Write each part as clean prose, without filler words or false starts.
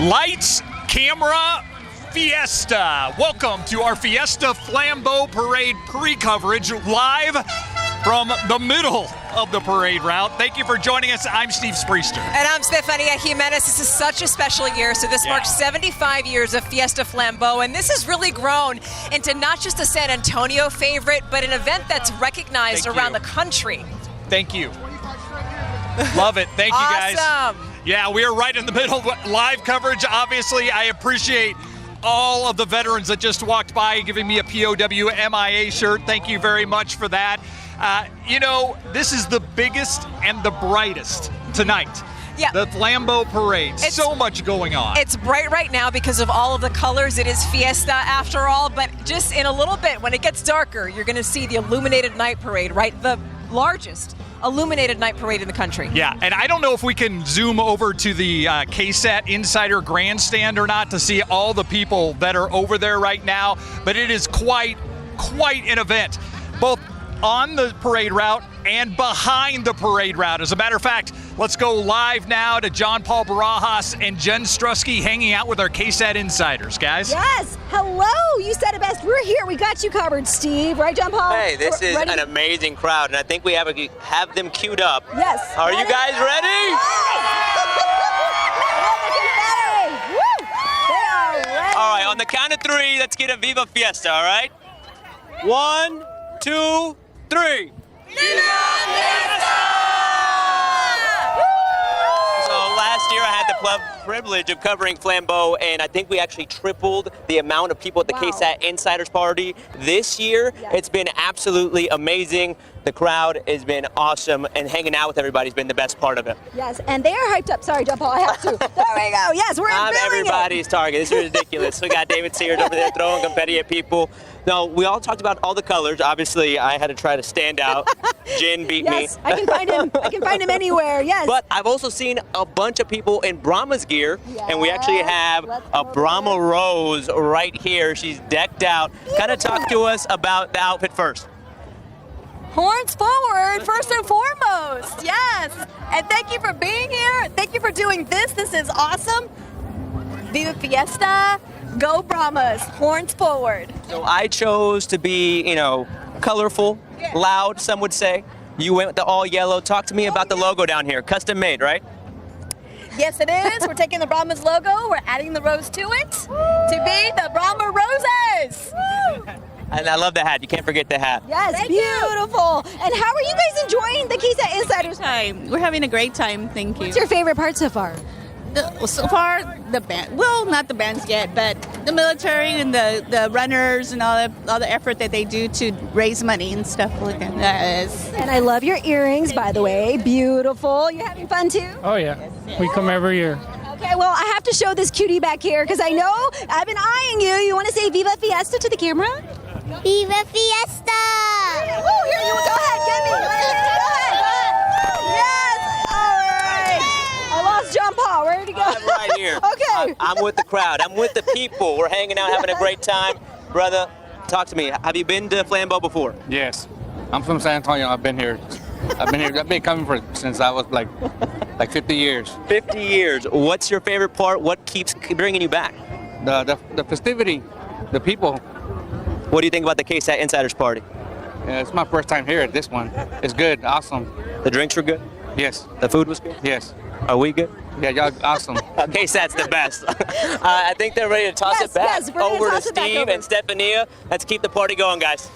Lights, camera, Fiesta. Welcome to our Fiesta Flambeau Parade pre-coverage live from the middle of the parade route. Thank you for joining us. I'm Steve Spriester. And I'm Stefania Jimenez. This is such a special year. So this marks 75 years of Fiesta Flambeau, and this has really grown into not just a San Antonio favorite, but an event that's recognized around the country. Thank you. Love it. Thank you, guys. Awesome. Yeah, we are right in the middle of live coverage. Obviously, I appreciate all of the veterans that just walked by giving me a POW MIA shirt. Thank you very much for that. You know, this is the biggest and the brightest tonight. Yeah. The Flambeau Parade. So much going on. It's bright right now because of all of the colors. It is Fiesta after all, but just in a little bit, when it gets darker, you're going to see the Illuminated Night Parade, right? The largest illuminated night parade in the country. Yeah, and I don't know if we can zoom over to the KSAT Insider Grandstand or not to see all the people that are over there right now, but it is quite an event, both on the parade route and behind the parade route. As a matter of fact, let's go live now to John Paul Barajas and Jen Strusky hanging out with our KSAT Insiders, guys. Yes, hello, you said it best. We're here, we got you covered, Steve. Right, John Paul? Hey, this is ready? an amazing crowd, and I think we have them queued up. Yes. Are you guys ready? All right, on the count of three, let's get a Viva Fiesta, all right? 1, 2, 3. So last year I had the privilege of covering Flambeau, and I think we actually tripled the amount of people at the KSAT Insiders Party. This year, it's been absolutely amazing. The crowd has been awesome, and hanging out with everybody has been the best part of it. Yes, and they are hyped up. Sorry, John Paul, I have to. There we go. Yes, we're I'm feeling everybody's target. This is ridiculous. We got David Sears over there throwing confetti at people. No, we all talked about all the colors. Obviously, I had to try to stand out. Jen beat me. Yes, I can find him. I can find him anywhere. Yes. But I've also seen a bunch of people in Brahma's gear, and we actually have a Brahma Rose right here. She's decked out. Kind of talk to us about the outfit first. Horns forward, first and foremost. Yes. And thank you for being here. Thank you for doing this. This is awesome. Viva Fiesta. Go Brahmas. Horns forward. So I chose to be, colorful, loud, some would say. You went with the all yellow. Talk to me about the logo down here. Custom made, right? Yes, it is. We're taking the Brahmas logo. We're adding the rose to it to be the Brahma Roses. And I love the hat. You can't forget the hat. Yes, beautiful. And how are you guys enjoying the KSAT Insiders? Time. We're having a great time. Thank you. What's your favorite part so far? So far, the band. Well, not the bands yet, but the military and the runners and all the effort that they do to raise money and stuff like that. Yes. And I love your earrings, by the way. Beautiful. You having fun too? Oh yeah, we come every year. Okay, well, I have to show this cutie back here because I know I've been eyeing you. You want to say Viva Fiesta to the camera? Viva Fiesta! Oh, here you go ahead, get me. Go ahead. Yes, all right. I lost John Paul. Where did he go? I'm right here. Okay. I'm with the crowd. I'm with the people. We're hanging out, having a great time. Brother, talk to me. Have you been to Flambeau before? Yes, I'm from San Antonio. I've been here. I've been coming since I was like 50 years. 50 years. What's your favorite part? What keeps bringing you back? The festivity, the people. What do you think about the KSAT Insiders Party? Yeah, it's my first time here at this one. It's good, awesome. The drinks were good? Yes. The food was good? Yes. Are we good? Yeah, y'all awesome. KSAT's the best. I think they're ready to toss it back over to Steve and Stefania. Let's keep the party going, guys.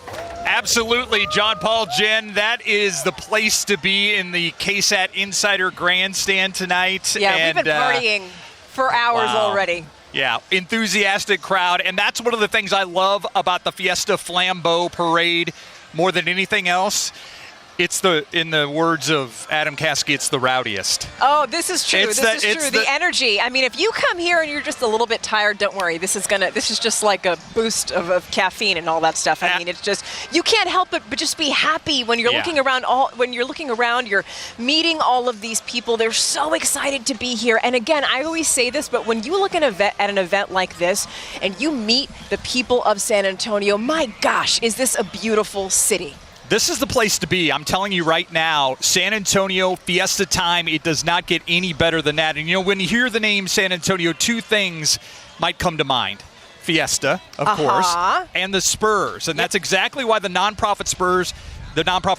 Absolutely, John Paul, Jen. That is the place to be in the KSAT Insider Grandstand tonight. Yeah, and, we've been partying for hours already. Yeah, enthusiastic crowd. And that's one of the things I love about the Fiesta Flambeau Parade more than anything else. It's in the words of Adam Caskey, it's the rowdiest. Oh, this is true. This is true. The energy. I mean, if you come here and you're just a little bit tired, don't worry. This is just like a boost of caffeine and all that stuff. I mean, it's just, you can't help it but just be happy when you're looking around. You're meeting all of these people. They're so excited to be here. And again, I always say this, but when you look at an event like this and you meet the people of San Antonio, my gosh, is this a beautiful city. This is the place to be. I'm telling you right now, San Antonio, Fiesta time, it does not get any better than that. And, you know, when you hear the name San Antonio, two things might come to mind. Fiesta, of course, and the Spurs. And that's exactly why the nonprofit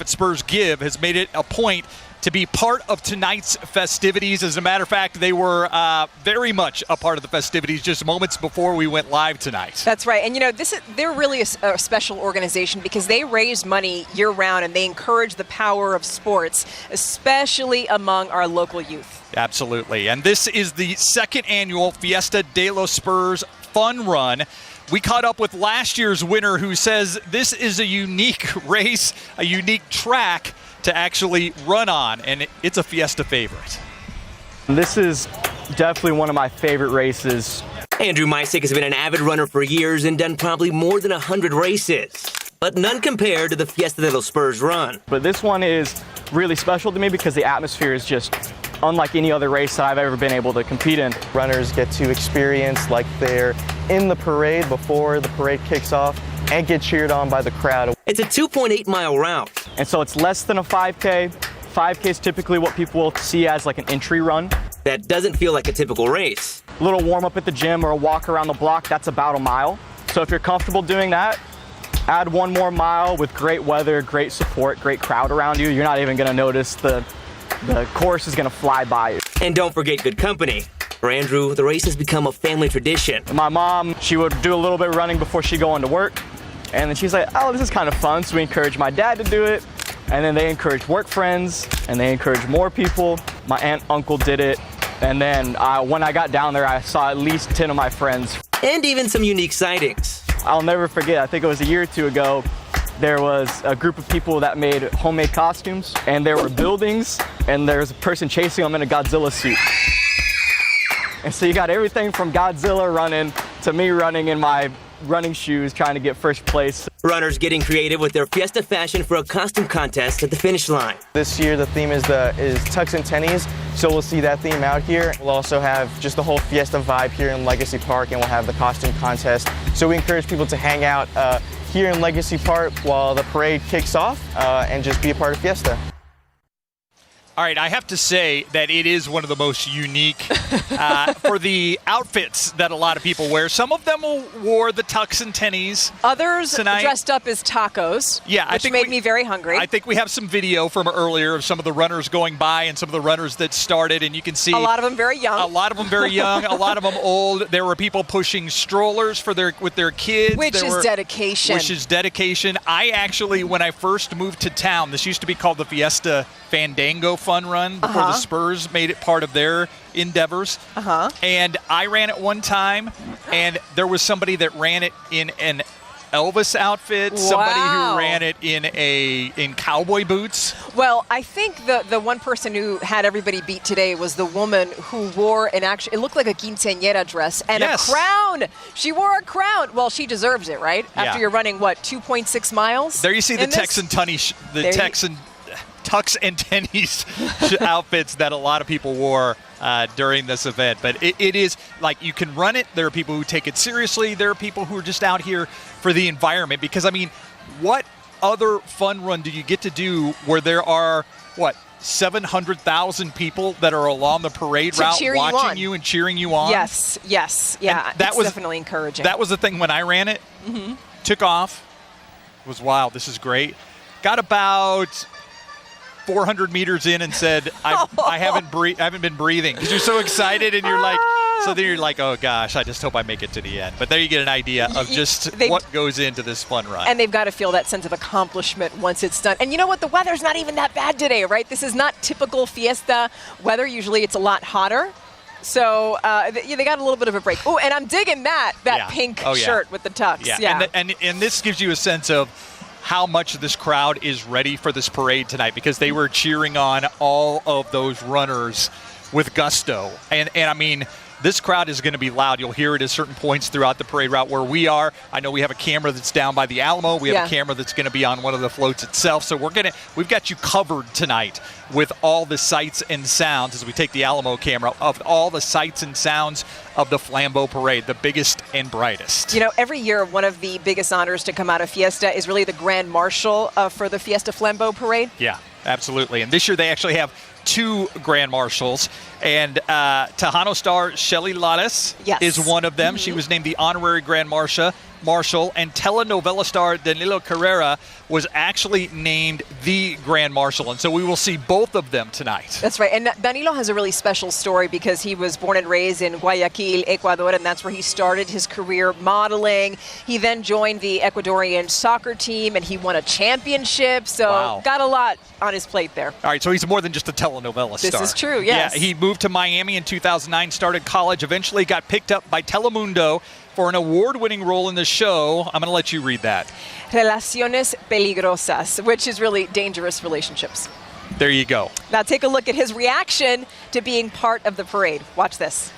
Spurs Give has made it a point to be part of tonight's festivities. As a matter of fact, they were very much a part of the festivities just moments before we went live tonight. That's right. And, you know, they're really a special organization because they raise money year-round and they encourage the power of sports, especially among our local youth. Absolutely. And this is the second annual Fiesta de los Spurs Fun Run. We caught up with last year's winner who says this is a unique race, a unique track to actually run on, and it's a Fiesta favorite. This is definitely one of my favorite races. Andrew Mysick has been an avid runner for years and done probably more than 100 races, but none compared to the Fiesta de los Spurs run. But this one is really special to me because the atmosphere is just unlike any other race that I've ever been able to compete in. Runners get to experience like they're in the parade before the parade kicks off and get cheered on by the crowd. It's a 2.8-mile route. And so it's less than a 5K. 5K is typically what people will see as like an entry run. That doesn't feel like a typical race. A little warm up at the gym or a walk around the block, that's about a mile. So if you're comfortable doing that, add one more mile with great weather, great support, great crowd around you. You're not even gonna notice the course is gonna fly by you. And don't forget good company. For Andrew, the race has become a family tradition. My mom, she would do a little bit of running before she'd go into work. And then she's like, oh, this is kind of fun. So we encourage my dad to do it. And then they encourage work friends and they encourage more people. My aunt, uncle did it. And then when I got down there, I saw at least 10 of my friends. And even some unique sightings. I'll never forget, I think it was a year or two ago, there was a group of people that made homemade costumes and there were buildings and there was a person chasing them in a Godzilla suit. And so you got everything from Godzilla running to me running in my running shoes trying to get first place. Runners getting creative with their Fiesta fashion for a costume contest at the finish line. This year the theme is tux and tennies, so we'll see that theme out here. We'll also have just the whole Fiesta vibe here in Legacy Park, and we'll have the costume contest. So we encourage people to hang out here in Legacy Park while the parade kicks off and just be a part of Fiesta. All right, I have to say that it is one of the most unique for the outfits that a lot of people wear. Some of them wore the tux and tennies. Others tonight dressed up as tacos, which made me very hungry. I think we have some video from earlier of some of the runners going by and some of the runners that started, and you can see a lot of them very young. A lot of them very young, a lot of them old. There were people pushing strollers with their kids. Which is dedication. I actually, when I first moved to town, this used to be called the Fiesta Fandango Fun Run before the Spurs made it part of their endeavors. And I ran it one time, and there was somebody that ran it in an Elvis outfit, somebody who ran it in cowboy boots. Well, I think the one person who had everybody beat today was the woman who wore it looked like a quinceañera dress and a crown. She wore a crown. Well, she deserves it, right? After you're running, 2.6 miles? There you see the Texan tux and tennies outfits that a lot of people wore during this event. But it is like you can run it. There are people who take it seriously. There are people who are just out here for the environment. Because, I mean, what other fun run do you get to do where there are, 700,000 people that are along the parade route watching you and cheering you on? Yes. Yeah, that was definitely encouraging. That was the thing when I ran it. Took off. It was wild. This is great. Got about 400 meters in and said, I haven't been breathing because you're so excited and you're like, so then you're like, oh gosh, I just hope I make it to the end. But there you get an idea of just what goes into this fun run. And they've got to feel that sense of accomplishment once it's done. And you know what? The weather's not even that bad today, right? This is not typical Fiesta weather. Usually it's a lot hotter. So they got a little bit of a break. Oh, and I'm digging that pink shirt with the tux. Yeah. And this gives you a sense of how much this crowd is ready for this parade tonight because they were cheering on all of those runners with gusto. And I mean, This crowd is going to be loud. You'll hear it at certain points throughout the parade route where we are. I know we have a camera that's down by the Alamo. We have a camera that's going to be on one of the floats itself. So we've got you covered tonight with all the sights and sounds as we take the Alamo camera of all the sights and sounds of the Flambeau parade, the biggest and brightest. You know, every year one of the biggest honors to come out of Fiesta is really the Grand Marshal for the Fiesta Flambeau parade. Yeah, absolutely. And this year they actually have 2 Grand Marshals, and Tejano star Shelly Lattes is one of them. She was named the honorary Grand Marshal, and telenovela star Danilo Carrera was actually named the Grand Marshal, and so we will see both of them tonight. That's right, and Danilo has a really special story because he was born and raised in Guayaquil, Ecuador, and that's where he started his career modeling. He then joined the Ecuadorian soccer team, and he won a championship, so got a lot on his plate there. All right, so he's more than just a telenovela star. This is true, yes. Yeah, he moved to Miami in 2009, started college, eventually got picked up by Telemundo for an award-winning role in the show. I'm going to let you read that. Relaciones peligrosas, which is really dangerous relationships. There you go. Now take a look at his reaction to being part of the parade. Watch this.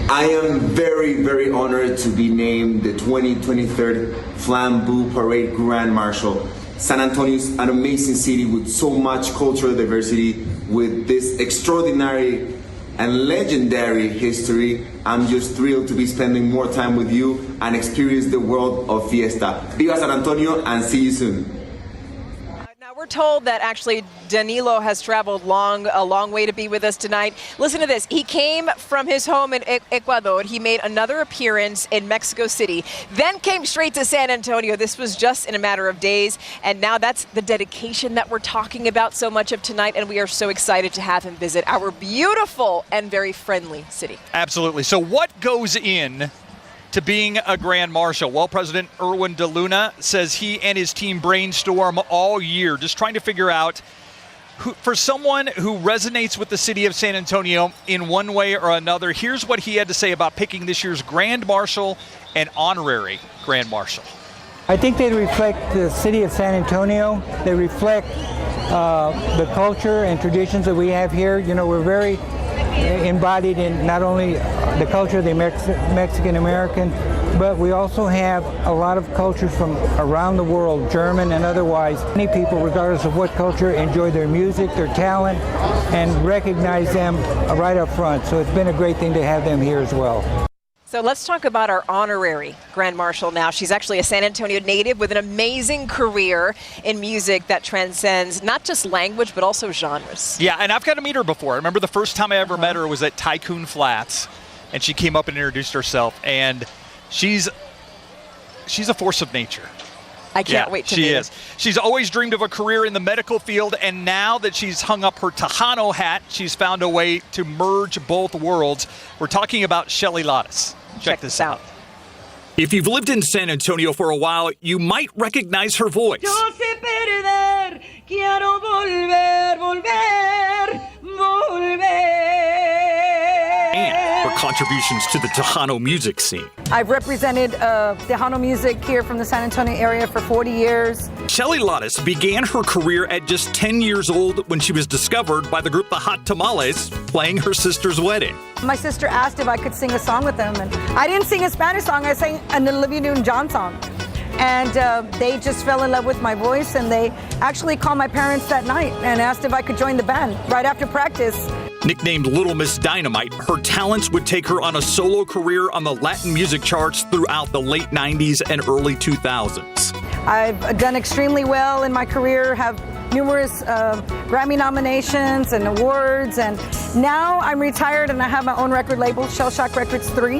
I am very, very honored to be named the 2023 Flambeau Parade Grand Marshal. San Antonio is an amazing city with so much cultural diversity, with this extraordinary and legendary history. I'm just thrilled to be spending more time with you and experience the world of Fiesta. Viva San Antonio, and see you soon. Now we're told that actually Danilo has traveled a long way to be with us tonight. Listen to this. He came from his home in Ecuador. He made another appearance in Mexico City, then came straight to San Antonio. This was just in a matter of days, and now that's the dedication that we're talking about so much of tonight, and we are so excited to have him visit our beautiful and very friendly city. Absolutely. So what goes in to being a Grand Marshal? Well, President Erwin de Luna says he and his team brainstorm all year, just trying to figure out for someone who resonates with the city of San Antonio in one way or another. Here's what he had to say about picking this year's Grand Marshal and honorary Grand Marshal. I think they reflect the city of San Antonio. They reflect the culture and traditions that we have here. You know, we're very embodied in not only the culture of the Mexican American, but we also have a lot of culture from around the world, German and otherwise. Many people, regardless of what culture, enjoy their music, their talent, and recognize them right up front. So it's been a great thing to have them here as well. So let's talk about our honorary Grand Marshal now. She's actually a San Antonio native with an amazing career in music that transcends not just language, but also genres. Yeah, and I've got to meet her before. I remember the first time I ever met her was at Tycoon Flats, and she came up and introduced herself, and she's a force of nature. I can't wait to meet her. She is. She's always dreamed of a career in the medical field, and now that she's hung up her Tejano hat, she's found a way to merge both worlds. We're talking about Shelly Lattes. Check this out. If you've lived in San Antonio for a while, you might recognize her voice. Yo sé perder, quiero volver, volver, volver. And her contributions to the Tejano music scene. I've represented Tejano music here from the San Antonio area for 40 years. Shelly Lattes began her career at just 10 years old when she was discovered by the group The Hot Tamales playing her sister's wedding. My sister asked if I could sing a song with them, and I didn't sing a Spanish song, I sang an Olivia Newton-John song. And they just fell in love with my voice, and they actually called my parents that night and asked if I could join the band right after practice. Nicknamed Little Miss Dynamite, her talents would take her on a solo career on the Latin music charts throughout the late 90s and early 2000s. I've done extremely well in my career, have numerous Grammy nominations and awards, and now I'm retired and I have my own record label, Shell Shock Records 3.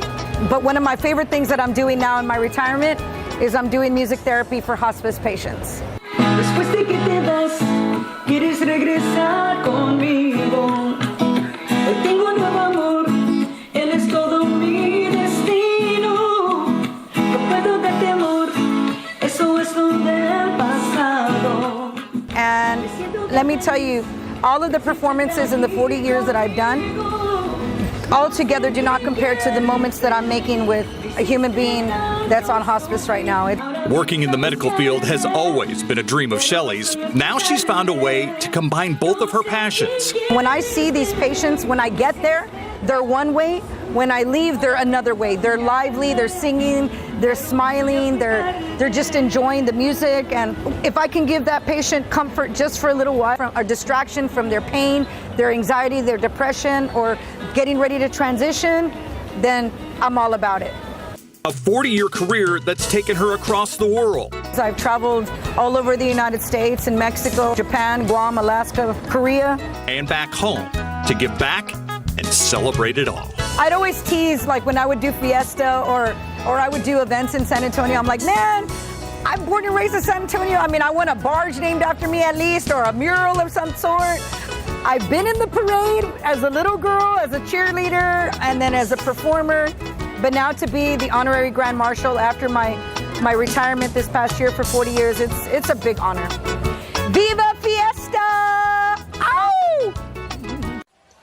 But one of my favorite things that I'm doing now in my retirement is I'm doing music therapy for hospice patients. Después de que te vas, quieres regresar conmigo. Hoy tengo un nuevo amor, él es todo mi destino. No puedo darte amor, eso es lo del pasado. And let me tell you, all of the performances in the 40 years that I've done, all together do not compare to the moments that I'm making with a human being that's on hospice right now. Working in the medical field has always been a dream of Shelly's. Now she's found a way to combine both of her passions. When I see these patients, when I get there, they're one way. when I leave, they're another way. They're lively, they're singing, they're smiling, they're just enjoying the music. And if I can give that patient comfort just for a little while, a distraction from their pain, their anxiety, their depression, or getting ready to transition, then I'm all about it. A 40-year career that's taken her across the world. I've traveled all over the United States and Mexico, Japan, Guam, Alaska, Korea. And back home to give back and celebrate it all. I'd always tease, like when I would do Fiesta or I would do events in San Antonio, I'm like, man, I'm born and raised in San Antonio. I mean, I want a barge named after me at least, or a mural of some sort. I've been in the parade as a little girl, as a cheerleader, and then as a performer. But now to be the honorary Grand Marshal after my retirement this past year for 40 years, it's a big honor. Viva Fiesta! Ow!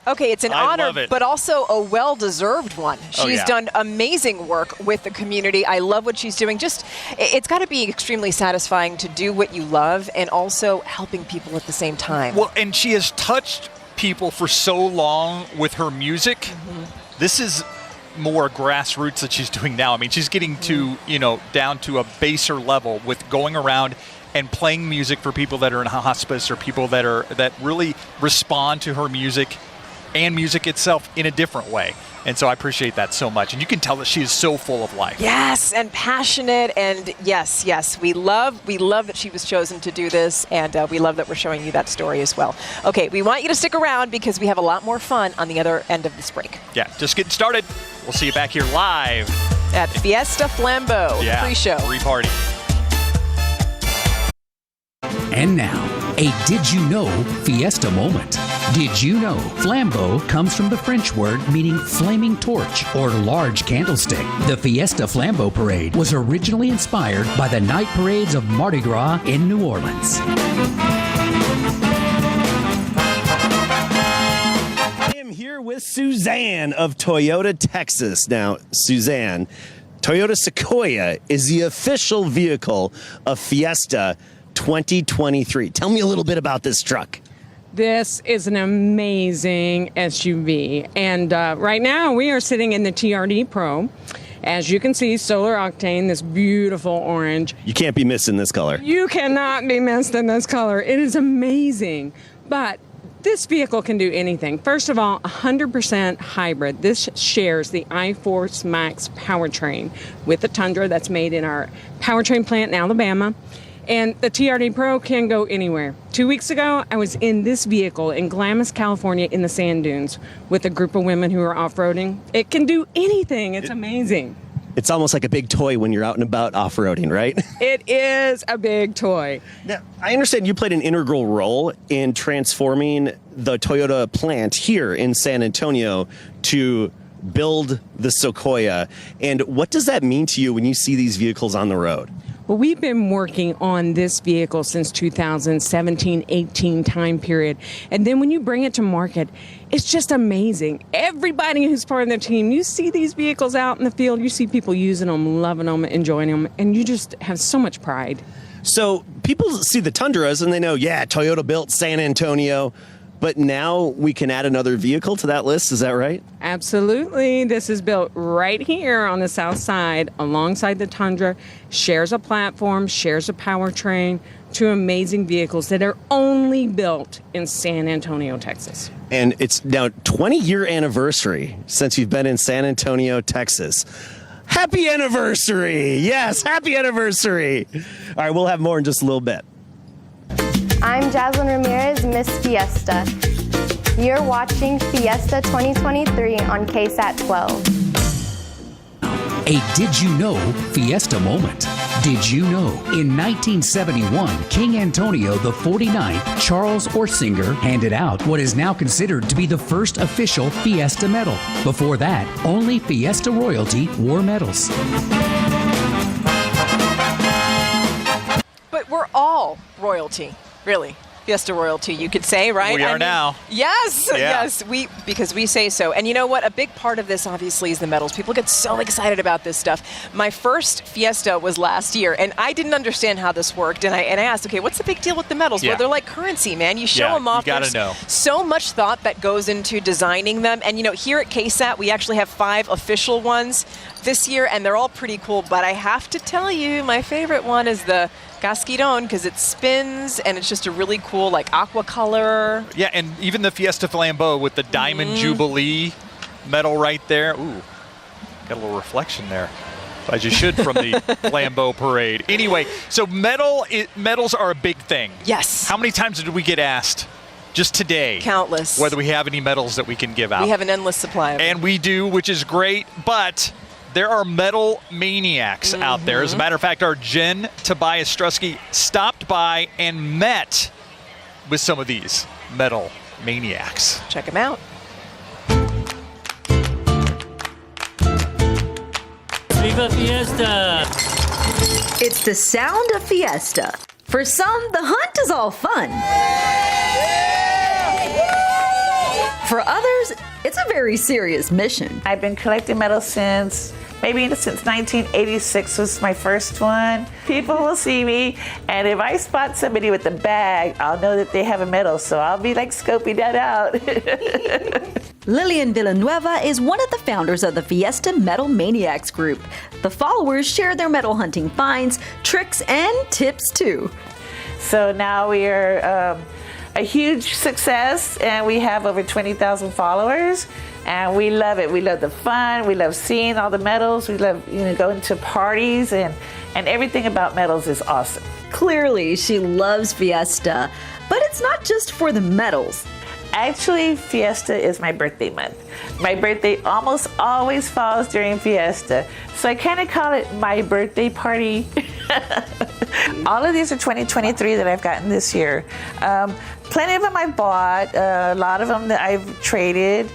Okay, it's an honor, but also a well-deserved one. She's done amazing work with the community. I love what she's doing. It's got to be extremely satisfying to do what you love and also helping people at the same time. Well, and she has touched people for so long with her music. Mm-hmm. This is more grassroots that she's doing now. I mean, she's getting to, down to a baser level with going around and playing music for people that are in hospice or people that really respond to her music and music itself in a different way. And so I appreciate that so much. And you can tell that she is so full of life. Yes, and passionate. And yes, we love that she was chosen to do this. And we love that we're showing you that story as well. Okay, we want you to stick around because we have a lot more fun on the other end of this break. Yeah, just getting started. We'll see you back here live at Fiesta Flambeau pre-show. Pre-party. And now, a Did You Know Fiesta moment. Did you know Flambeau comes from the French word meaning flaming torch or large candlestick? The Fiesta Flambeau Parade was originally inspired by the night parades of Mardi Gras in New Orleans. I am here with Suzanne of Toyota, Texas. Now, Suzanne, Toyota Sequoia is the official vehicle of Fiesta 2023. Tell me a little bit about this truck. This is an amazing SUV, and right now we are sitting in the TRD Pro. As you can see, solar octane, this beautiful orange. You can't be missing this color. You cannot be missed in this color. It is amazing, but this vehicle can do anything. First of all, 100% hybrid. This shares the iForce Max powertrain with the Tundra that's made in our powertrain plant in Alabama. And the TRD Pro can go anywhere. 2 weeks ago, I was in this vehicle in Glamis, California in the sand dunes with a group of women who are off-roading. It can do anything. It's amazing. It's almost like a big toy when you're out and about off-roading, right? It is a big toy. Now, I understand you played an integral role in transforming the Toyota plant here in San Antonio to build the Sequoia. And what does that mean to you when you see these vehicles on the road? Well, we've been working on this vehicle since 2017-18 time period. And then when you bring it to market, it's just amazing. Everybody who's part of the team, you see these vehicles out in the field, you see people using them, loving them, enjoying them, and you just have so much pride. So people see the Tundras and they know, yeah, Toyota built San Antonio. But now we can add another vehicle to that list, is that right? Absolutely. This is built right here on the south side alongside the Tundra, shares a platform, shares a powertrain, two amazing vehicles that are only built in San Antonio, Texas. And it's now 20-year anniversary since you've been in San Antonio, Texas. Happy anniversary! Yes, happy anniversary! All right, we'll have more in just a little bit. I'm Jaslyn Ramirez, Miss Fiesta. You're watching Fiesta 2023 on KSAT 12. A Did You Know Fiesta moment. Did you know in 1971, King Antonio the 49th, Charles Orsinger, handed out what is now considered to be the first official Fiesta medal. Before that, only Fiesta royalty wore medals. But we're all royalty. Really. Fiesta royalty, you could say, right? We are now. Yes, Yeah. yes, because we say so. And you know what? A big part of this, obviously, is the medals. People get so excited about this stuff. My first Fiesta was last year, and I didn't understand how this worked. And I asked, okay, what's the big deal with the medals? Yeah. Well, they're like currency, man. You show them off. You gotta There's know. so much thought that goes into designing them. And here at KSAT, we actually have 5 official ones this year, and they're all pretty cool. But I have to tell you, my favorite one is the Casquidón, because it spins and it's just a really cool like aqua color. Yeah, and even the Fiesta Flambeau with the Diamond Jubilee medal right there. Ooh, got a little reflection there, as you should from the Flambeau parade. Anyway, so medals are a big thing. Yes. How many times did we get asked just today? Countless. Whether we have any medals that we can give out. We have an endless supply of them. And we do, which is great, but there are medal maniacs out there. As a matter of fact, our Jen Tobias Strusky stopped by and met with some of these medal maniacs. Check them out. Viva Fiesta! It's the sound of Fiesta. For some, the hunt is all fun. For others, it's a very serious mission. I've been collecting medals since 1986 was my first one. People will see me, and if I spot somebody with a bag, I'll know that they have a medal, so I'll be like scoping that out. Lillian Villanueva is one of the founders of the Fiesta Medal Maniacs group. The followers share their medal hunting finds, tricks, and tips too. So now we are a huge success, and we have over 20,000 followers, and we love it. We love the fun. We love seeing all the medals. We love going to parties, and everything about medals is awesome. Clearly, she loves Fiesta, but it's not just for the medals. Actually, Fiesta is my birthday month. My birthday almost always falls during Fiesta, so I kind of call it my birthday party. All of these are 2023 that I've gotten this year. Plenty of them I've bought, a lot of them that I've traded.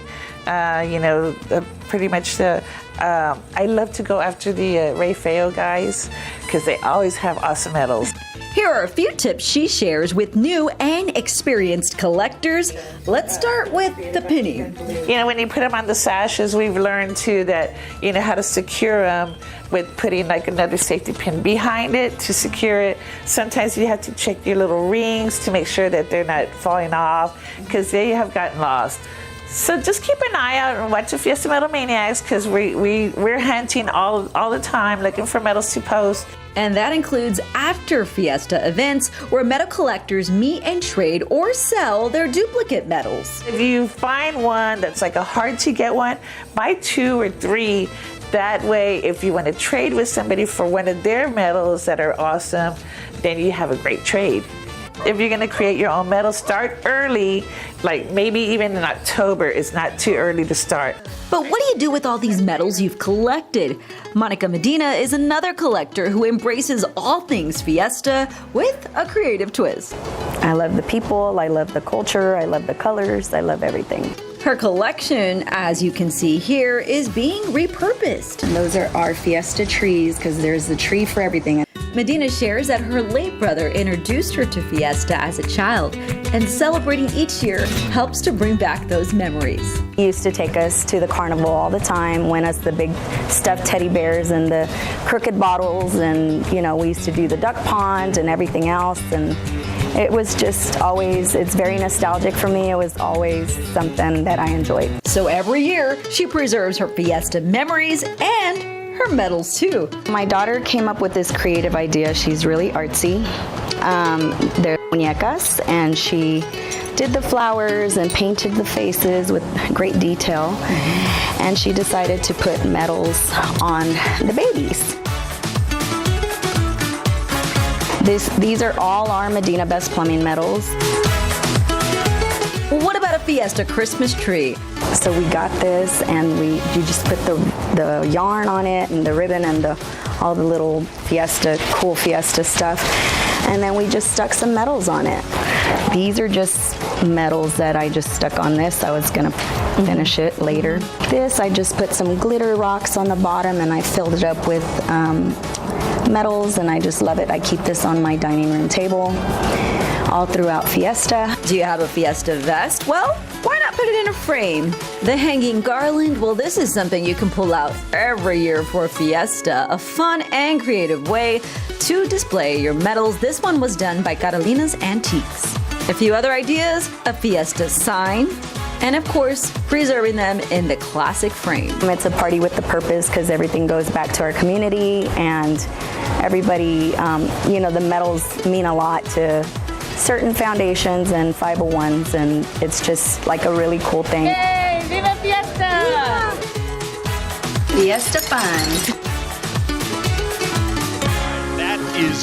Pretty much I love to go after the Ray Feo guys because they always have awesome medals. Here are a few tips she shares with new and experienced collectors. Let's start with the pinning. When you put them on the sashes, we've learned too that how to secure them with putting like another safety pin behind it to secure it. Sometimes you have to check your little rings to make sure that they're not falling off because they have gotten lost. So just keep an eye out and watch the Fiesta Medal Maniacs because we're hunting all the time looking for medals to post. And that includes after Fiesta events where medal collectors meet and trade or sell their duplicate medals. If you find one that's like a hard to get one, buy 2 or 3. That way, if you want to trade with somebody for one of their medals that are awesome, then you have a great trade. If you're going to create your own medal, start early, like maybe even in October. It's not too early to start. But what do you do with all these medals you've collected? Monica Medina is another collector who embraces all things Fiesta with a creative twist. I love the people, I love the culture, I love the colors, I love everything. Her collection, as you can see here, is being repurposed. And those are our Fiesta trees because there's the tree for everything. Medina shares that her late brother introduced her to Fiesta as a child, and celebrating each year helps to bring back those memories. He used to take us to the carnival all the time, win us the big stuffed teddy bears and the crooked bottles, and we used to do the duck pond and everything else, and it was just always, it's very nostalgic for me. It was always something that I enjoyed. So every year, she preserves her Fiesta memories and her medals too. My daughter came up with this creative idea. She's really artsy. They're muñecas, and she did the flowers and painted the faces with great detail. And she decided to put medals on the babies. These are all our Medina Best Plumbing medals. Well, what about a Fiesta Christmas tree? So we got this, and you just put the yarn on it and the ribbon and all the little cool Fiesta stuff, and then we just stuck some medals on it. These are just medals that I just stuck on this. I was gonna finish it later. This, I just put some glitter rocks on the bottom, and I filled it up with medals, and I just love it. I keep this on my dining room table. all throughout Fiesta. Do you have a Fiesta vest? Well, why not put it in a frame? The hanging garland, well, this is something you can pull out every year for Fiesta, a fun and creative way to display your medals. This one was done by Carolina's Antiques. A few other ideas, a Fiesta sign, and of course, preserving them in the classic frame. It's a party with a purpose because everything goes back to our community, and everybody, the medals mean a lot to certain foundations and 501s, and it's just like a really cool thing. Yay! Viva Fiesta! Fiesta fun.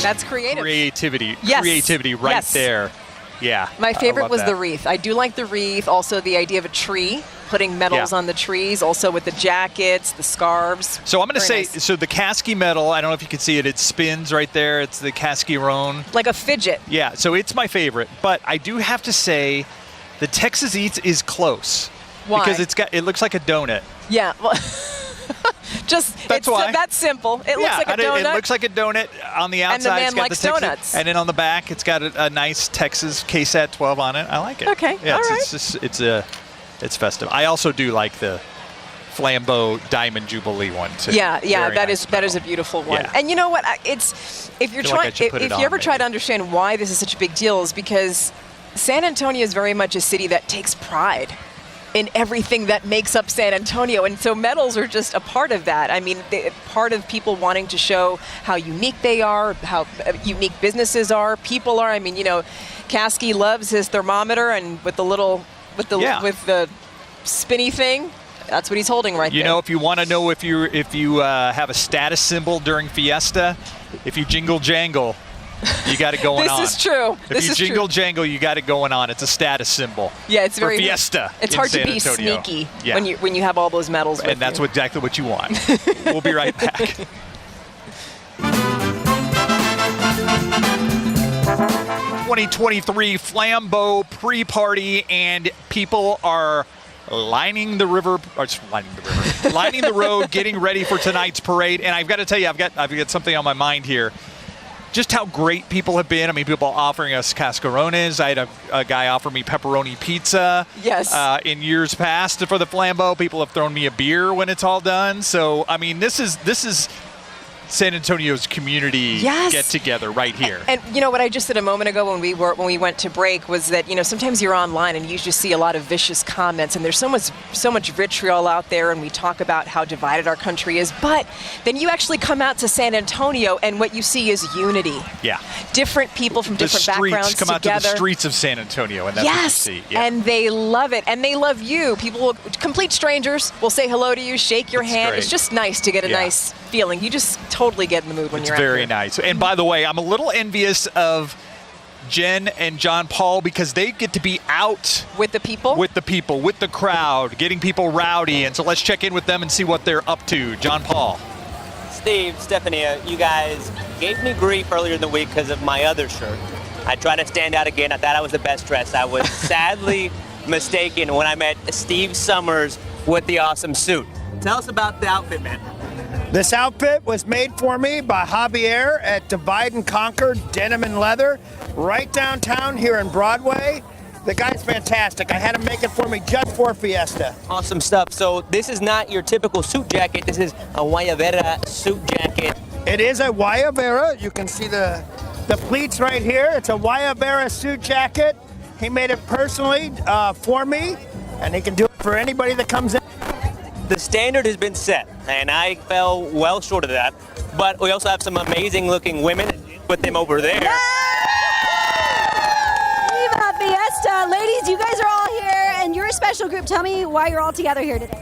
That's creative. Creativity. Yes. Creativity right there. Yeah. My favorite was that. the wreath. I do like the wreath. Also, the idea of a tree, putting medals on the trees. Also, with the jackets, the scarves. So I'm going to say, nice. so the Kasky medal, I don't know if you can see it. It spins right there. It's the Kasky Roan. Like a fidget. Yeah. So it's my favorite. But I do have to say, the Texas Eats is close. Why? Because it looks like a donut. Yeah. Well, That's why. That's simple. It looks like a donut. It looks like a donut on the outside. And the man it's got likes the Texas, donuts. And then on the back, it's got a nice Texas KSAT 12 on it. I like it. Okay. Yeah, all right. It's festive. I also do like the Flambeau Diamond Jubilee one too. Yeah, Very nice that is a beautiful one. Yeah. And you know what? If you're trying, if you ever try to understand why this is such a big deal, is because San Antonio is very much a city that takes pride in everything that makes up San Antonio, and so medals are just a part of that. I mean, part of people wanting to show how unique they are, how unique businesses are, people are. I mean, Kasky loves his thermometer, and with the spinny thing, that's what he's holding right there. You know, if you want to know if you have a status symbol during Fiesta, if you jingle jangle, you got it going on. This is true. If you jingle jangle, you got it going on. It's a status symbol. Yeah, it's very for Fiesta. It's hard to be sneaky when you have all those medals with and that's you. exactly what you want. We'll be right back. 2023 Flambeau pre-party, and people are lining the road, getting ready for tonight's parade. And I've got to tell you, I've got something on my mind here. Just how great people have been. I mean, people offering us cascarones. I had a guy offer me pepperoni pizza. Yes. In years past for the Flambeau. People have thrown me a beer when it's all done. So, I mean, this is San Antonio's community get-together right here. And you know what I just said a moment ago when we went to break was that, sometimes you're online and you just see a lot of vicious comments, and there's so much vitriol out there, and we talk about how divided our country is, but then you actually come out to San Antonio and what you see is unity. Yeah. Different people from different backgrounds come together. Out to the streets of San Antonio, and that's what you see. Yeah. And they love it, and they love you. People, complete strangers, will say hello to you, shake your hand. Great. It's just nice to get a nice feeling. You just totally get in the mood when you're out very here. nice. And by the way, I'm a little envious of Jen and John Paul because they get to be out with the people, with the crowd, getting people rowdy. And so let's check in with them and see what they're up to. John Paul. Steve, Stephanie, you guys gave me grief earlier in the week because of my other shirt. I tried to stand out again. I thought I was the best dressed. I was sadly mistaken when I met Steve Summers with the awesome suit. Tell us about the outfit, man. This outfit was made for me by Javier at Divide and Conquer Denim and Leather, right downtown here in Broadway. The guy's fantastic. I had him make it for me just for Fiesta. Awesome stuff. So this is not your typical suit jacket. This is a Guayabera suit jacket. It is a Guayabera. You can see the pleats right here. It's a Guayabera suit jacket. He made it personally for me, and he can do it for anybody that comes in. The standard has been set, and I fell well short of that. But we also have some amazing looking women with them over there. Viva Fiesta! Ladies, you guys are all here, and you're a special group. Tell me why you're all together here today.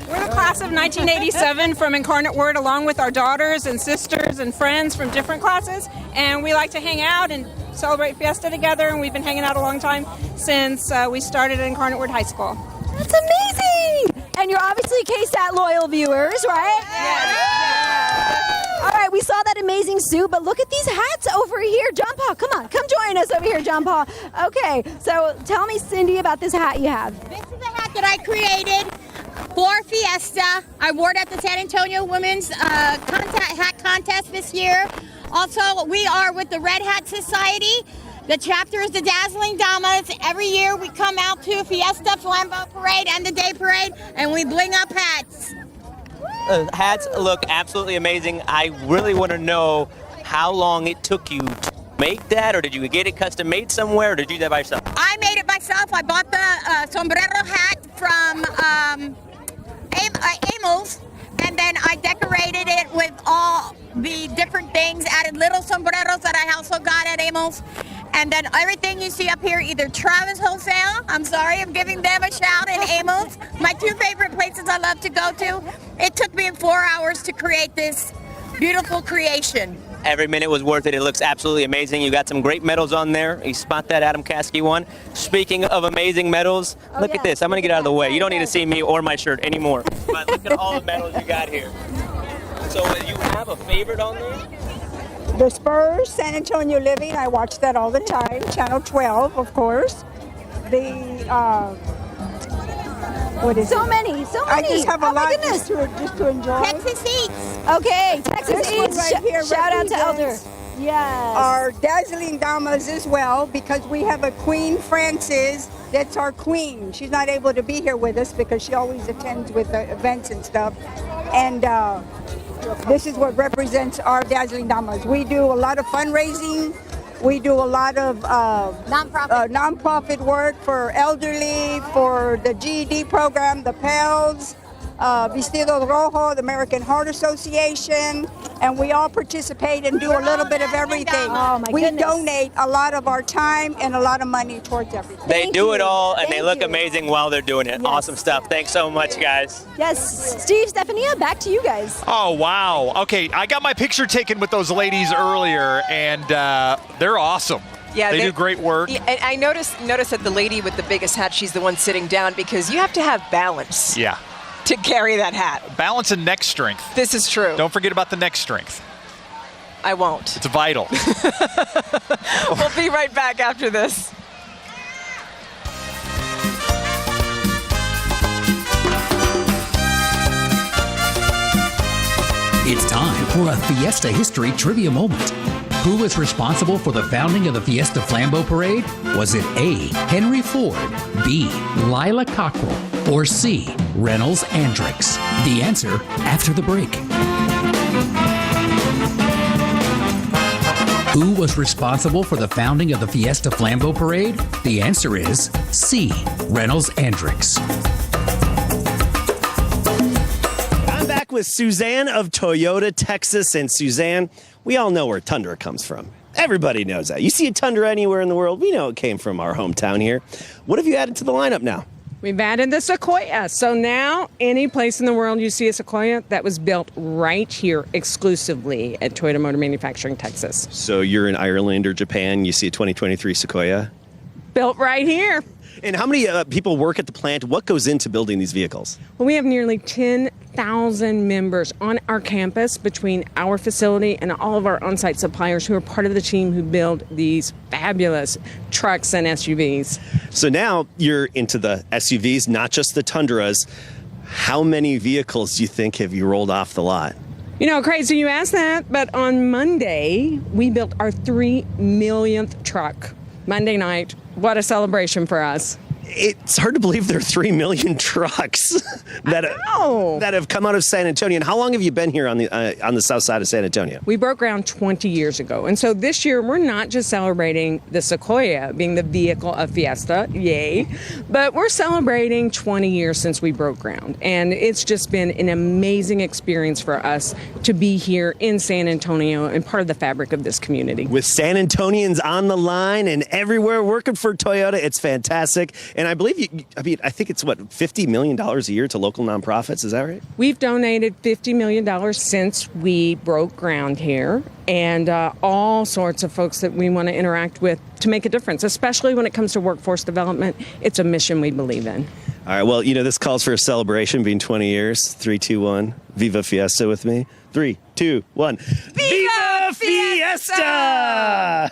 We're the class of 1987 from Incarnate Word, along with our daughters and sisters and friends from different classes. And we like to hang out and celebrate Fiesta together, and we've been hanging out a long time since we started at Incarnate Word High School. That's amazing! And you're obviously KSAT loyal viewers, right? Yes. All right, we saw that amazing suit, but look at these hats over here. John Paul, come on, come join us over here, John Paul. Okay, so tell me, Cindy, about this hat you have. This is a hat that I created for Fiesta. I wore it at the San Antonio Women's Hat Contest this year. Also, we are with the Red Hat Society, The chapter is the Dazzling Damas. Every year we come out to Fiesta, Flambeau Parade, and the Day Parade, and we bling up hats. Hats look absolutely amazing. I really want to know how long it took you to make that, or did you get it custom made somewhere, or did you do that by yourself? I made it myself. I bought the sombrero hat from Amels, and then I decorated it with all the different things, added little sombreros that I also got at Amels. And then everything you see up here, either Travis Wholesale, I'm sorry, I'm giving them a shout, and Amels, my two favorite places I love to go to. It took me 4 hours to create this beautiful creation. Every minute was worth it. It looks absolutely amazing. You got some great medals on there. You spot that Adam Caskey one. Speaking of amazing medals, look at this. I'm going to get out of the way. You don't need to see me or my shirt anymore. But look at all the medals you got here. So you have a favorite on there? The Spurs, San Antonio Living, I watch that all the time. Channel 12, of course. What is so it? many. I just have a lot just to enjoy. Texas Eats. Okay, Texas This one Eats. right here Shout out to Elder. represents Yes. Our Dazzling Damas as well, because we have a Queen Frances that's our queen. She's not able to be here with us because she always attends with the events and stuff. And this is what represents our Dazzling Damas. We do a lot of fundraising. We do a lot of nonprofit work for elderly, for the GED program, the Pels, Vestido Rojo, the American Heart Association, and we all participate and do a little bit of everything. Oh, my we goodness. donate a lot of our time and a lot of money towards everything. They do it all, and they look amazing while they're doing it. Awesome stuff. Thanks so much, guys. Yes, Steve, Stephania, back to you guys. Oh, wow. Okay, I got my picture taken with those ladies earlier, and they're awesome. Yeah, they do great work. Yeah, and I noticed that the lady with the biggest hat, she's the one sitting down because you have to have balance. Yeah. To carry that hat. Balance and neck strength. This is true. Don't forget about the neck strength. I won't. It's vital. We'll be right back after this. It's time for a Fiesta history trivia moment. Who was responsible for the founding of the Fiesta Flambeau Parade? Was it A, Henry Ford, B, Lila Cockrell, or C, Reynolds Andrix? The answer after the break. Who was responsible for the founding of the Fiesta Flambeau Parade? The answer is C, Reynolds Andrix. I'm back with Suzanne of Toyota, Texas. And Suzanne, we all know where Tundra comes from. Everybody knows that. You see a Tundra anywhere in the world, we know it came from our hometown here. What have you added to the lineup now? We've added the Sequoia. So now any place in the world you see a Sequoia, that was built right here exclusively at Toyota Motor Manufacturing, Texas. So you're in Ireland or Japan, you see a 2023 Sequoia? Built right here. And how many people work at the plant? What goes into building these vehicles? Well, we have nearly 10,000 members on our campus between our facility and all of our on-site suppliers who are part of the team who build these fabulous trucks and SUVs. So now you're into the SUVs, not just the Tundras. How many vehicles do you think have you rolled off the lot? You know, crazy you asked that, but on Monday, we built our 3 millionth truck. Monday night. What a celebration for us. It's hard to believe there are 3 million trucks that have come out of San Antonio. And how long have you been here on the south side of San Antonio? We broke ground 20 years ago. And so this year, we're not just celebrating the Sequoia being the vehicle of Fiesta, yay, but we're celebrating 20 years since we broke ground. And it's just been an amazing experience for us to be here in San Antonio and part of the fabric of this community. With San Antonians on the line and everywhere working for Toyota, it's fantastic. And I believe I think it's $50 million a year to local nonprofits. Is that right? We've donated $50 million since we broke ground here, and all sorts of folks that we want to interact with to make a difference, especially when it comes to workforce development. It's a mission we believe in. All right. Well, this calls for a celebration being 20 years. 3, 2, 1. Viva Fiesta with me. 3, 2, 1. Viva Fiesta!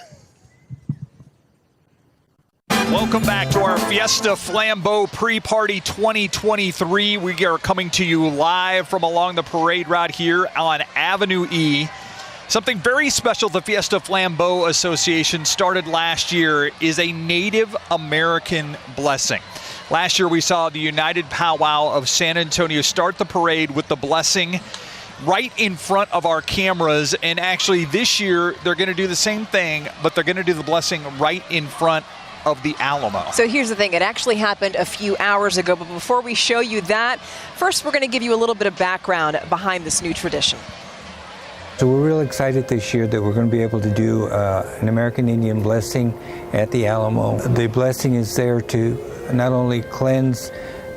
Welcome back to our Fiesta Flambeau Pre-Party 2023. We are coming to you live from along the parade route here on Avenue E. Something very special the Fiesta Flambeau Association started last year is a Native American blessing. Last year we saw the United Powwow of San Antonio start the parade with the blessing right in front of our cameras, and actually this year they're going to do the same thing, but they're going to do the blessing right in front of the Alamo. So here's the thing, it actually happened a few hours ago, but before we show you that, first we're going to give you a little bit of background behind this new tradition. So we're real excited this year that we're going to be able to do an American Indian blessing at the Alamo. The blessing is there to not only cleanse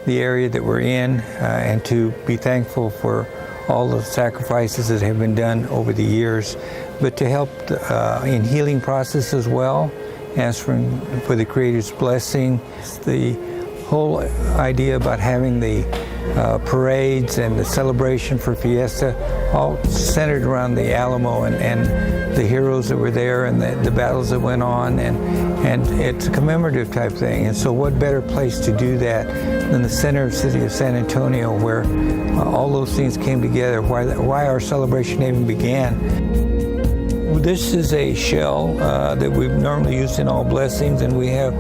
the area that we're in and to be thankful for all the sacrifices that have been done over the years, but to help in healing process as well, ask for the Creator's blessing. The whole idea about having the parades and the celebration for Fiesta all centered around the Alamo and the heroes that were there and the battles that went on, and it's a commemorative type thing. And so what better place to do that than the center of the city of San Antonio, where all those things came together, why our celebration even began. This is a shell that we've normally used in all blessings, and we have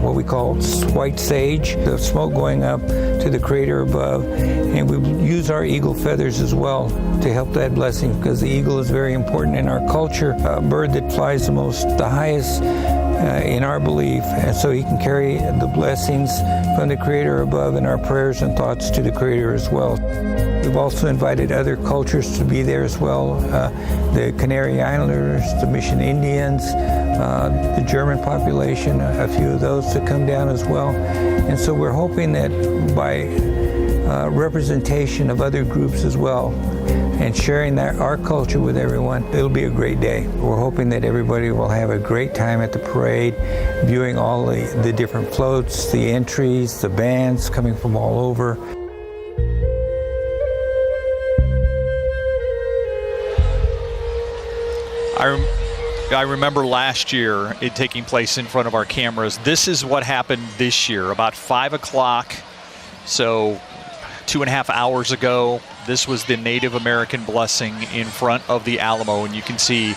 what we call white sage, the smoke going up to the Creator above, and we use our eagle feathers as well to help that blessing, because the eagle is very important in our culture, a bird that flies the highest in our belief, and so he can carry the blessings from the Creator above and our prayers and thoughts to the Creator as well. We've also invited other cultures to be there as well, the Canary Islanders, the Mission Indians, the German population, a few of those to come down as well. And so we're hoping that by representation of other groups as well, and sharing our culture with everyone, it'll be a great day. We're hoping that everybody will have a great time at the parade, viewing all the different floats, the entries, the bands coming from all over. I remember last year it taking place in front of our cameras. This is what happened this year, about 5 o'clock, so 2.5 hours ago. This was the Native American blessing in front of the Alamo, and you can see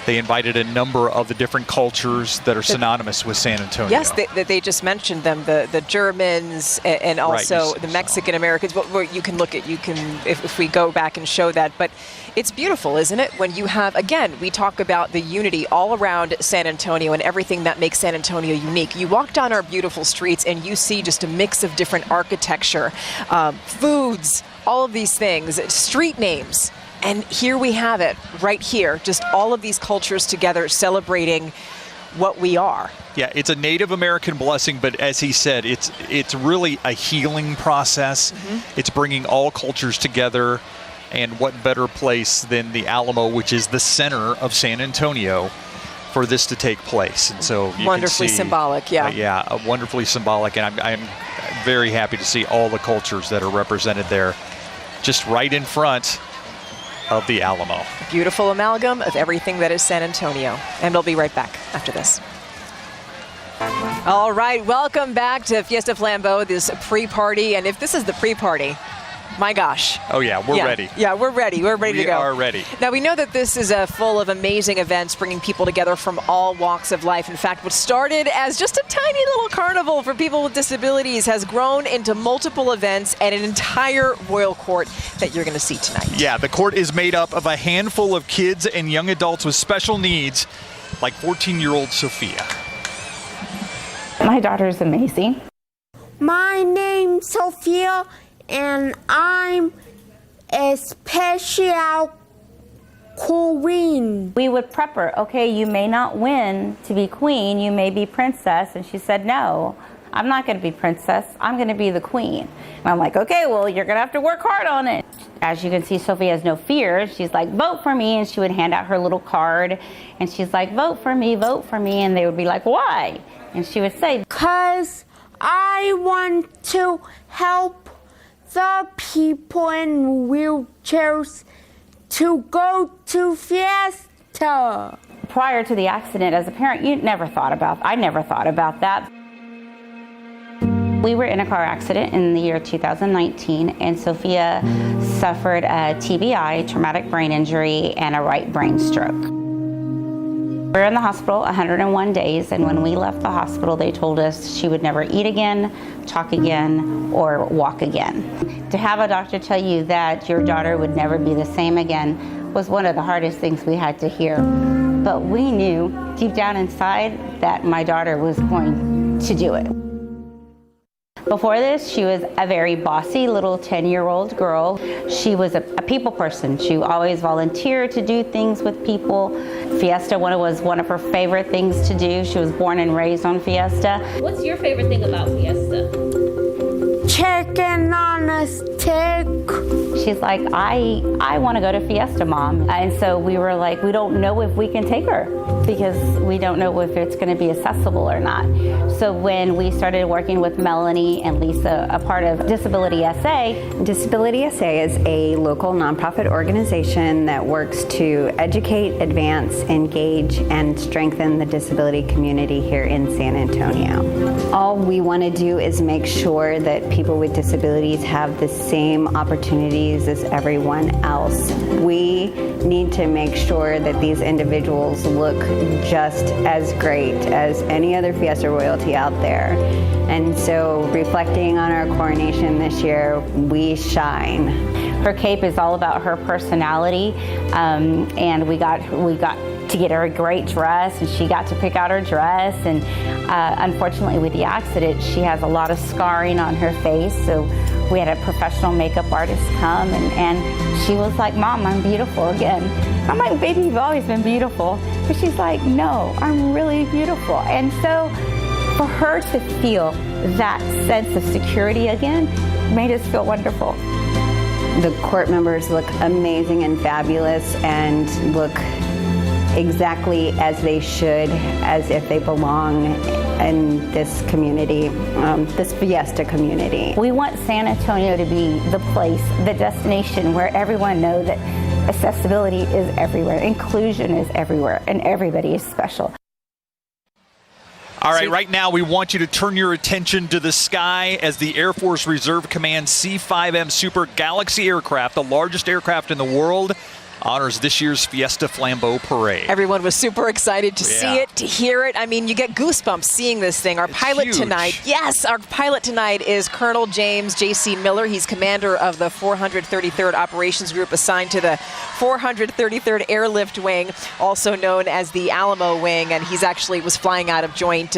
they invited a number of the different cultures that are synonymous with San Antonio. Yes, they just mentioned them, the Germans and also the Mexican Americans. Well, you can look at, if we go back and show that, but it's beautiful, isn't it? When you have, again, we talk about the unity all around San Antonio and everything that makes San Antonio unique. You walk down our beautiful streets and you see just a mix of different architecture, foods, all of these things, street names. And here we have it, right here, just all of these cultures together celebrating what we are. Yeah, it's a Native American blessing, but as he said, it's really a healing process. Mm-hmm. It's bringing all cultures together, and what better place than the Alamo, which is the center of San Antonio, for this to take place. And so you wonderfully can see, symbolic, yeah. Wonderfully symbolic, and I'm very happy to see all the cultures that are represented there, just right in front of the Alamo. Beautiful amalgam of everything that is San Antonio. And we'll be right back after this. All right, welcome back to Fiesta Flambeau, this pre-party. And if this is the pre-party, my gosh. Oh yeah, we're ready. Yeah, we're ready. We're ready to go. We are ready. Now we know that this is full of amazing events, bringing people together from all walks of life. In fact, what started as just a tiny little carnival for people with disabilities has grown into multiple events and an entire royal court that you're going to see tonight. Yeah, the court is made up of a handful of kids and young adults with special needs, like 14-year-old Sophia. My daughter is amazing. My name's Sophia, and I'm a special queen. We would prep her. Okay, you may not win to be queen. You may be princess. And she said, no, I'm not going to be princess. I'm going to be the queen. And I'm like, okay, well, you're going to have to work hard on it. As you can see, Sophia has no fear. She's like, vote for me. And she would hand out her little card. And she's like, vote for me, vote for me. And they would be like, why? And she would say, because I want to help the people in wheelchairs to go to Fiesta. Prior to the accident, as a parent, I never thought about that. We were in a car accident in the year 2019, and Sophia suffered a TBI, traumatic brain injury, and a right brain stroke. We were in the hospital 101 days, and when we left the hospital, they told us she would never eat again, talk again, or walk again. To have a doctor tell you that your daughter would never be the same again was one of the hardest things we had to hear. But we knew deep down inside that my daughter was going to do it. Before this, she was a very bossy little 10-year-old girl. She was a people person. She always volunteered to do things with people. Fiesta was one of her favorite things to do. She was born and raised on Fiesta. What's your favorite thing about Fiesta? Chicken on a stick. She's like, I want to go to Fiesta, Mom. And so we were like, we don't know if we can take her because we don't know if it's going to be accessible or not. So when we started working with Melanie and Lisa, a part of Disability SA. Disability SA is a local nonprofit organization that works to educate, advance, engage, and strengthen the disability community here in San Antonio. All we want to do is make sure that people with disabilities have the same opportunities as everyone else. We need to make sure that these individuals look just as great as any other Fiesta royalty out there. And so reflecting on our coronation this year, we shine. Her cape is all about her personality, and we got to get her a great dress, and she got to pick out her dress. And unfortunately, with the accident, she has a lot of scarring on her face. So we had a professional makeup artist come, and she was like, "Mom, I'm beautiful again." I'm like, "Baby, you've always been beautiful." But she's like, "No, I'm really beautiful." And so for her to feel that sense of security again made us feel wonderful. The court members look amazing and fabulous and look exactly as they should, as if they belong in this community, this Fiesta community. We want San Antonio to be the place, the destination where everyone knows that accessibility is everywhere, inclusion is everywhere, and everybody is special. All right, right now we want you to turn your attention to the sky as the Air Force Reserve Command C-5M Super Galaxy aircraft, the largest aircraft in the world, honors this year's Fiesta Flambeau Parade. Everyone was super excited to see it, to hear it. I mean, you get goosebumps seeing this thing. Our pilot tonight, our pilot tonight is Colonel James J.C. Miller. He's commander of the 433rd Operations Group assigned to the 433rd Airlift Wing, also known as the Alamo Wing, and he's actually was flying out of Joint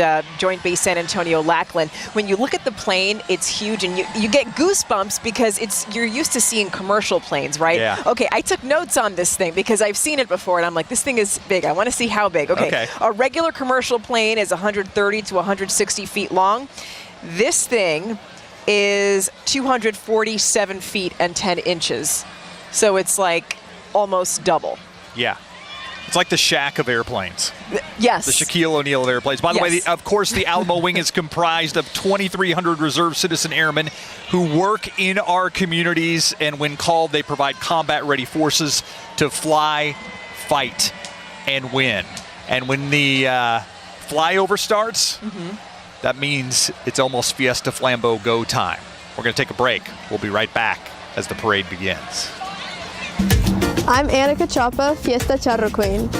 Base San Antonio Lackland. When you look at the plane, it's huge, and you get goosebumps because you're used to seeing commercial planes, right? Yeah. Okay, I took notes on this thing because I've seen it before, and I'm like, this thing is big. I want to see how big. Okay. A regular commercial plane is 130 to 160 feet long. This thing is 247 feet and 10 inches. So it's like almost double. Yeah. It's like the Shaq of airplanes. Yes. The Shaquille O'Neal of airplanes. By the way, of course, the Alamo Wing is comprised of 2,300 reserve citizen airmen who work in our communities, and when called, they provide combat-ready forces to fly, fight, and win. And when the flyover starts, that means it's almost Fiesta Flambeau go time. We're going to take a break. We'll be right back as the parade begins. I'm Annika Chapa, Fiesta Charro Queen,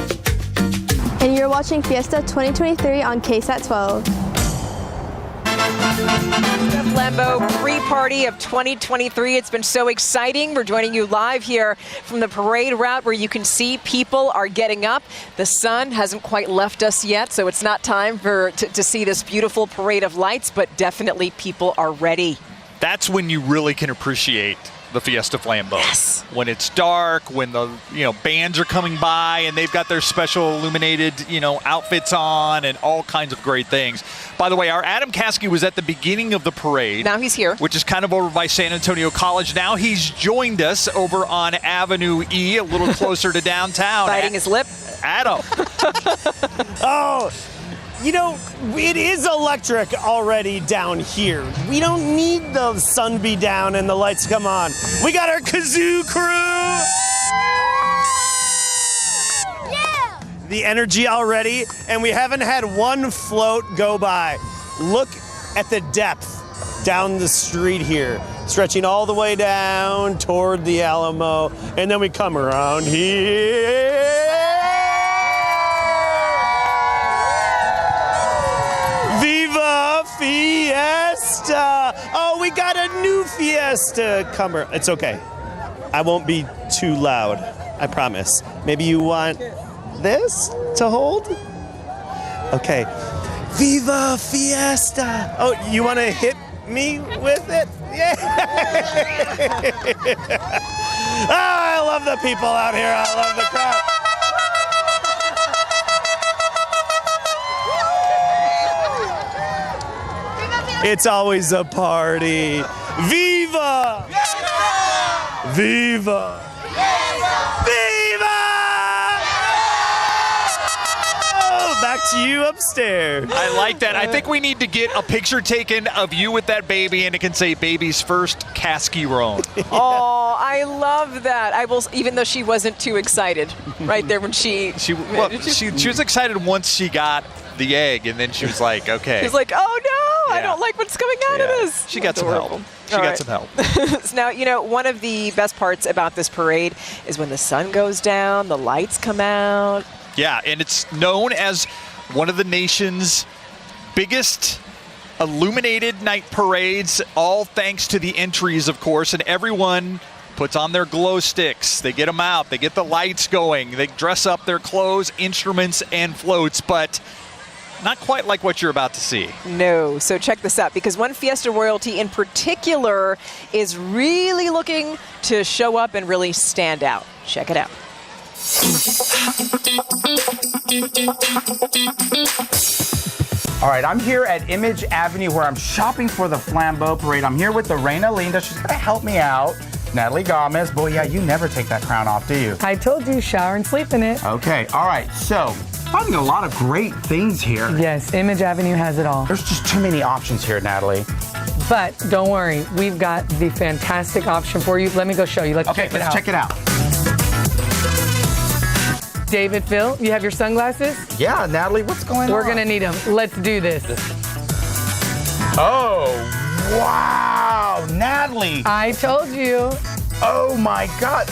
and you're watching Fiesta 2023 on KSAT 12. The Flambeau pre-party of 2023. It's been so exciting. We're joining you live here from the parade route where you can see people are getting up. The sun hasn't quite left us yet, so it's not time to see this beautiful parade of lights, but definitely people are ready. That's when you really can appreciate the Fiesta Flambeau. Yes. When it's dark, when the bands are coming by and they've got their special illuminated outfits on and all kinds of great things. By the way, our Adam Caskey was at the beginning of the parade. Now he's here, which is kind of over by San Antonio College. Now he's joined us over on Avenue E, a little closer to downtown. Biting his lip. Adam. Oh. It is electric already down here. We don't need the sun be down and the lights come on. We got our kazoo crew. Yeah! The energy already, and we haven't had one float go by. Look at the depth down the street here. stretching all the way down toward the Alamo, and then we come around here. Viva Fiesta! Oh, we got a new Fiesta comer. It's okay. I won't be too loud, I promise. Maybe you want this to hold? Okay. Viva Fiesta! Oh, you want to hit me with it? Yeah! Oh, I love the people out here. I love the crowd. It's always a party. Viva! Viva! Viva! Oh, back to you upstairs. I like that. I think we need to get a picture taken of you with that baby, and it can say baby's first cascarone. Oh, I love that. I will, even though she wasn't too excited right there when she was excited once she got the egg, and then she was like, okay. She's like, oh no, I Yeah. don't like what's coming out of this. She got some help. She got some help. So now, you know, one of the best parts about this parade is when the sun goes down, the lights come out. Yeah, and it's known as one of the nation's biggest illuminated night parades, all thanks to the entries, of course, and everyone puts on their glow sticks. They get them out. They get the lights going. They dress up their clothes, instruments, and floats, but not quite like what you're about to see. No, so check this out, because one Fiesta royalty in particular is really looking to show up and really stand out. Check it out. All right, I'm here at Image Avenue where I'm shopping for the Flambeau parade. I'm here with the Reina Linda. She's gonna help me out. Natalie Gomez. Boy, yeah, you never take that crown off, do you? I told you, shower and sleep in it. Okay, all right, so finding a lot of great things here. Yes, Image Avenue has it all. There's just too many options here, Natalie. But don't worry, we've got the fantastic option for you. Let me go show you. Let's check it out. David, Phil, you have your sunglasses? Yeah, Natalie, what's going on? We're gonna need them. Let's do this. Oh, wow, Natalie. I told you. Oh my God.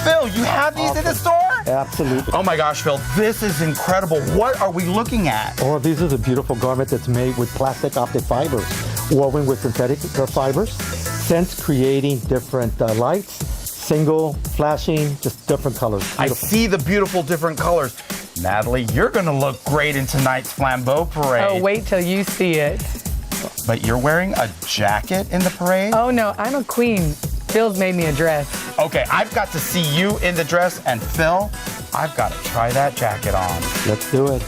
Phil, you have these in the store? Absolutely. Oh my gosh, Phil, this is incredible. What are we looking at? Oh, this is a beautiful garment that's made with plastic optic fibers, woven with synthetic fibers, scents creating different lights, single, flashing, just different colors. I see the beautiful different colors. Natalie, you're gonna look great in tonight's Flambeau parade. Oh, wait till you see it. But you're wearing a jacket in the parade? Oh no, I'm a queen. Phil's made me a dress. Okay, I've got to see you in the dress, and Phil, I've got to try that jacket on. Let's do it.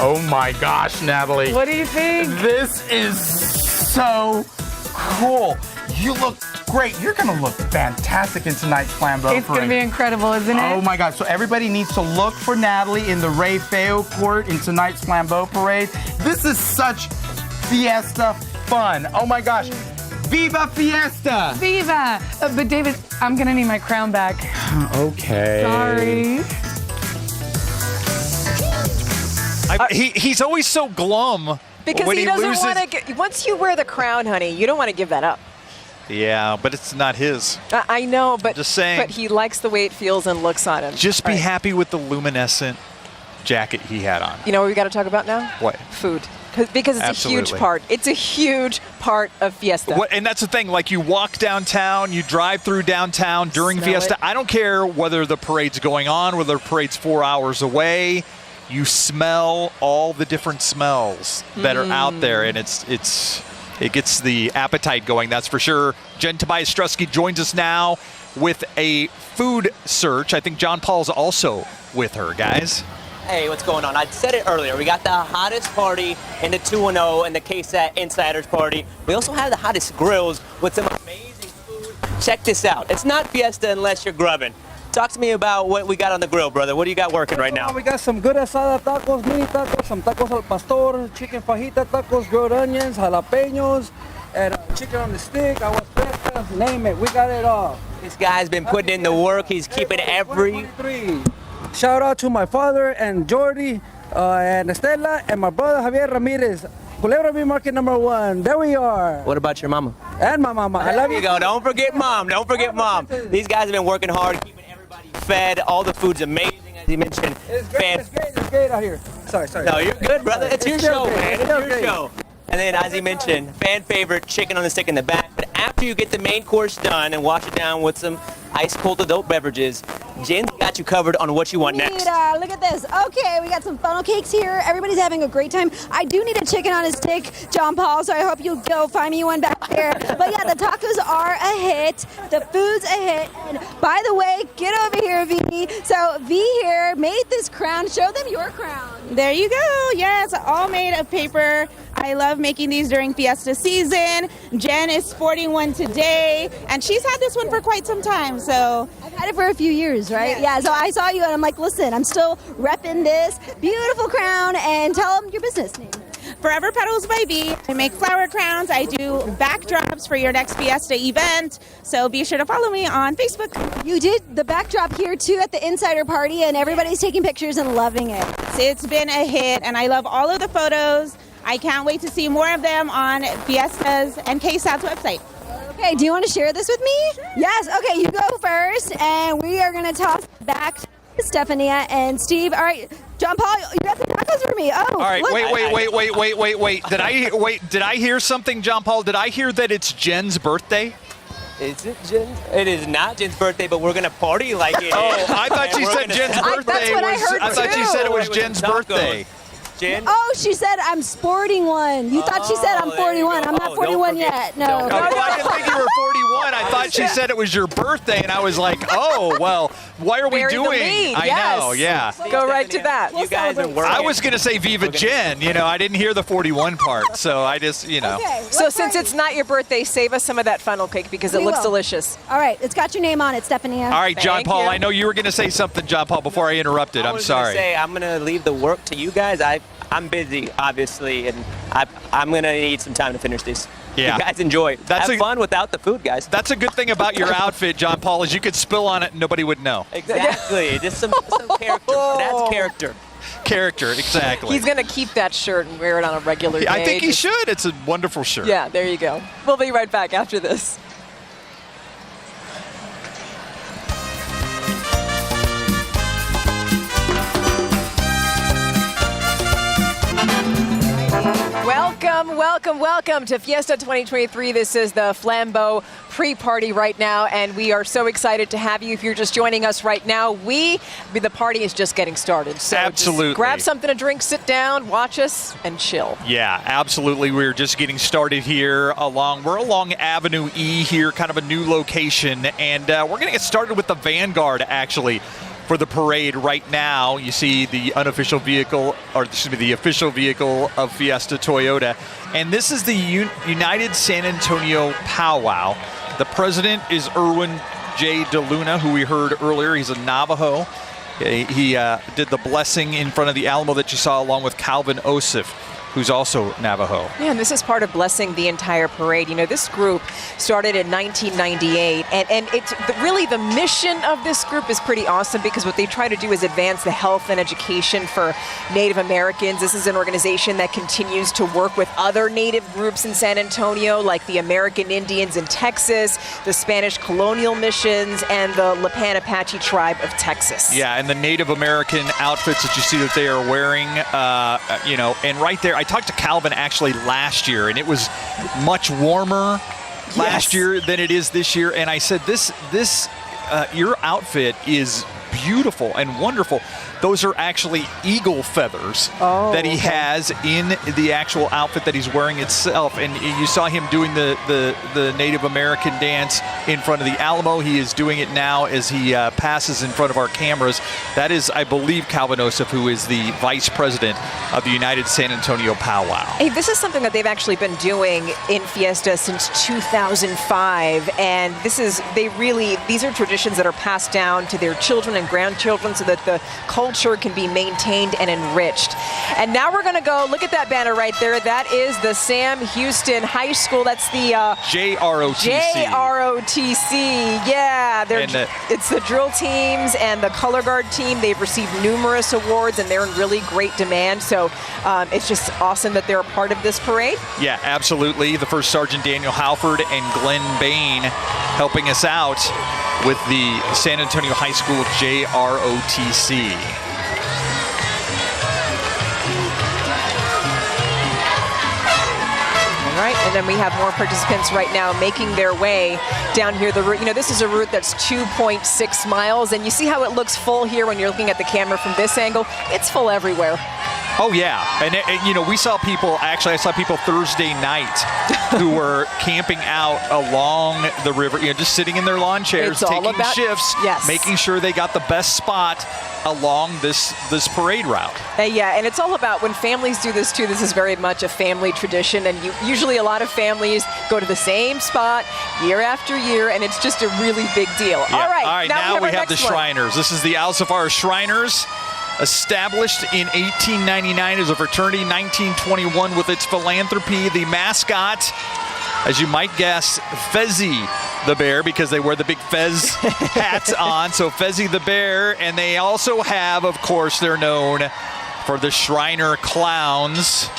Oh my gosh, Natalie. What do you think? This is so cool. You look great. You're gonna look fantastic in tonight's Flambeau It's parade. gonna be incredible, isn't it? Oh my God, so everybody needs to look for Natalie in the Ray Feo court in tonight's Flambeau parade. This is such Fiesta fun. Oh my gosh. Viva Fiesta! Viva! But David, I'm gonna need my crown back. Okay. Sorry. He's always so glum Because when he doesn't loses. want to. Once you wear the crown, honey, you don't want to give that up. Yeah, but it's not his. I know, but Just saying. But he likes the way it feels and looks on him. Just be All right. happy with the luminescent jacket he had on. You know what we got to talk about now? What? Food. Because it's a huge Absolutely. part. It's a huge part of Fiesta. And that's the thing. Like, you walk downtown, you drive through downtown during Smell Fiesta. it. I don't care whether the parade's going on, whether the parade's 4 hours away. You smell all the different smells that are out there, and it gets the appetite going, that's for sure. Jen Tobias Strusky joins us now with a food search. I think John Paul's also with her, guys. Hey, what's going on? I said it earlier. We got the hottest party in the 210 and the KSAT Insiders Party. We also have the hottest grills with some amazing food. Check this out. It's not Fiesta unless you're grubbing. Talk to me about what we got on the grill, brother. What do you got working right now? We got some good asada tacos, mini tacos, some tacos al pastor, chicken fajita tacos, grilled onions, jalapenos, and chicken on the stick, aguas frescas, name it. We got it all. This guy's been putting in the work. He's keeping every... Shout out to my father and Jordy. and Estela, and my brother Javier Ramirez. Culebra Meat Market number 1. There we are. What about your mama? And my mama. I love you. Go. Don't forget mom. Don't forget mom. These guys have been working hard, keeping everybody fed. All the food's amazing, as you mentioned. It's great. It's great out here. Sorry. No, you're good, brother. It's your show, great. man. It's your show. And then, as you mentioned, fan favorite chicken on the stick in the back. But after you get the main course done and wash it down with some ice cold adult beverages, Jen's got you covered on what you want next. Look at this. Okay, we got some funnel cakes here. Everybody's having a great time. I do need a chicken on a stick, John Paul, so I hope you'll go find me one back there. But yeah, the tacos are a hit. The food's a hit. And by the way, get over here, V. So V here made this crown. Show them your crown. There you go. Yes, all made of paper. I love making these during Fiesta season. Jen is sporting one today, and she's had this one for quite some time. So I've had it for a few years, right? Yeah, so I saw you and I'm like, listen, I'm still repping this beautiful crown, and tell them your business name. Forever Petals by V. I make flower crowns. I do backdrops for your next Fiesta event. So be sure to follow me on Facebook. You did the backdrop here too at the Insider Party, and everybody's taking pictures and loving it. It's been a hit, and I love all of the photos. I can't wait to see more of them on Fiesta's and KSAT's website. Okay, do you want to share this with me? Sure. Yes, okay, you go first, and we are going to toss back to Stephania and Steve. All right, John Paul, you got the tacos for me. Oh, all right, look. wait. Did I hear something, John Paul? Did I hear that it's Jen's birthday? Is it Jen? It is not Jen's birthday, but we're going to party like it is. Oh, I thought she said Jen's birthday. That's what I heard, I thought she said it was Jen's birthday. Jen? Oh, she said I'm sporting one. You thought she said I'm 41. I'm not 41 yet. No. I didn't think you were 41. I thought she said it was your birthday, and I was like, oh, well, why are we doing? I know, yeah. Go right to that. You guys are working. I was going to say Viva Jen. I didn't hear the 41 part, so I just, Okay, so since it's not your birthday, save us some of that funnel cake because it looks delicious. All right, it's got your name on it, Stephanie. All right, John Paul, I know you were going to say something, John Paul, before I interrupted. I'm sorry. I'm going to leave the work to you guys. I'm busy, obviously, and I'm going to need some time to finish this. Yeah. You guys enjoy. Have fun without the food, guys. That's a good thing about your outfit, John Paul, is you could spill on it and nobody would know. Exactly. Just some character. That's character. Character, exactly. He's going to keep that shirt and wear it on a regular day. I think he should. It's a wonderful shirt. Yeah, there you go. We'll be right back after this. Welcome to Fiesta 2023. This is the Flambeau pre-party right now, and we are so excited to have you. If you're just joining us right now, the party is just getting started. So absolutely. Just grab something to drink, sit down, watch us, and chill. Yeah, absolutely. We're just getting started here we're along Avenue E here, kind of a new location, and we're going to get started with the Vanguard, actually. For the parade right now, you see the official vehicle of Fiesta Toyota. And this is the United San Antonio Powwow. The president is Erwin J. DeLuna, who we heard earlier. He's a Navajo. He did the blessing in front of the Alamo that you saw, along with Calvin Osif, who's also Navajo. Yeah, and this is part of blessing the entire parade. This group started in 1998, and it's really the mission of this group is pretty awesome because what they try to do is advance the health and education for Native Americans. This is an organization that continues to work with other Native groups in San Antonio, like the American Indians in Texas, the Spanish colonial missions, and the Lipan Apache tribe of Texas. Yeah, and the Native American outfits that you see that they are wearing, and right there, I talked to Calvin actually last year, and it was much warmer last year than it is this year. And I said, your outfit is beautiful and wonderful. Those are actually eagle feathers that he has in the actual outfit that he's wearing itself. And you saw him doing the Native American dance in front of the Alamo. He is doing it now as he passes in front of our cameras. That is, I believe, Calvin Osif, who is the vice president of the United San Antonio Powwow. Hey, this is something that they've actually been doing in Fiesta since 2005. And these are traditions that are passed down to their children and grandchildren so that the culture culture can be maintained and enriched. And now we're going to go, look at that banner right there. That is the Sam Houston High School. That's the JROTC. JROTC, yeah. It's the drill teams and the color guard team. They've received numerous awards, and they're in really great demand. So it's just awesome that they're a part of this parade. Yeah, absolutely. The First Sergeant Daniel Halford and Glenn Bain helping us out with the San Antonio High School JROTC. All right, and then we have more participants right now making their way down here. The route, this is a route that's 2.6 miles, and you see how it looks full here when you're looking at the camera from this angle. It's full everywhere. Oh, yeah. And, we saw people, actually, I saw people Thursday night who were camping out along the river, just sitting in their lawn chairs, taking shifts, making sure they got the best spot along this parade route. Yeah, and it's all about when families do this, too. This is very much a family tradition, and usually a lot of families go to the same spot year after year, and it's just a really big deal. Yeah. All right, now we have the one. Shriners. This is the Al-Safar Shriners. Established in 1899 as a fraternity, 1921 with its philanthropy. The mascot, as you might guess, Fezzy the bear, because they wear the big Fez hats on. So Fezzy the bear. And they also have, of course, they're known for the Shriner Clowns.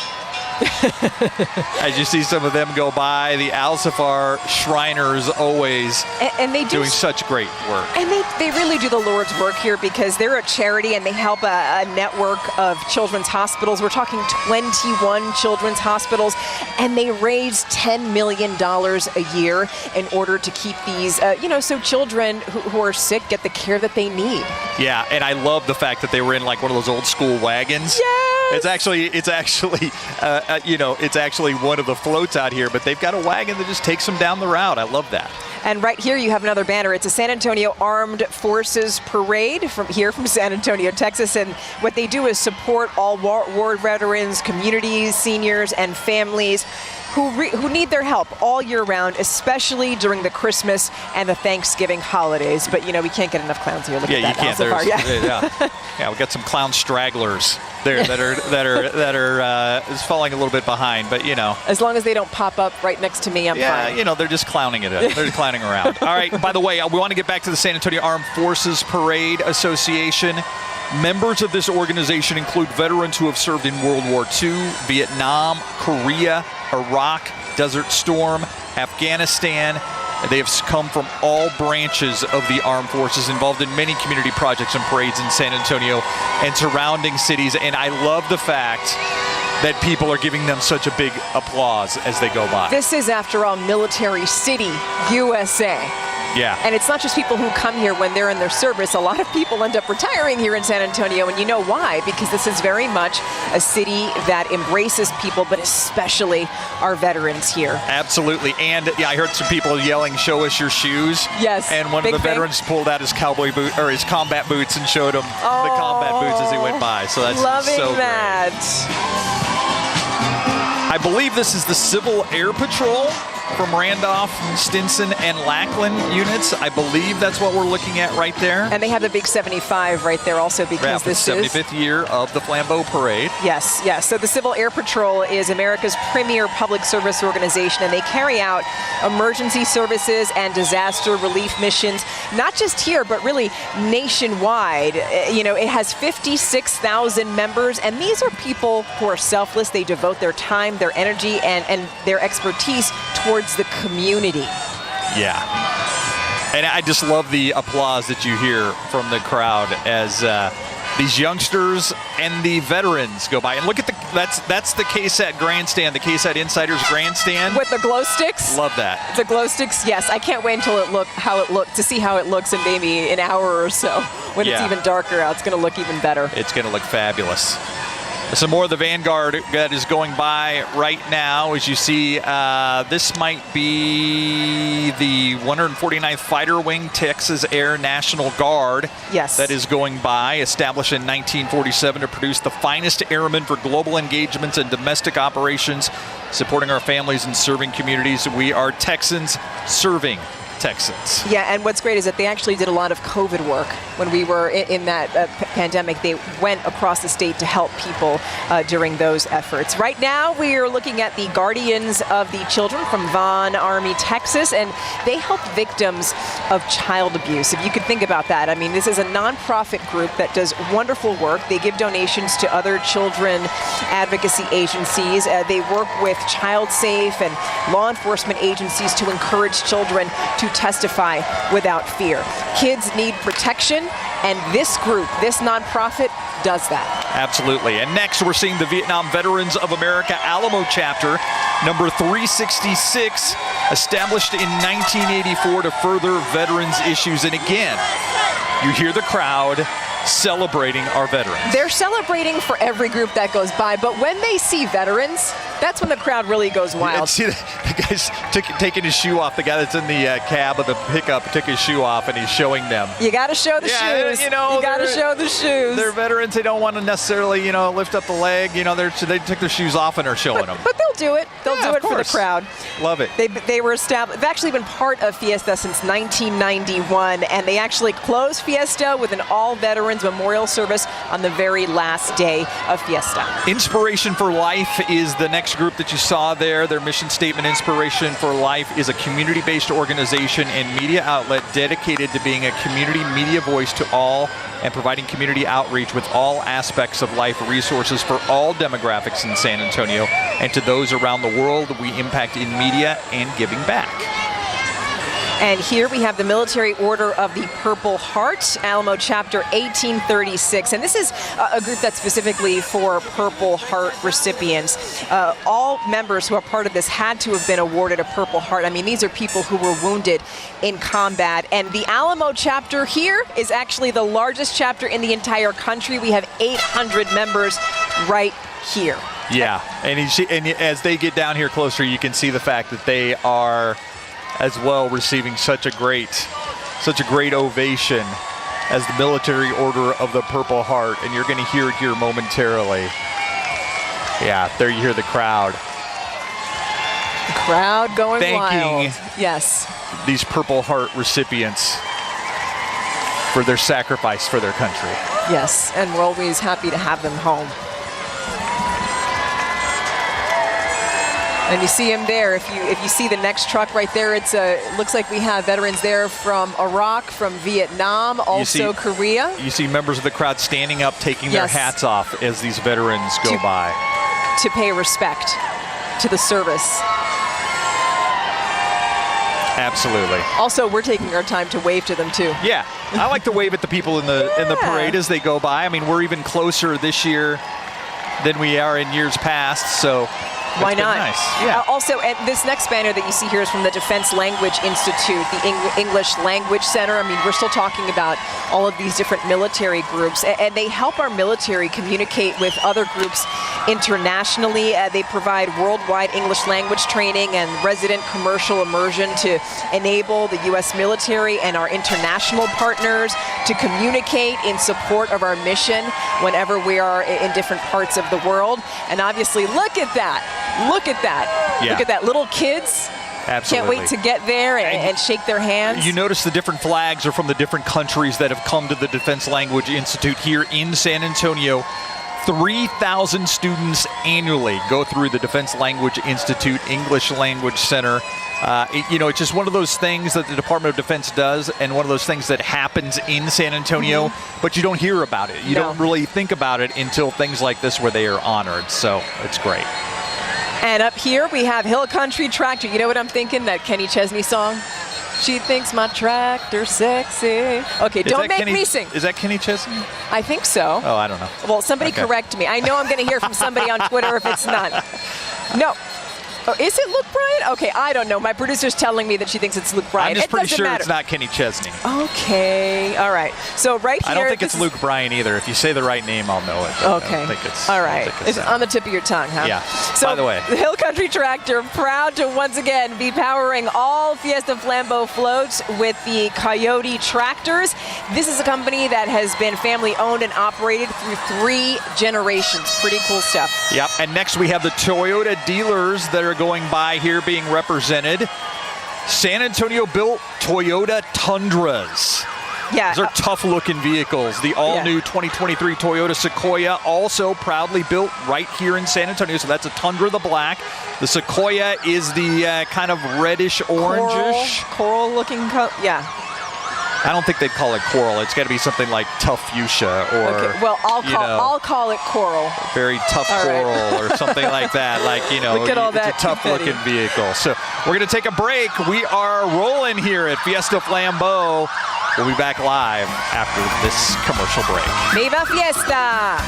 As you see some of them go by, the Al-Safar Shriners always and they doing such great work. And they really do the Lord's work here because they're a charity and they help a network of children's hospitals. We're talking 21 children's hospitals, and they raise $10 million a year in order to keep these, so children who are sick get the care that they need. Yeah, and I love the fact that they were in like one of those old school wagons. Yes! It's actually one of the floats out here, but they've got a wagon that just takes them down the route. I love that. And right here you have another banner. It's a San Antonio Armed Forces Parade from San Antonio, Texas. And what they do is support all war veterans, communities, seniors, and families who need their help all year round, especially during the Christmas and the Thanksgiving holidays. But, we can't get enough clowns here. Look at that. You can't. Yeah, we got some clown stragglers there that are falling a little bit behind, but as long as they don't pop up right next to me, I'm fine. Yeah, they're just clowning it. They're just clowning around. All right. By the way, we want to get back to the San Antonio Armed Forces Parade Association. Members of this organization include veterans who have served in World War II, Vietnam, Korea, Iraq, Desert Storm, Afghanistan. They have come from all branches of the armed forces, involved in many community projects and parades in San Antonio and surrounding cities. And I love the fact that people are giving them such a big applause as they go by. This is, after all, Military City, USA. Yeah. And it's not just people who come here when they're in their service. A lot of people end up retiring here in San Antonio, and you know why? Because this is very much a city that embraces people, but especially our veterans here. Absolutely. And I heard some people yelling, "Show us your shoes." Yes. And one of the veterans pulled out his cowboy boot or his combat boots and showed him the combat boots as he went by. So that's loving so that. Great. I believe this is the Civil Air Patrol from Randolph, Stinson, and Lackland units. I believe that's what we're looking at right there. And they have the big 75 right there also, because this is the 75th year of the Flambeau Parade. Yes. So the Civil Air Patrol is America's premier public service organization, and they carry out emergency services and disaster relief missions, not just here, but really nationwide. It has 56,000 members, and these are people who are selfless. They devote their time, their energy, and their expertise towards the community. Yeah. And I just love the applause that you hear from the crowd as these youngsters and the veterans go by. And look at that's the KSAT grandstand, the KSAT Insiders grandstand. With the glow sticks? Love that. The glow sticks, yes. I can't wait until to see how it looks in maybe an hour or so. When it's even darker out, it's going to look even better. It's going to look fabulous. Some more of the Vanguard that is going by right now. As you see, this might be the 149th Fighter Wing Texas Air National Guard. Yes. That is going by, established in 1947 to produce the finest airmen for global engagements and domestic operations, supporting our families and serving communities. We are Texans serving Texans. Yeah, and what's great is that they actually did a lot of COVID work when we were in that pandemic. They went across the state to help people during those efforts. Right now, we are looking at the Guardians of the Children from Vaughn Army, Texas, and they help victims of child abuse. If you could think about that. I mean, this is a nonprofit group that does wonderful work. They give donations to other children advocacy agencies. They work with Child Safe and law enforcement agencies to encourage children to testify without fear. Kids need protection, and this group, this nonprofit, does that. Absolutely. And next, we're seeing the Vietnam Veterans of America Alamo chapter, number 366, established in 1984 to further veterans issues. And again, you hear the crowd celebrating our veterans. They're celebrating for every group that goes by, but when they see veterans, that's when the crowd really goes wild. And see the guy's taking his shoe off. The guy that's in the cab of the pickup took his shoe off, and he's showing them. You got to show the shoes. You got to show the shoes. They're veterans. They don't want to necessarily, lift up the leg. They took their shoes off and are showing them. But they'll do it. They'll do it for the crowd. Love it. They were established. They've actually been part of Fiesta since 1991, and they actually closed Fiesta with an all-veterans memorial service on the very last day of Fiesta. Inspiration for Life is the next group that you saw there. Their mission statement, Inspiration for Life, is a community-based organization and media outlet dedicated to being a community media voice to all and providing community outreach with all aspects of life, resources for all demographics in San Antonio and to those around the world we impact in media and giving back. And here we have the Military Order of the Purple Heart, Alamo Chapter 1836. And this is a group that's specifically for Purple Heart recipients. All members who are part of this had to have been awarded a Purple Heart. I mean, these are people who were wounded in combat. And the Alamo chapter here is actually the largest chapter in the entire country. We have 800 members right here. Yeah, and as they get down here closer, you can see the fact that they are as well receiving such a great ovation as the Military Order of the Purple Heart, and you're going to hear it here momentarily. Yeah, there you hear the crowd. The crowd going thanking wild. Yes. These Purple Heart recipients for their sacrifice for their country. Yes, and we're always happy to have them home. And you see him there. If you see the next truck right there, it looks like we have veterans there from Iraq, from Vietnam, also Korea. You see members of the crowd standing up, taking their hats off as these veterans go by. To pay respect to the service. Absolutely. Also, we're taking our time to wave to them too. Yeah, I like to wave at the people in the parade as they go by. I mean, we're even closer this year than we are in years past, so why not? Nice. Yeah. Also, this next banner that you see here is from the Defense Language Institute, the English Language Center. I mean, we're still talking about all of these different military groups, and they help our military communicate with other groups internationally. They provide worldwide English language training and resident commercial immersion to enable the U.S. military and our international partners to communicate in support of our mission whenever we are in different parts of the world. And obviously, look at that. Look at that. Yeah. Look at that. Little kids. Absolutely. Can't wait to get there and shake their hands. You notice the different flags are from the different countries that have come to the Defense Language Institute here in San Antonio. 3,000 students annually go through the Defense Language Institute English Language Center. It's just one of those things that the Department of Defense does, and one of those things that happens in San Antonio, but you don't hear about it. You don't really think about it until things like this where they are honored. So it's great. And up here we have Hill Country Tractor. You know what I'm thinking? That Kenny Chesney song? She thinks my tractor's sexy. Okay, don't make me sing. Is that Kenny Chesney? I think so. Oh, I don't know. Well, somebody correct me. I know I'm going to hear from somebody on Twitter if it's not. No. Oh, is it Luke Bryan? Okay, I don't know. My producer's telling me that she thinks it's Luke Bryan. I'm just pretty sure it's not Kenny Chesney. Okay, all right. So right here. I don't think it's Luke Bryan either. If you say the right name, I'll know it. Okay. I don't think it's, all right. It's on the tip of your tongue, huh? Yeah. So, by the way. The Hill Country Tractor, proud to once again be powering all Fiesta Flambeau floats with the Coyote tractors. This is a company that has been family owned and operated through 3 generations. Pretty cool stuff. Yep. And next we have the Toyota dealers that are going by here being represented. San Antonio built Toyota Tundras. Yeah. Those are tough-looking vehicles. The all-new 2023 Toyota Sequoia, also proudly built right here in San Antonio. So that's a Tundra, the black. The Sequoia is the kind of reddish-orangish. Coral-looking, yeah. I don't think they'd call it coral. It's got to be something like tough fuchsia or, okay. Well, I'll call it coral. Very tough coral or something like that. Like, Look at all it's that a tough-looking vehicle. So we're going to take a break. We are rolling here at Fiesta Flambeau. We'll be back live after this commercial break. Viva Fiesta!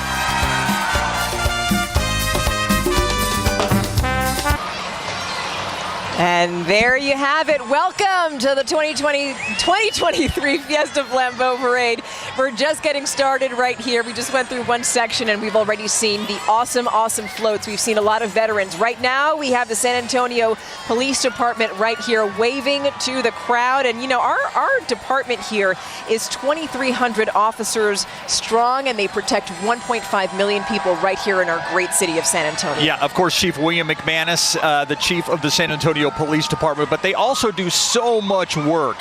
And there you have it. Welcome to the 2023 Fiesta Flambeau Parade. We're just getting started right here. We just went through one section and we've already seen the awesome floats. We've seen a lot of veterans. Right now we have the San Antonio Police Department right here waving to the crowd. And you know, our department here is 2,300 officers strong, and they protect 1.5 million people right here in our great city of San Antonio. Yeah, of course, Chief William McManus, the chief of the San Antonio Police Department, but they also do so much work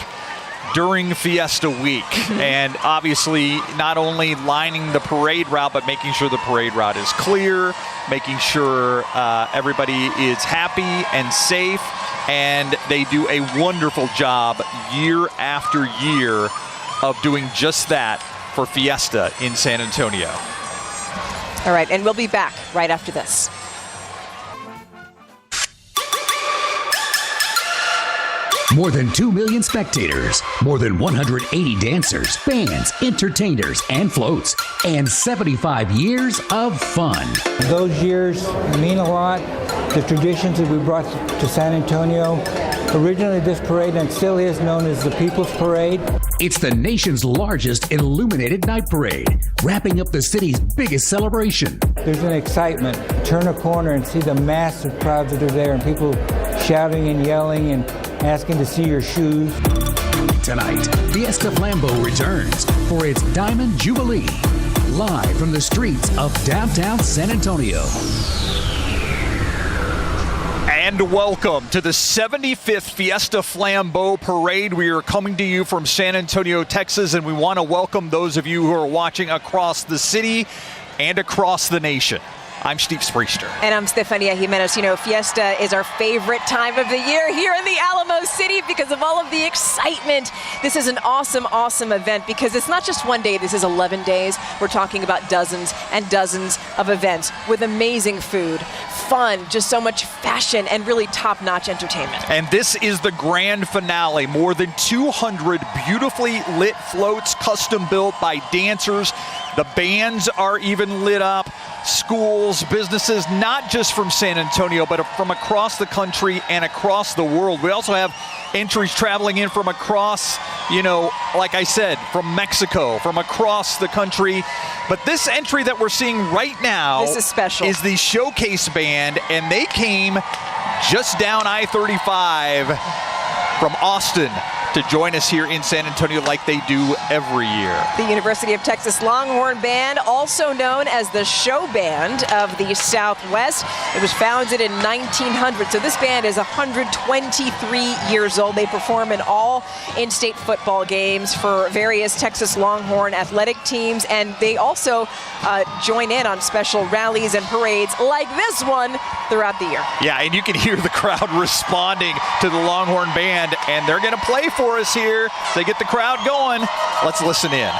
during Fiesta Week. And obviously not only lining the parade route, but making sure the parade route is clear, making sure everybody is happy and safe. And they do a wonderful job year after year of doing just that for Fiesta in San Antonio. All right, and we'll be back right after this. More than 2 million spectators, more than 180 dancers, bands, entertainers, and floats, and 75 years of fun. Those years mean a lot. The traditions that we brought to San Antonio. Originally, this parade, and still is, known as the People's Parade. It's the nation's largest illuminated night parade, wrapping up the city's biggest celebration. There's an excitement. Turn a corner and see the massive crowds that are there, and people shouting and yelling and asking to see your shoes. Tonight, Fiesta Flambeau returns for its Diamond Jubilee, live from the streets of downtown San Antonio. And welcome to the 75th Fiesta Flambeau Parade. We are coming to you from San Antonio, Texas, and we want to welcome those of you who are watching across the city and across the nation. I'm Steve Spriester. And I'm Stefania Jimenez. You know, Fiesta is our favorite time of the year here in the Alamo City because of all of the excitement. This is an awesome event because it's not just one day. This is 11 days. We're talking about dozens and dozens of events with amazing food, fun, just so much fashion, and really top-notch entertainment. And this is the grand finale. More than 200 beautifully lit floats, custom built by dancers. The bands are even lit up. Schools, businesses, not just from San Antonio, but from across the country and across the world. We also have entries traveling in from across, you know, like I said, from Mexico, from across the country. But this entry that we're seeing right now, this is special, is the Showcase Band, and they came just down I-35 from Austin to join us here in San Antonio like they do every year. The University of Texas Longhorn Band, also known as the Show Band of the Southwest. It was founded in 1900, so this band is 123 years old. They perform in all in-state football games for various Texas Longhorn athletic teams, and they also join in on special rallies and parades like this one throughout the year. Yeah, and you can hear the crowd responding to the Longhorn Band, and they're going to play for us here. They get the crowd going. Let's listen in.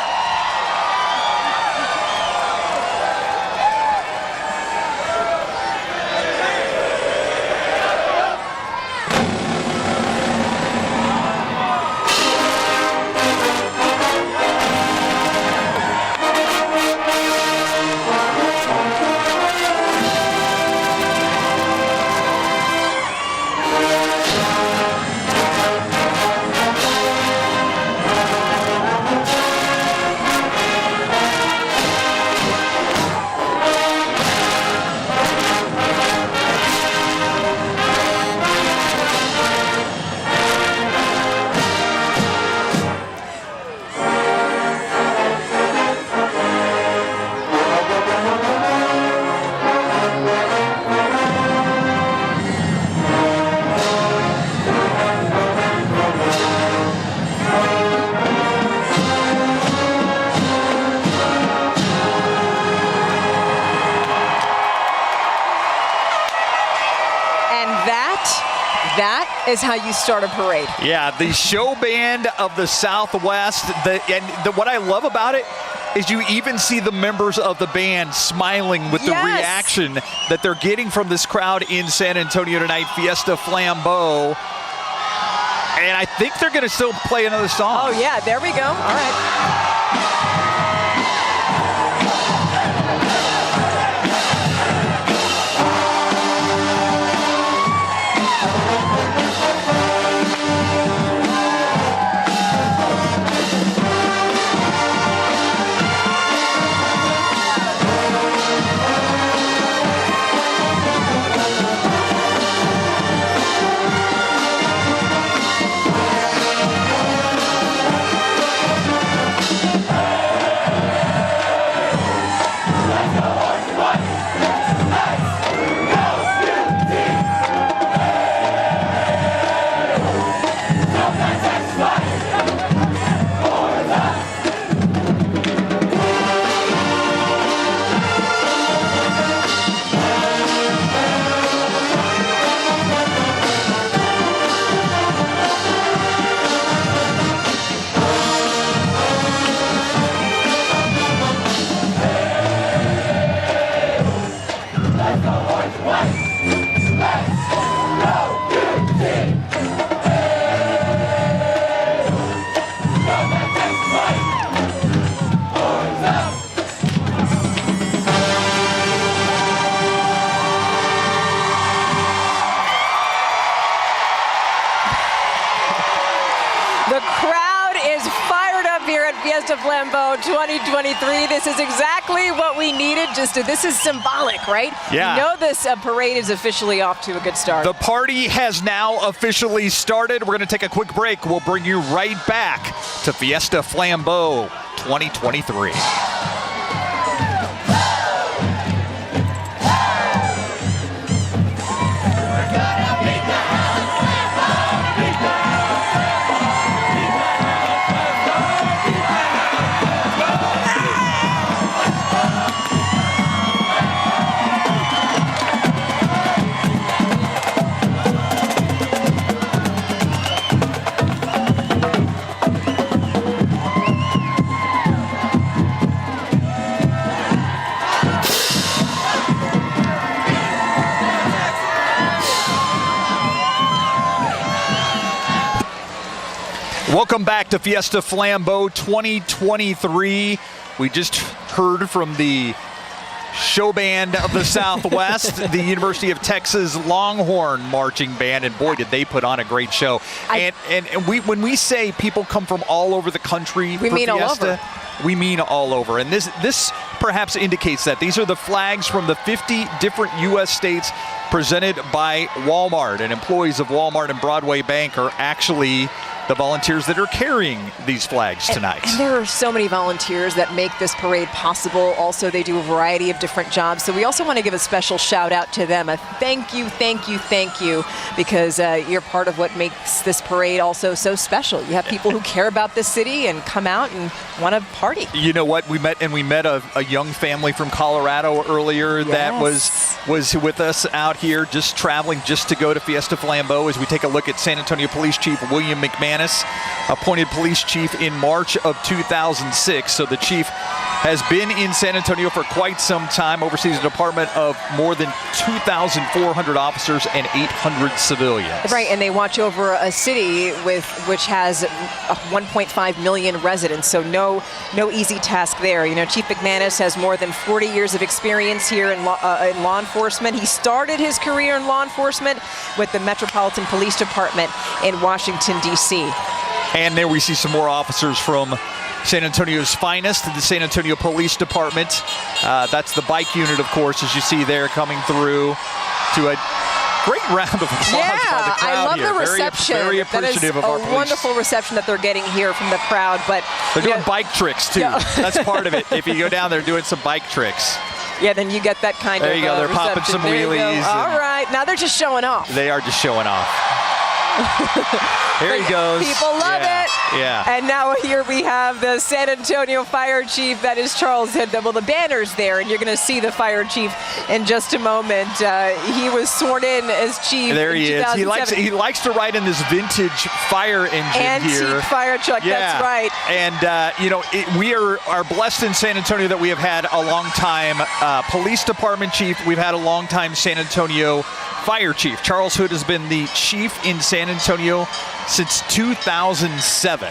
And that is how you start a parade. Yeah, the show band of the Southwest. What I love about it is you even see the members of the band smiling with the reaction that they're getting from this crowd in San Antonio tonight, Fiesta Flambeau. And I think they're going to still play another song. Oh, yeah, there we go. All right. Fiesta Flambeau 2023. This is exactly what we needed. This is symbolic, right? Yeah. You know this parade is officially off to a good start. The party has now officially started. We're going to take a quick break. We'll bring you right back to Fiesta Flambeau 2023. Welcome back to Fiesta Flambeau 2023. We just heard from the show band of the Southwest, the University of Texas Longhorn Marching Band, and boy, did they put on a great show. When we say people come from all over the country we for mean Fiesta, all over. We mean all over. And this perhaps indicates that these are the flags from the 50 different U.S. states presented by Walmart, and employees of Walmart and Broadway Bank are actually the volunteers that are carrying these flags tonight. And there are so many volunteers that make this parade possible. Also, they do a variety of different jobs. So we also want to give a special shout out to them. A thank you, because you're part of what makes this parade also so special. You have people who care about this city and come out and want to party. You know what? We met a young family from Colorado earlier that was with us out here just traveling just to go to Fiesta Flambeau as we take a look at San Antonio Police Chief William McManus, appointed police chief in March of 2006. So the chief has been in San Antonio for quite some time, oversees a department of more than 2,400 officers and 800 civilians. Right, and they watch over a city which has 1.5 million residents, so no easy task there. You know, Chief McManus has more than 40 years of experience here in law enforcement. He started his career in law enforcement with the Metropolitan Police Department in Washington, D.C. And there we see some more officers from San Antonio's finest, the San Antonio Police Department. That's the bike unit, of course, as you see there coming through to a great round of applause by the crowd. I love here. the reception. Very appreciative of our police. That is a wonderful reception that they're getting here from the crowd. But they're doing bike tricks, too. That's part of it. If you go down there doing some bike tricks. Yeah, then you get that kind of There you go. They're reception. popping some wheelies. All right. Now they're just showing off. They are just showing off. Here he goes. People love it. Yeah. And now here we have the San Antonio Fire Chief. That is Charles Hood. Well, the banner's there, and you're going to see the Fire Chief in just a moment. He was sworn in as chief. There he in is. He likes to ride in this vintage fire engine here. Antique fire truck. Yeah. That's right. And we are blessed in San Antonio that we have had a long time police department chief. We've had a long time San Antonio fire chief. Charles Hood has been the chief in San Antonio since 2007.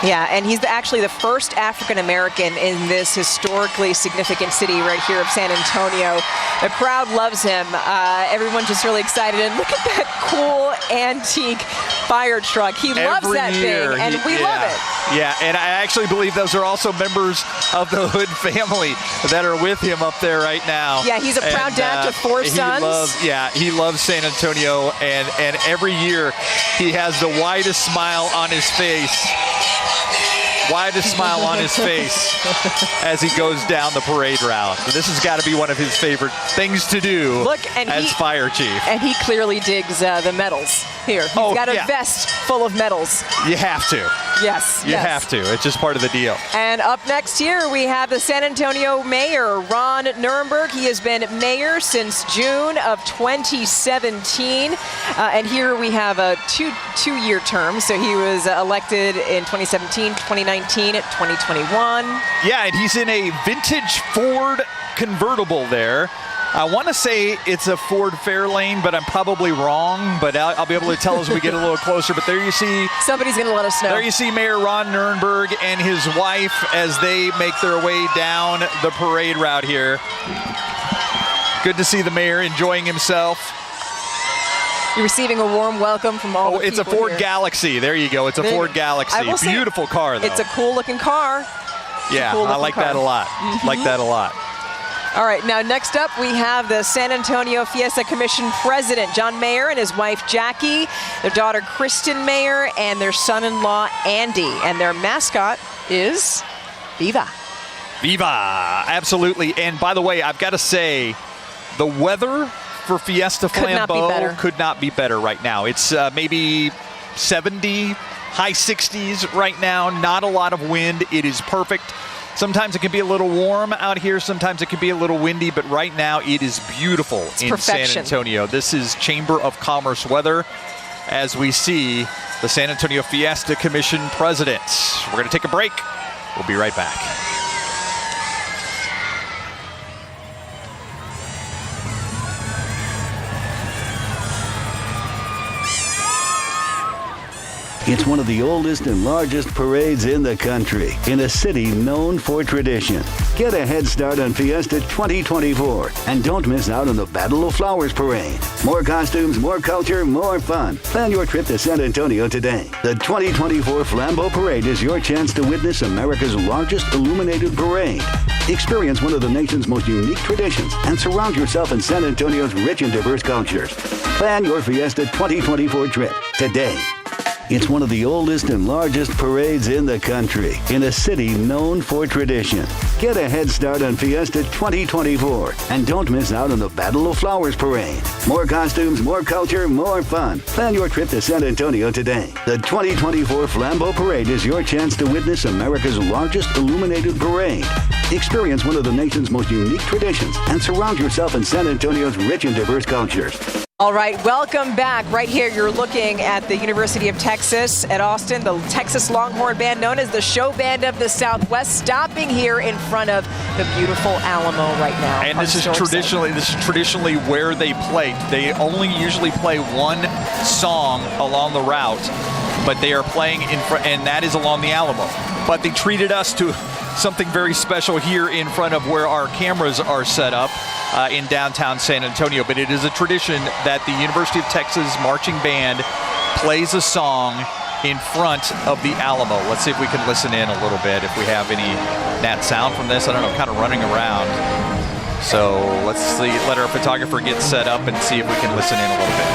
Yeah, and he's actually the first African-American in this historically significant city right here of San Antonio. The crowd loves him. Everyone's just really excited. And look at that cool antique fire truck. He loves that thing, and we love it. Yeah, and I actually believe those are also members of the Hood family that are with him up there right now. Yeah, he's a proud dad to 4 sons. He loves San Antonio, and every year he has the widest smile on his face. As he goes down the parade route. This has got to be one of his favorite things to do as fire chief. And he clearly digs the medals here. He's got a vest full of medals. You have to. Yes. You have to. It's just part of the deal. And up next here, we have the San Antonio mayor, Ron Nirenberg. He has been mayor since June of 2017. And here we have a two-year term. So he was elected in 2017, 2019, 2021. Yeah, and he's in a vintage Ford convertible there. I want to say it's a Ford Fairlane, but I'm probably wrong. But I'll be able to tell as we get a little closer. But there you see... Somebody's going to let us know. There you see Mayor Ron Nirenberg and his wife as they make their way down the parade route here. Good to see the mayor enjoying himself. You're receiving a warm welcome from all the people. It's a Ford here. Galaxy. There you go. It's a Ford Galaxy. Beautiful car, though. It's a cool-looking car. Yeah, I like that a lot. Like that a lot. All right, now next up we have the San Antonio Fiesta Commission President, John Mayer, and his wife Jackie, their daughter Kristen Mayer, and their son-in-law Andy. And their mascot is Viva. Viva, absolutely. And by the way, I've got to say, the weather for Fiesta Flambeau could not be better right now. It's maybe 70, high 60s right now, not a lot of wind. It is perfect. Sometimes it can be a little warm out here. Sometimes it can be a little windy, but right now it is beautiful in San Antonio. This is Chamber of Commerce weather as we see the San Antonio Fiesta Commission president. We're going to take a break. We'll be right back. It's one of the oldest and largest parades in the country, in a city known for tradition. Get a head start on Fiesta 2024, and don't miss out on the Battle of Flowers Parade. More costumes, more culture, more fun. Plan your trip to San Antonio today. The 2024 Flambeau Parade is your chance to witness America's largest illuminated parade. Experience one of the nation's most unique traditions and surround yourself in San Antonio's rich and diverse cultures. Plan your Fiesta 2024 trip today. It's one of the oldest and largest parades in the country, in a city known for tradition. Get a head start on Fiesta 2024, and don't miss out on the Battle of Flowers Parade. More costumes, more culture, more fun. Plan your trip to San Antonio today. The 2024 Flambeau Parade is your chance to witness America's largest illuminated parade. Experience one of the nation's most unique traditions and surround yourself in San Antonio's rich and diverse cultures. All right, welcome back. Right here, you're looking at the University of Texas at Austin, the Texas Longhorn Band, known as the Show Band of the Southwest, stopping here in front of the beautiful Alamo right now. And this is traditionally where they play. They only usually play one song along the route, but they are playing in front, and that is along the Alamo. But they treated us to something very special here in front of where our cameras are set up in downtown San Antonio. But it is a tradition that the University of Texas Marching Band plays a song in front of the Alamo. Let's see if we can listen in a little bit, if we have any nat sound from this. I don't know, kind of running around. So let's see, let our photographer get set up and see if we can listen in a little bit.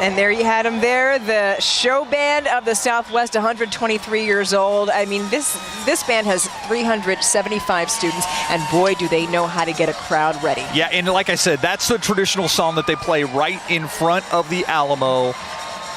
And there you had them there, the show band of the Southwest, 123 years old. I mean, this band has 375 students, and boy, do they know how to get a crowd ready. Yeah, and like I said, that's the traditional song that they play right in front of the Alamo.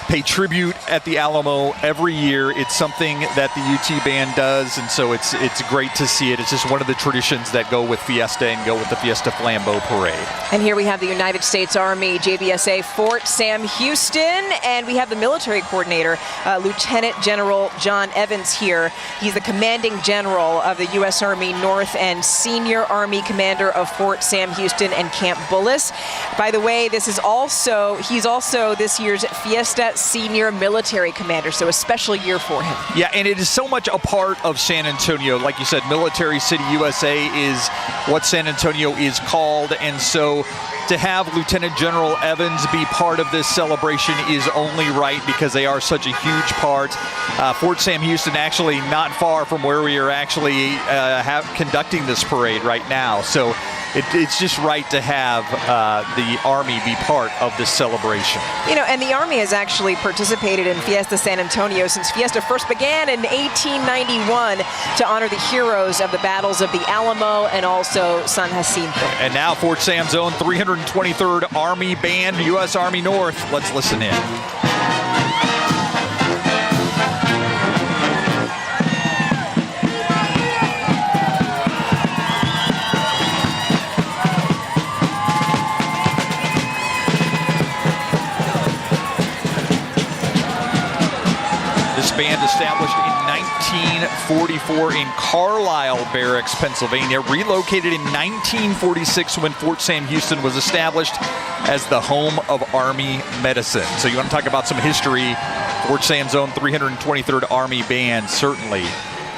Pay tribute at the Alamo every year. It's something that the UT band does, and so it's great to see it. It's just one of the traditions that go with Fiesta and go with the Fiesta Flambeau Parade. And here we have the United States Army JBSA Fort Sam Houston, and we have the military coordinator, Lieutenant General John Evans here. He's the commanding general of the U.S. Army North and senior Army commander of Fort Sam Houston and Camp Bullis. By the way, he's also this year's Fiesta Senior Military Commander, so a special year for him. Yeah, and it is so much a part of San Antonio. Like you said, Military City USA is what San Antonio is called, and so to have Lieutenant General Evans be part of this celebration is only right because they are such a huge part. Fort Sam Houston actually not far from where we are actually conducting this parade right now, so it's just right to have the Army be part of this celebration. You know, and the Army has actually participated in Fiesta San Antonio since Fiesta first began in 1891 to honor the heroes of the battles of the Alamo and also San Jacinto. And now Fort Sam's own 323rd Army Band, U.S. Army North. Let's listen in. Band established in 1944 in Carlisle Barracks, Pennsylvania, relocated in 1946 when Fort Sam Houston was established as the home of Army medicine. So you want to talk about some history, Fort Sam's own 323rd Army Band, certainly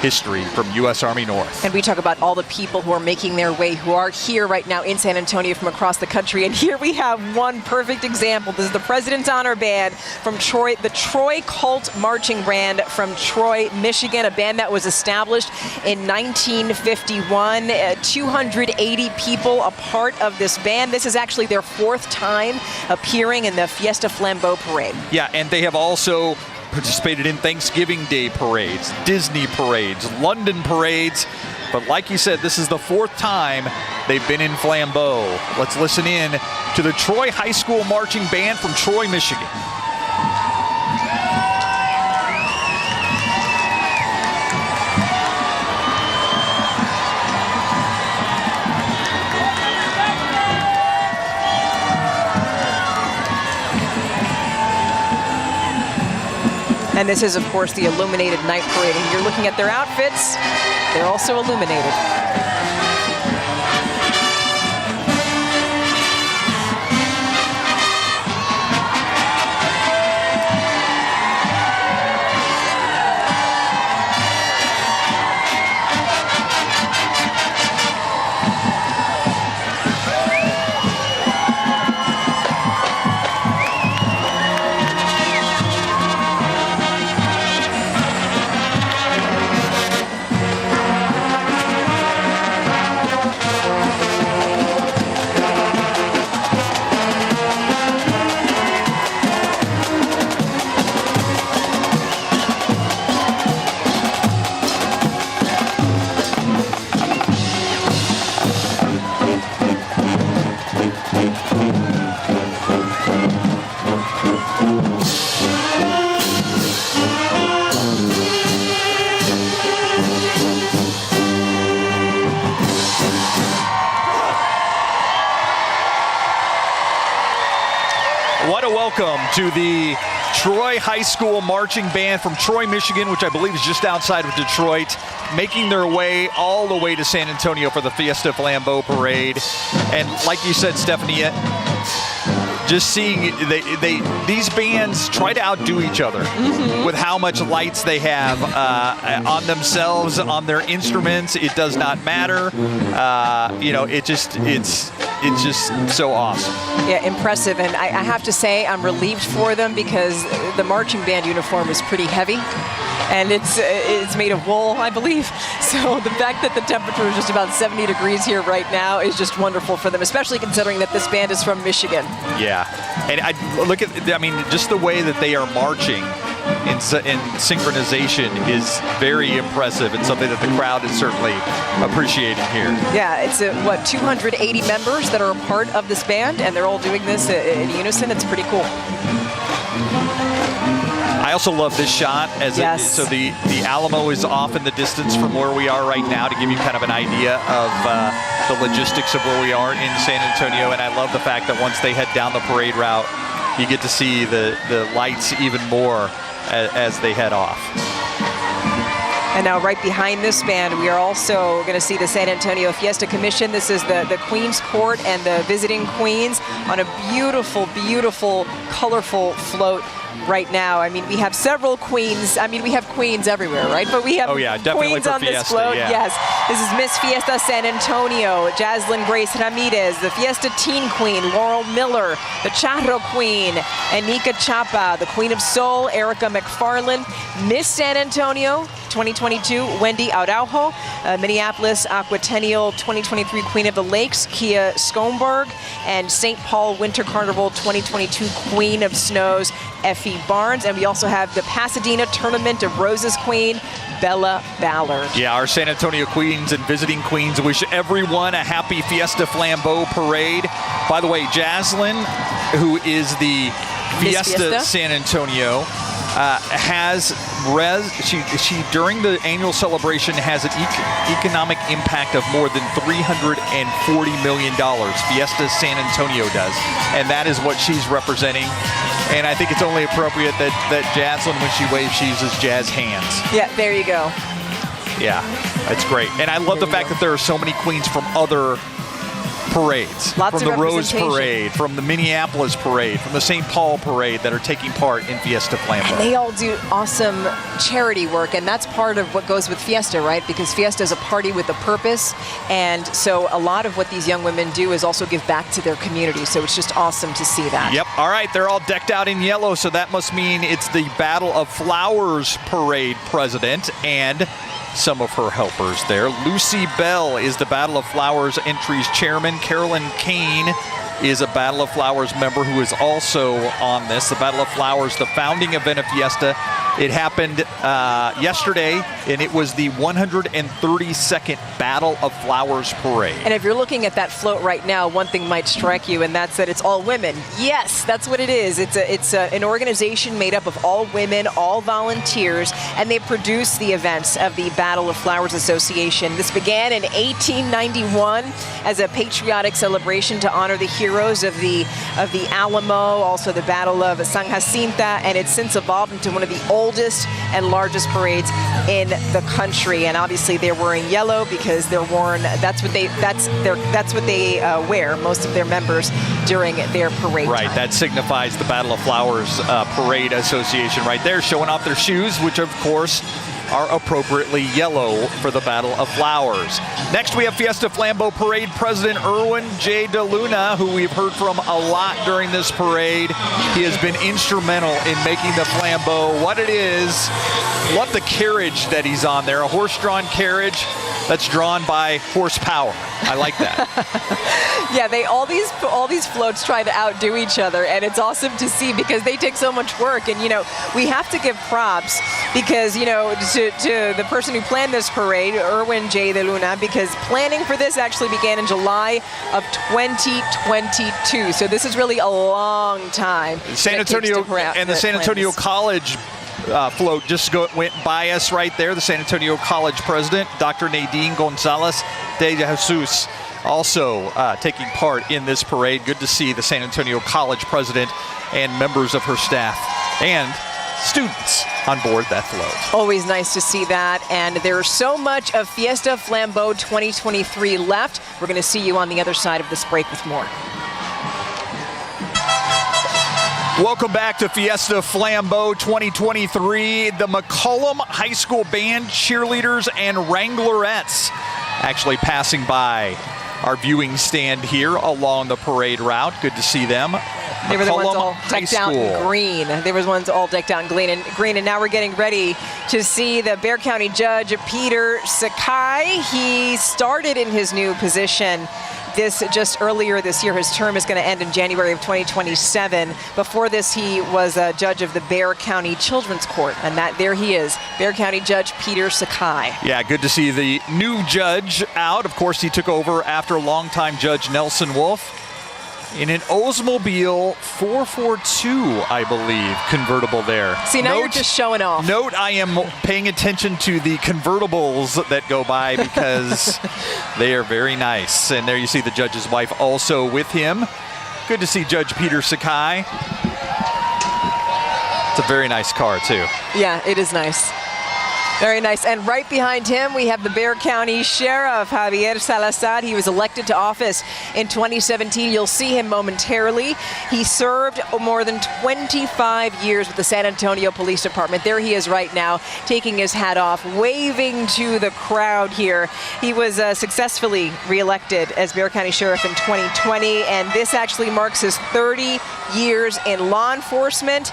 history from U.S. Army North. And we talk about all the people who are making their way, who are here right now in San Antonio from across the country. And here we have one perfect example. This is the President's Honor Band from Troy, the Troy Cult Marching Band from Troy, Michigan, a band that was established in 1951. 280 people a part of this band. This is actually their fourth time appearing in the Fiesta Flambeau Parade. Yeah, and they have also participated in Thanksgiving Day parades, Disney parades, London parades. But like you said, this is the fourth time they've been in Flambeau. Let's listen in to the Troy High School Marching Band from Troy, Michigan. And this is, of course, the Illuminated Night Parade. And you're looking at their outfits. They're also illuminated. What a welcome to the Troy High School Marching Band from Troy, Michigan, which I believe is just outside of Detroit, making their way all the way to San Antonio for the Fiesta Flambeau Parade. And like you said, Stephanie, just seeing these bands try to outdo each other with how much lights they have on themselves, on their instruments. It does not matter. You know, it's it's just so awesome. Yeah, impressive. And I have to say, I'm relieved for them because the marching band uniform is pretty heavy. And it's made of wool, I believe. So the fact that the temperature is just about 70 degrees here right now is just wonderful for them, especially considering that this band is from Michigan. Yeah. And I mean, just the way that they are marching in synchronization is very impressive and something that the crowd is certainly appreciating here. Yeah, it's 280 members that are a part of this band, and they're all doing this in unison. It's pretty cool. I also love this shot. So the Alamo is off in the distance from where we are right now to give you kind of an idea of the logistics of where we are in San Antonio. And I love the fact that once they head down the parade route, you get to see the lights even more as they head off. And now right behind this band, we are also going to see the San Antonio Fiesta Commission. This is the Queen's Court and the visiting queens on a beautiful, beautiful, colorful float right now. I mean, we have several queens. I mean, we have queens everywhere, right? But we have queens on this float. Yeah. Yes. This is Miss Fiesta San Antonio, Jaslyn Grace Ramirez, the Fiesta Teen Queen, Laurel Miller, the Charro Queen, Anika Chapa, the Queen of Soul, Erica McFarland, Miss San Antonio 2022, Wendy Araujo, Minneapolis Aquatennial 2023 Queen of the Lakes, Kia Skomberg, and St. Paul Winter Carnival 2022 Queen of Snows, Effie Barnes. And we also have the Pasadena Tournament of Roses Queen, Bella Ballard. Yeah, our San Antonio Queens and visiting queens wish everyone a happy Fiesta Flambeau parade. By the way, Jaslyn, who is the Fiesta San Antonio, she during the annual celebration has an economic impact of more than $340 million. Fiesta San Antonio does, and that is what she's representing. And I think it's only appropriate that Jaslyn, when she waves, she uses jazz hands. Yeah, there you go. Yeah, that's great. And I love the fact that there are so many queens from other parades. Lots from of the Rose representation. Parade, from the Minneapolis Parade, from the St. Paul Parade that are taking part in Fiesta Flambeau. And they all do awesome charity work, and that's part of what goes with Fiesta, right? Because Fiesta is a party with a purpose, and so a lot of what these young women do is also give back to their community, so it's just awesome to see that. Yep. All right, they're all decked out in yellow, so that must mean it's the Battle of Flowers Parade president and some of her helpers there. Lucy Bell is the Battle of Flowers entries chairman. Carolyn Kane is a Battle of Flowers member who is also on this. The Battle of Flowers, the founding event of Fiesta. It happened yesterday, and it was the 132nd Battle of Flowers Parade. And if you're looking at that float right now, one thing might strike you, and that's that it's all women. Yes, that's what it is. It's an organization made up of all women, all volunteers, and they produce the events of the Battle of Flowers Association. This began in 1891 as a patriotic celebration to honor the heroes of the Alamo, also the Battle of San Jacinta, and it's since evolved into one of the oldest and largest parades in the country. And obviously they're wearing yellow because they're worn, that's what they wear, most of their members, during their parade Right, time. that signifies the Battle of Flowers Parade Association right there, showing off their shoes, which of course are appropriately yellow for the Battle of Flowers. Next, we have Fiesta Flambeau Parade President Erwin J. DeLuna, who we've heard from a lot during this parade. He has been instrumental in making the Flambeau what it is. Love the carriage that he's on there, a horse-drawn carriage that's drawn by horsepower. I like that. Yeah, all these floats try to outdo each other, and it's awesome to see because they take so much work. And we have to give props because to the person who planned this parade, Erwin J. DeLuna, because planning for this actually began in July of 2022. So this is really a long time. San Antonio and the San Antonio College float just went by us right there. The San Antonio College president, Dr. Nadine Gonzalez de Jesus, also taking part in this parade. Good to see the San Antonio College president and members of her staff and students on board that float. Always nice to see that. And there's so much of Fiesta Flambeau 2023 left. We're going to see you on the other side of this break with more. Welcome back to Fiesta Flambeau 2023. The McCollum High School Band, cheerleaders, and Wranglerettes actually passing by our viewing stand here along the parade route. Good to see them. They were the ones all High decked out in green. They were the ones all decked out in green. And now we're getting ready to see the Bexar County Judge Peter Sakai. He started in his new position just earlier this year. His term is going to end in January of 2027. Before this, he was a judge of the Bexar County Children's Court, and there he is, Bexar County Judge Peter Sakai. Yeah, good to see the new judge out. Of course, he took over after longtime Judge Nelson Wolf in an Oldsmobile 442, I believe, convertible there. See, now you're just showing off. Note, I am paying attention to the convertibles that go by because they are very nice. And there you see the judge's wife also with him. Good to see Judge Peter Sakai. It's a very nice car, too. Yeah, it is nice. Very nice. And right behind him, we have the Bexar County Sheriff, Javier Salazar. He was elected to office in 2017. You'll see him momentarily. He served more than 25 years with the San Antonio Police Department. There he is right now, taking his hat off, waving to the crowd here. He was successfully reelected as Bexar County Sheriff in 2020, and this actually marks his 30 years in law enforcement,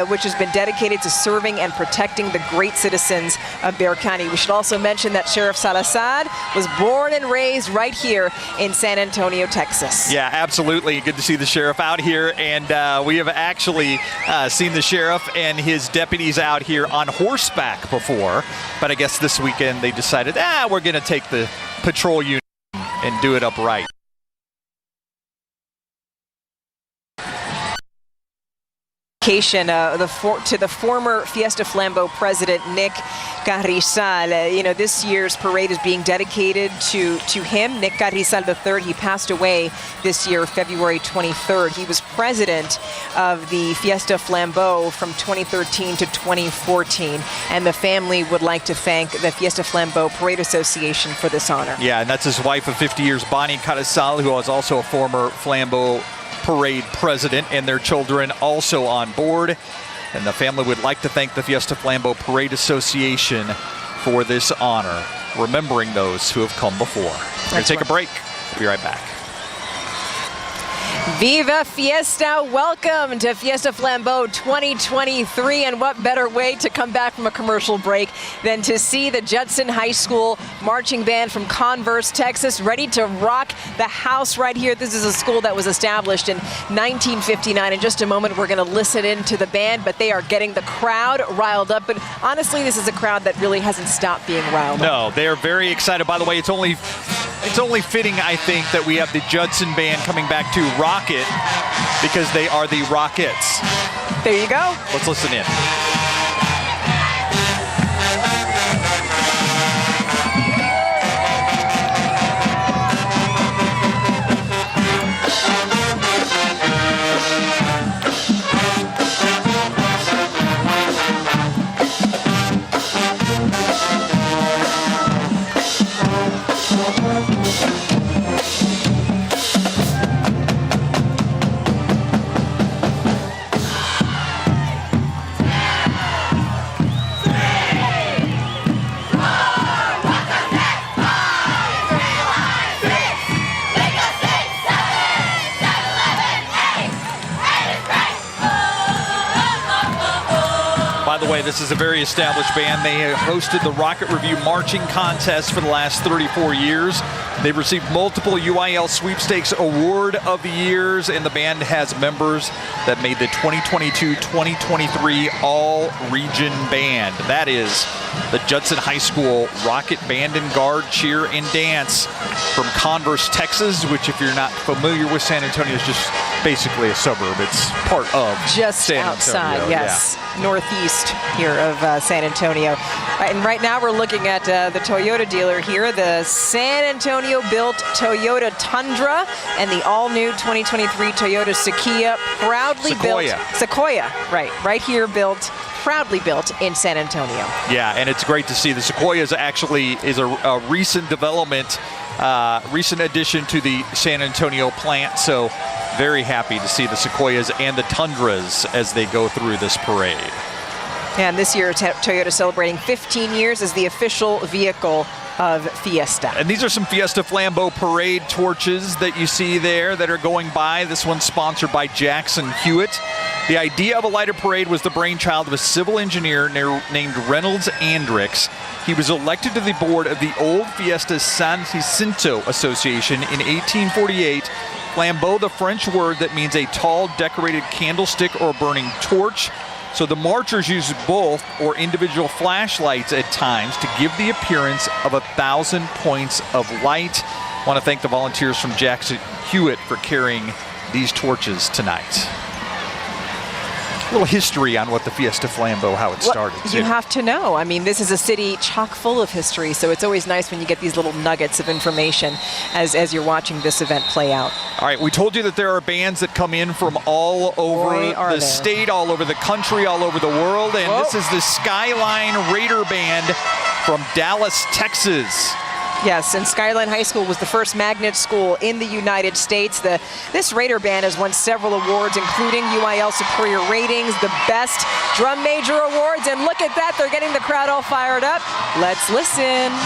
which has been dedicated to serving and protecting the great citizens of Bexar County. We should also mention that Sheriff Salazar was born and raised right here in San Antonio, Texas. Yeah, absolutely. Good to see the sheriff out here. And we have actually seen the sheriff and his deputies out here on horseback before. But I guess this weekend they decided, we're going to take the patrol unit and do it upright. To the former Fiesta Flambeau president, Nick Carrizal. This year's parade is being dedicated to him, Nick Carrizal III. He passed away this year, February 23rd. He was president of the Fiesta Flambeau from 2013 to 2014, and the family would like to thank the Fiesta Flambeau Parade Association for this honor. Yeah, and that's his wife of 50 years, Bonnie Carrizal, who was also a former Flambeau Parade president, and their children also on board. And the family would like to thank the Fiesta Flambeau Parade Association for this honor, remembering those who have come before. We're going to take a break. We'll be right back. Viva Fiesta! Welcome to Fiesta Flambeau 2023, and what better way to come back from a commercial break than to see the Judson High School marching band from Converse, Texas, ready to rock the house right here. This is a school that was established in 1959. In just a moment, we're going to listen in to the band, but they are getting the crowd riled up. But honestly, this is a crowd that really hasn't stopped being riled up. No, they are very excited. By the way, it's only fitting, I think, that we have the Judson band coming back to rock it, because they are the Rockets. There you go. Let's listen in. This is a very established band. They hosted the Rocket Review Marching Contest for the last 34 years. They've received multiple UIL Sweepstakes Award of the Years, and the band has members that made the 2022-2023 All-Region Band. That is the Judson High School Rocket Band and Guard, Cheer, and Dance from Converse, Texas, which, if you're not familiar with San Antonio, is just basically a suburb. It's part of just San outside, Antonio. yes. Yeah. Northeast here of San Antonio. And right now we're looking at the Toyota dealer here, the San Antonio-built Toyota Tundra and the all-new 2023 Toyota Sequoia, Sequoia, right here built, proudly built in San Antonio. Yeah, and it's great to see. The Sequoia is a recent development, recent addition to the San Antonio plant, so very happy to see the Sequoias and the Tundras as they go through this parade. And this year, Toyota celebrating 15 years as the official vehicle of Fiesta. And these are some Fiesta Flambeau parade torches that you see there that are going by. This one's sponsored by Jackson Hewitt. The idea of a lighted parade was the brainchild of a civil engineer named Reynolds Andrix. He was elected to the board of the Old Fiesta San Jacinto Association in 1848. Flambeau, the French word that means a tall, decorated candlestick or burning torch. So the marchers use both or individual flashlights at times to give the appearance of 1,000 points of light. I want to thank the volunteers from Jackson Hewitt for carrying these torches tonight. A little history on what the Fiesta Flambeau, how it started. You have to know. I mean, this is a city chock full of history, so it's always nice when you get these little nuggets of information as you're watching this event play out. All right, we told you that there are bands that come in from all over the state, all over the country, all over the world, and this is the Skyline Raider Band from Dallas, Texas. Yes, and Skyline High School was the first magnet school in the United States. This Raider Band has won several awards, including UIL Superior Ratings, the Best Drum Major Awards, and look at that, they're getting the crowd all fired up. Let's listen.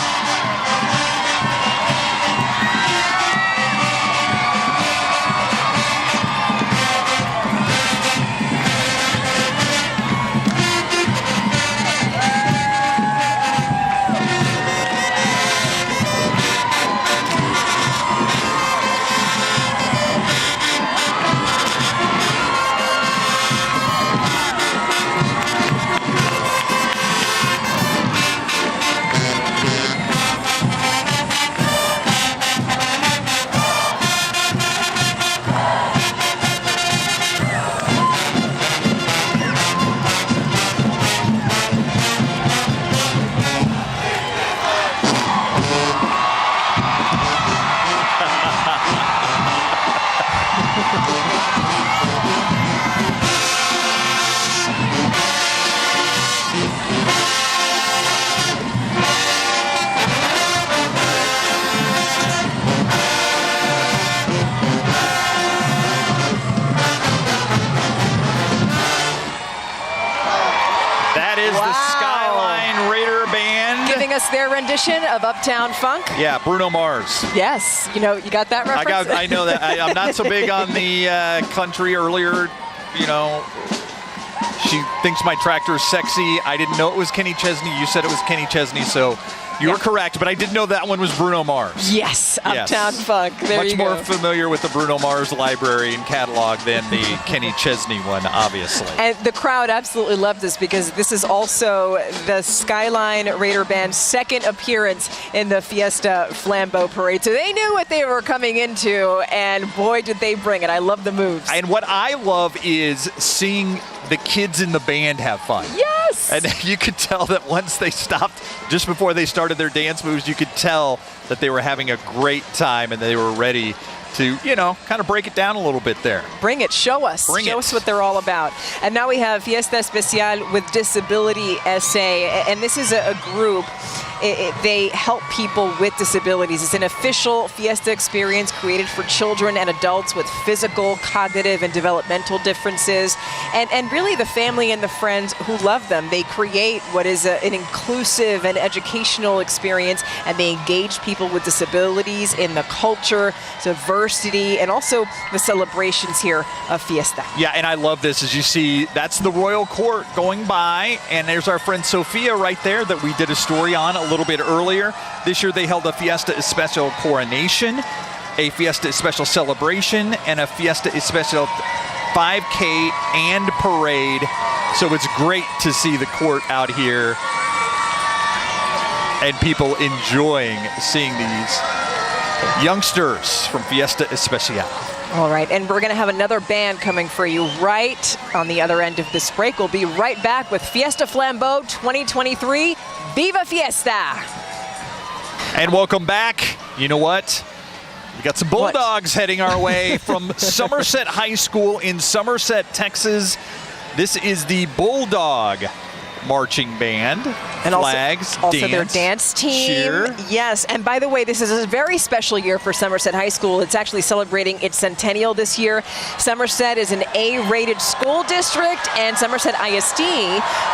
Their rendition of Uptown Funk. Yeah, Bruno Mars. Yes, you know, you got that reference? I know that. I'm not so big on the country earlier, you know. She thinks my tractor is sexy. I didn't know it was Kenny Chesney. You said it was Kenny Chesney, so you were correct, but I didn't know that one was Bruno Mars. Yes, Uptown Funk. There Much you go. more familiar with the Bruno Mars library and catalog than the Kenny Chesney one, obviously. And the crowd absolutely loved this because this is also the Skyline Raider Band's second appearance in the Fiesta Flambeau Parade. So they knew what they were coming into, and boy, did they bring it. I love the moves. And what I love is seeing the kids in the band have fun. Yes! And you could tell that once they stopped, just before they started their dance moves, you could tell that they were having a great time and they were ready to, you know, kind of break it down a little bit there. Bring it. Show us. Show us what they're all about. And now we have Fiesta Especial with Disability SA. And this is a group. They help people with disabilities. It's an official Fiesta experience created for children and adults with physical, cognitive, and developmental differences. And really the family and the friends who love them. They create what is an inclusive and educational experience, and they engage people with disabilities in the culture, diversity, and also the celebrations here of Fiesta. Yeah, and I love this. As you see, that's the Royal Court going by, and there's our friend Sophia right there that we did a story on a little bit earlier. This year they held a Fiesta Especial Coronation, a Fiesta Especial Celebration, and a Fiesta Especial 5K and parade. So it's great to see the court out here and people enjoying seeing these youngsters from Fiesta Especial. All right, and we're going to have another band coming for you right on the other end of this break. We'll be right back with Fiesta Flambeau 2023. Viva Fiesta! And welcome back. You know what? We got some Bulldogs heading our way from Somerset High School in Somerset, Texas. This is the Bulldog marching band, and flags, also dance, their dance team. cheer. Yes, and by the way, this is a very special year for Somerset High School. It's actually celebrating its centennial this year. Somerset is an A-rated school district, and Somerset ISD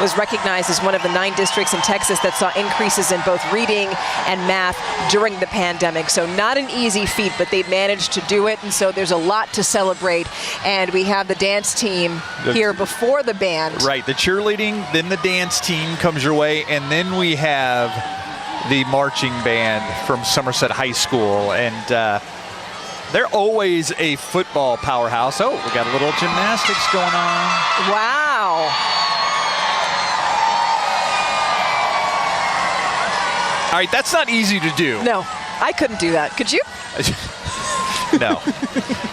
was recognized as one of the 9 districts in Texas that saw increases in both reading and math during the pandemic. So not an easy feat, but they managed to do it, and so there's a lot to celebrate. And we have the dance team here before the band. Right, the cheerleading, then the dance team comes your way, and then we have the marching band from Somerset High School, and they're always a football powerhouse. Oh, we got a little gymnastics going on. Wow. All right, that's not easy to do. No, I couldn't do that. Could you? No,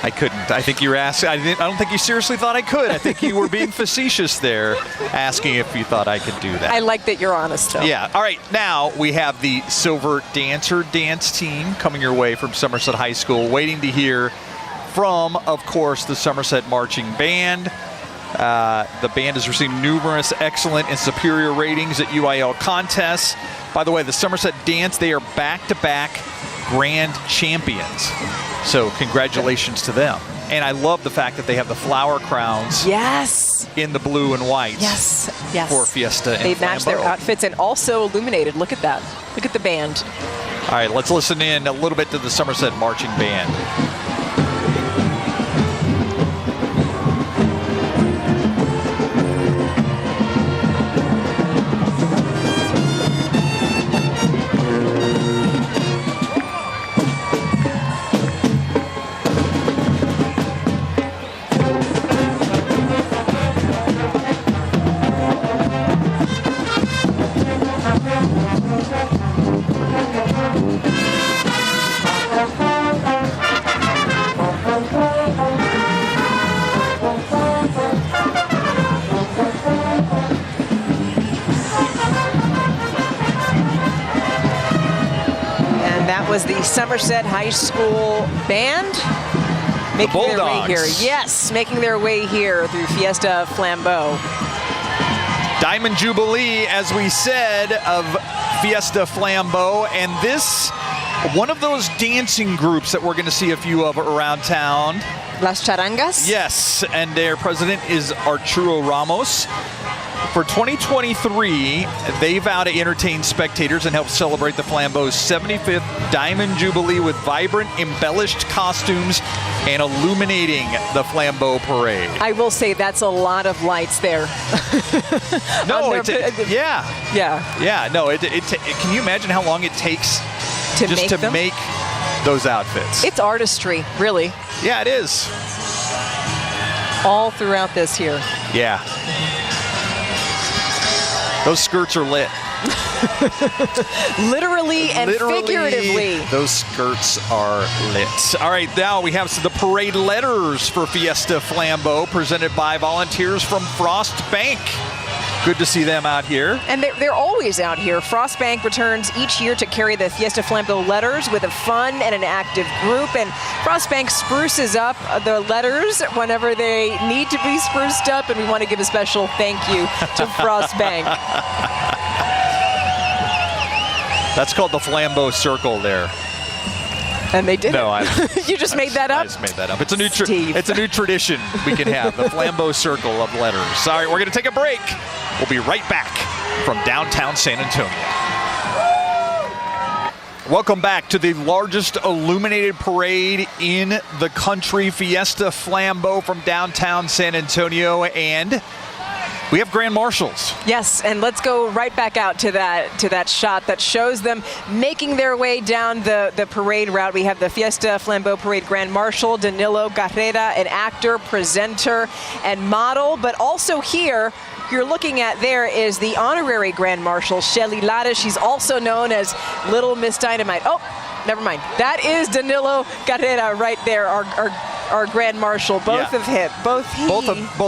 I couldn't. I think you were asking. I don't think you seriously thought I could. I think you were being facetious there, asking if you thought I could do that. I like that you're honest, though. Yeah. All right. Now we have the Silver Dancer dance team coming your way from Somerset High School, waiting to hear from, of course, the Somerset Marching Band. The band has received numerous excellent and superior ratings at UIL contests. By the way, the Somerset Dance, they are back-to-back grand champions. So congratulations to them. And I love the fact that they have the flower crowns. Yes. In the blue and white. Yes. Yes. For Fiesta and They match their Flambeau. outfits, and also illuminated. Look at that. Look at the band. All right, let's listen in a little bit to the Somerset Marching Band. Was the Somerset High School band making their way here. Yes, making their way here through Fiesta Flambeau. Diamond Jubilee, as we said, of Fiesta Flambeau, and this, one of those dancing groups that we're going to see a few of around town. Las Charangas? Yes, and their president is Arturo Ramos. For 2023, they vow to entertain spectators and help celebrate the Flambeau's 75th Diamond Jubilee with vibrant, embellished costumes and illuminating the Flambeau parade. I will say that's a lot of lights there. No, Yeah. No, can you imagine how long it takes to make those outfits? It's artistry, really. Yeah, it is. All throughout this here. Yeah. Those skirts are lit. Literally and figuratively. Those skirts are lit. All right, now we have the parade letters for Fiesta Flambeau presented by volunteers from Frost Bank. Good to see them out here. And they're always out here. Frost Bank returns each year to carry the Fiesta Flambeau letters with a fun and an active group. And Frost Bank spruces up the letters whenever they need to be spruced up. And we want to give a special thank you to Frost Bank. That's called the Flambeau Circle there. And they did it. You just made that up? I just made that up. It's a new tradition we can have, the Flambeau Circle of letters. All right, we're going to take a break. We'll be right back from downtown San Antonio. Welcome back to the largest illuminated parade in the country, Fiesta Flambeau from downtown San Antonio, and we have grand marshals. Yes, and let's go right back out to that shot that shows them making their way down the parade route. We have the Fiesta Flambeau Parade Grand Marshal, Danilo Carrera, an actor, presenter, and model. But also here, you're looking at there is the honorary Grand Marshal, Shelly Lara. She's also known as Little Miss Dynamite. Oh, never mind. That is Danilo Carrera right there, our Grand Marshal. Both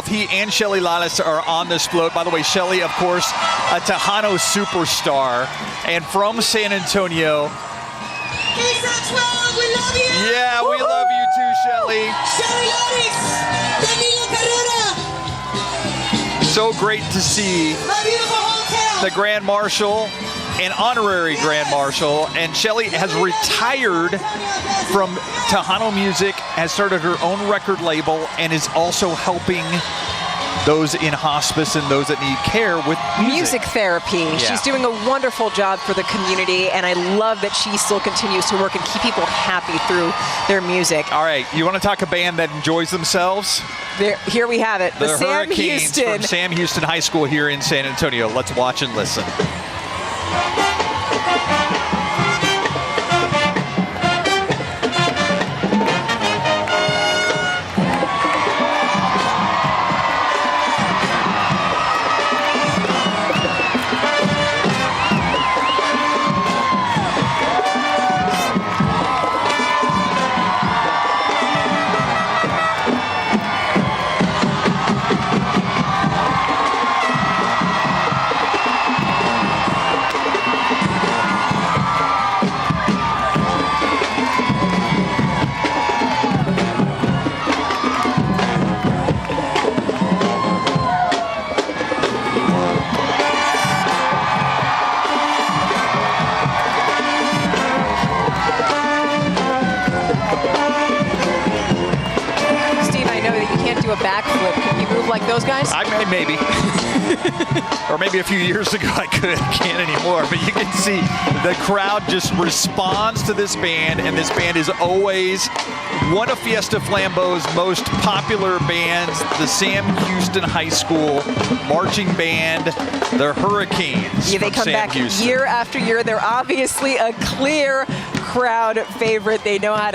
he and Shelly Lalas are on this float. By the way, Shelly, of course, a Tejano superstar, and from San Antonio. KSAT 12, we love you. Yeah, we love you too, Shelly. Shelly Laris, Danilo Carrera. So great to see my beautiful the Grand Marshal and honorary Grand Marshal, and Shelly has retired from Tejano Music, has started her own record label, and is also helping those in hospice and those that need care with music therapy. Yeah. She's doing a wonderful job for the community, and I love that she still continues to work and keep people happy through their music. All right, you want to talk a band that enjoys themselves? Here we have it. The Sam Hurricanes Houston. from Sam Houston High School here in San Antonio. Let's watch and listen. A backflip. Can you move like those guys? Maybe. Or maybe a few years ago I can't anymore. But you can see the crowd just responds to this band, and this band is always one of Fiesta Flambeau's most popular bands, the Sam Houston High School marching band, the Hurricanes. Yeah, they come Sam back Houston. year after year. They're obviously a clear crowd favorite. They know how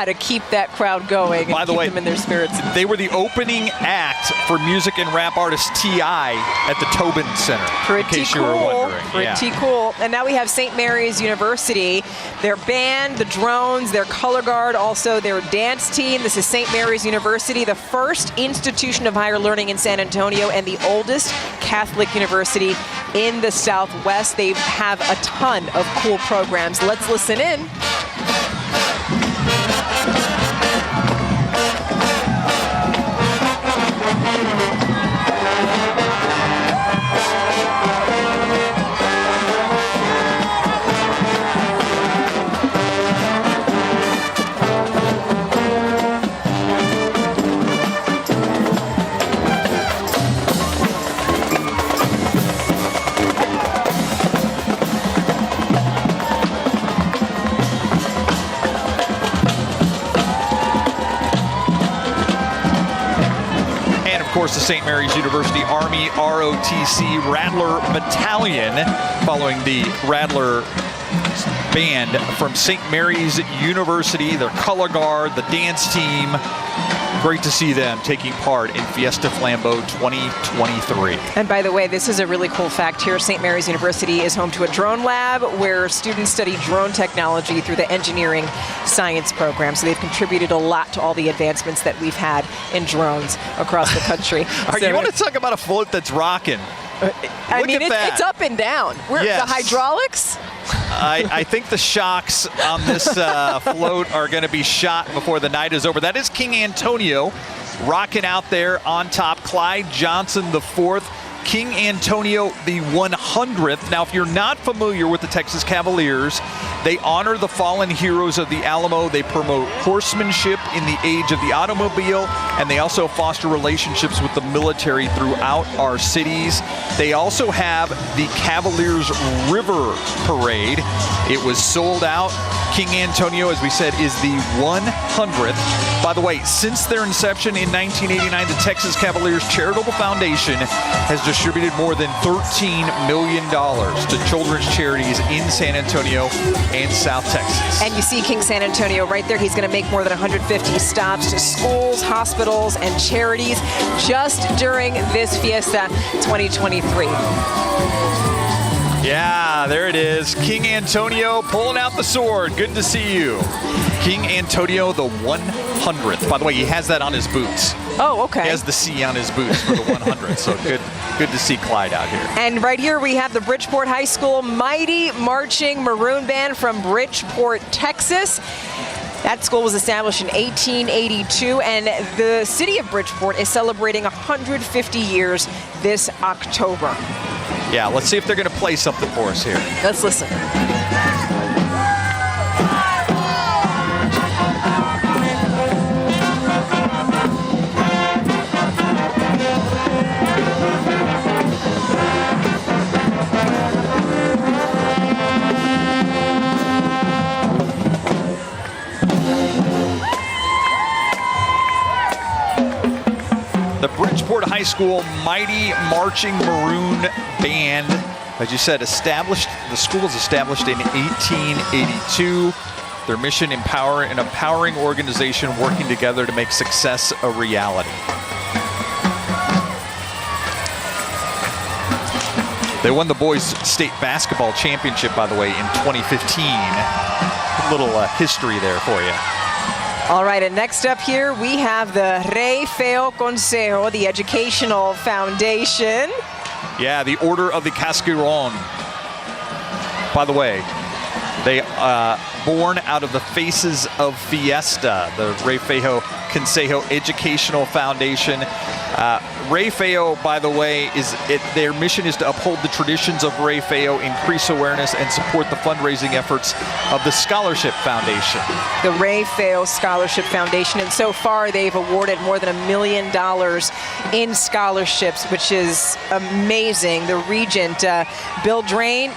to keep that crowd going. By the way, them in their spirits. They were the opening act for music and rap artist T.I. at the Tobin Center. Pretty in case cool. you were wondering. Pretty cool. And now we have St. Mary's University, their band, the drones, their color guard, also their dance team. This is St. Mary's University, the first institution of higher learning in San Antonio and the oldest Catholic university in the Southwest. They have a ton of cool programs. Let's listen in. Of course, the St. Mary's University Army ROTC Rattler Battalion, following the Rattler band from St. Mary's University, their color guard, the dance team. Great to see them taking part in Fiesta Flambeau 2023. And by the way, this is a really cool fact here. St. Mary's University is home to a drone lab where students study drone technology through the engineering science program. So they've contributed a lot to all the advancements that we've had in drones across the country. You want to talk about a float that's rocking? I mean, it's up and down. Yes. The hydraulics? I think the shocks on this float are going to be shot before the night is over. That is King Antonio rocking out there on top. Clyde Johnson IV, King Antonio the 100th. Now, if you're not familiar with the Texas Cavaliers, they honor the fallen heroes of the Alamo. They promote horsemanship in the age of the automobile, and they also foster relationships with the military throughout our cities. They also have the Cavaliers River Parade. It was sold out. King Antonio, as we said, is the 100th. By the way, since their inception in 1989, the Texas Cavaliers Charitable Foundation has distributed more than $13 million to children's charities in San Antonio and South Texas. And you see King San Antonio right there. He's going to make more than 150 stops to schools, hospitals, and charities just during this Fiesta 2023. Yeah, there it is. King Antonio pulling out the sword. Good to see you. King Antonio the 100th. By the way, he has that on his boots. Oh, okay. He has the C on his boots for the 100th. So good to see Clyde out here. And right here we have the Bridgeport High School Mighty Marching Maroon Band from Bridgeport, Texas. That school was established in 1882, and the city of Bridgeport is celebrating 150 years this October. Yeah, let's see if they're going to play something for us here. Let's listen. The Bridgeport High School Mighty Marching Maroon Band, as you said, the school was established in 1882. Their mission, an empowering organization working together to make success a reality. They won the boys state basketball championship, by the way, in 2015. A little history there for you. All right, and next up here, we have the Rey Feo Consejo, the Educational Foundation. Yeah, the Order of the Casqueron. By the way, they born out of the Faces of Fiesta, the Rey Feo Consejo Educational Foundation. Rey Feo, by the way, their mission is to uphold the traditions of Rey Feo, increase awareness, and support the fundraising efforts of the Scholarship Foundation. The Rey Feo Scholarship Foundation, and so far they've awarded more than $1 million in scholarships, which is amazing. The regent, Bill Drain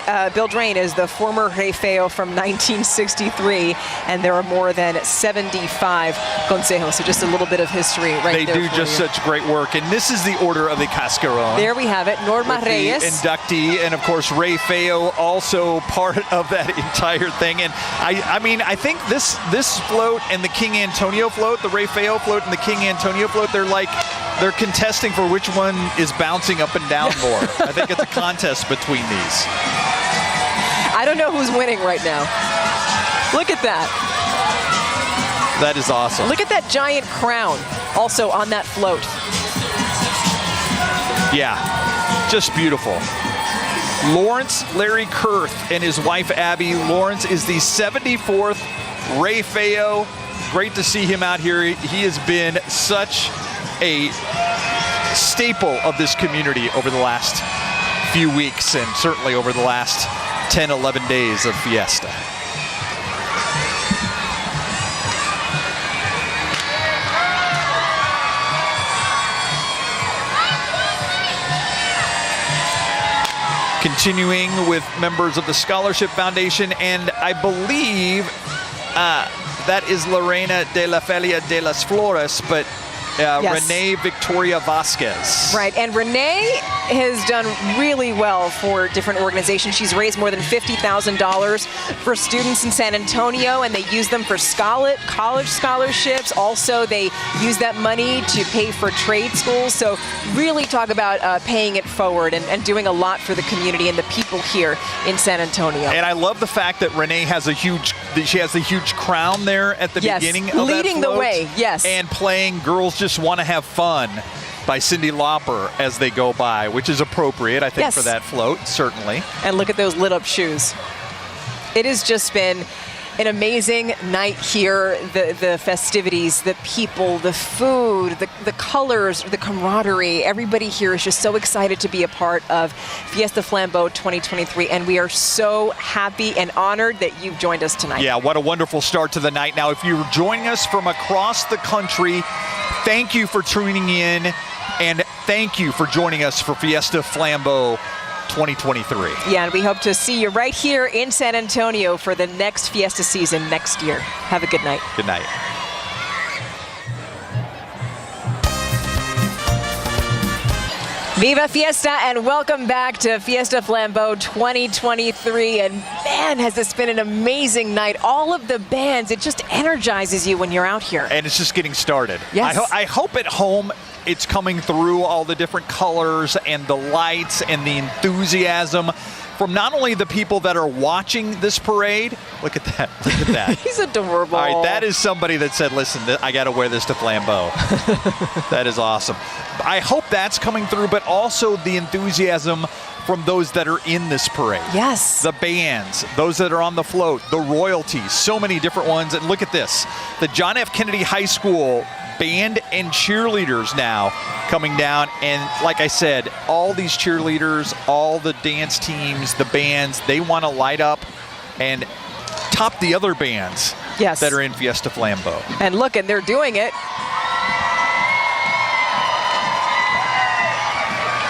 is the former Rey Feo from 1963, and there are more than 75 consejos. So just a little bit of history right there. They do just such great work, and this is the Order of the Casqueron. There we have it, Norma Reyes. The inductee, and of course Rey Feo also part of that entire thing. And I think this float and the King Antonio float, the Rey Feo float and the King Antonio float, they're contesting for which one is bouncing up and down more. I think it's a contest between these. I don't know who's winning right now. Look at that. That is awesome. Look at that giant crown also on that float. Yeah, just beautiful. Lawrence Larry Kurth and his wife Abby. Lawrence is the 74th Rey Feo. Great to see him out here. He has been such a staple of this community over the last few weeks, and certainly over the last 10, 11 days of Fiesta. Continuing with members of the Scholarship Foundation, and I believe that is Lorena de la Felia de las Flores, but yes. Renee Victoria Vasquez. Right, and Renee has done really well for different organizations. She's raised more than $50,000 for students in San Antonio, and they use them for college scholarships. Also, they use that money to pay for trade schools. So really talk about paying it forward and doing a lot for the community and the people here in San Antonio. And I love the fact that Renee has a huge crown there at the beginning of that leading the float, way, yes. And playing Girls Just Want to Have Fun by Cyndi Lauper as they go by, which is appropriate, I think, for that float, certainly. And look at those lit up shoes. It has just been an amazing night here. The festivities, the people, the food, the colors, the camaraderie. Everybody here is just so excited to be a part of Fiesta Flambeau 2023, and we are so happy and honored that you've joined us tonight. Yeah, what a wonderful start to the night. Now, if you're joining us from across the country, thank you for tuning in, and thank you for joining us for Fiesta Flambeau 2023. Yeah, and we hope to see you right here in San Antonio for the next Fiesta season next year. Have a good night. Good night. Viva Fiesta, and welcome back to Fiesta Flambeau 2023. And man, has this been an amazing night. All of the bands, it just energizes you when you're out here. And it's just getting started. Yes. I hope at home it's coming through, all the different colors and the lights and the enthusiasm from not only the people that are watching this parade. Look at that. Look at that. He's adorable. All right, that is somebody that said, listen, I got to wear this to Flambeau. That is awesome. I hope that's coming through, but also the enthusiasm from those that are in this parade. Yes. The bands, those that are on the float, the royalties, so many different ones. And look at this. The John F. Kennedy High School band and cheerleaders now coming down. And like I said, all these cheerleaders, all the dance teams, the bands, they want to light up and top the other bands that are in Fiesta Flambeau. And look, and they're doing it.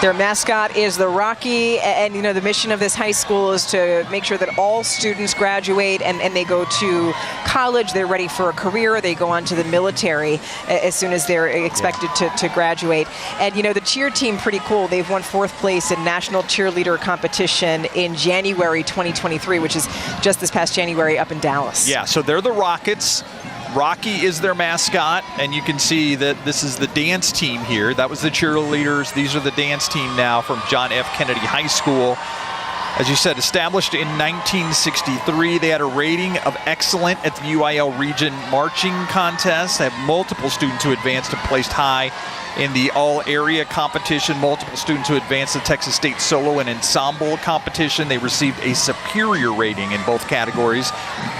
Their mascot is the Rocky, and you know the mission of this high school is to make sure that all students graduate and they go to college, they're ready for a career, they go on to the military as soon as they're expected to graduate. And you know the cheer team, pretty cool. They've won 4th place in National Cheerleader Competition in January 2023, which is just this past January up in Dallas. Yeah, so they're the Rockets. Rocky is their mascot, and you can see that this is the dance team here. That was the cheerleaders. These are the dance team now from John F. Kennedy High School. As you said, established in 1963. They had a rating of excellent at the UIL Region Marching Contest. They have multiple students who advanced and placed high in the all-area competition, multiple students who advanced the Texas State Solo and Ensemble competition. They received a superior rating in both categories.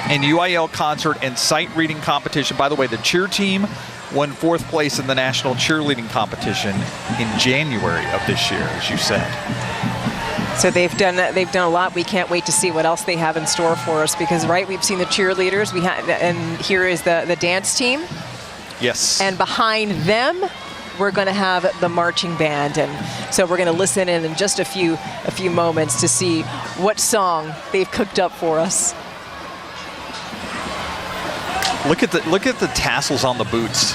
In UIL Concert and Sight Reading competition, by the way, the cheer team won 4th place in the National Cheerleading Competition in January of this year, as you said. So they've done a lot. We can't wait to see what else they have in store for us because, right, we've seen the cheerleaders, and here is the dance team. Yes. And behind them, we're going to have the marching band, and so we're going to listen in just a few moments to see what song they've cooked up for us. Look at the tassels on the boots.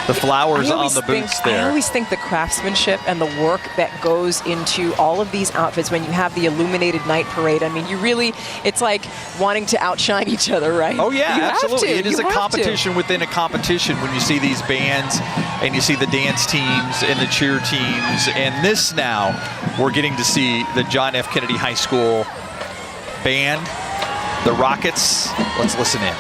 The flowers on the boots there. I always think the craftsmanship and the work that goes into all of these outfits when you have the Illuminated Night Parade. I mean, you really, it's like wanting to outshine each other, right? Oh, yeah, you absolutely. Have to. It is a competition within a competition when you see these bands and you see the dance teams and the cheer teams. And this now, we're getting to see the John F. Kennedy High School band, the Rockets. Let's listen in.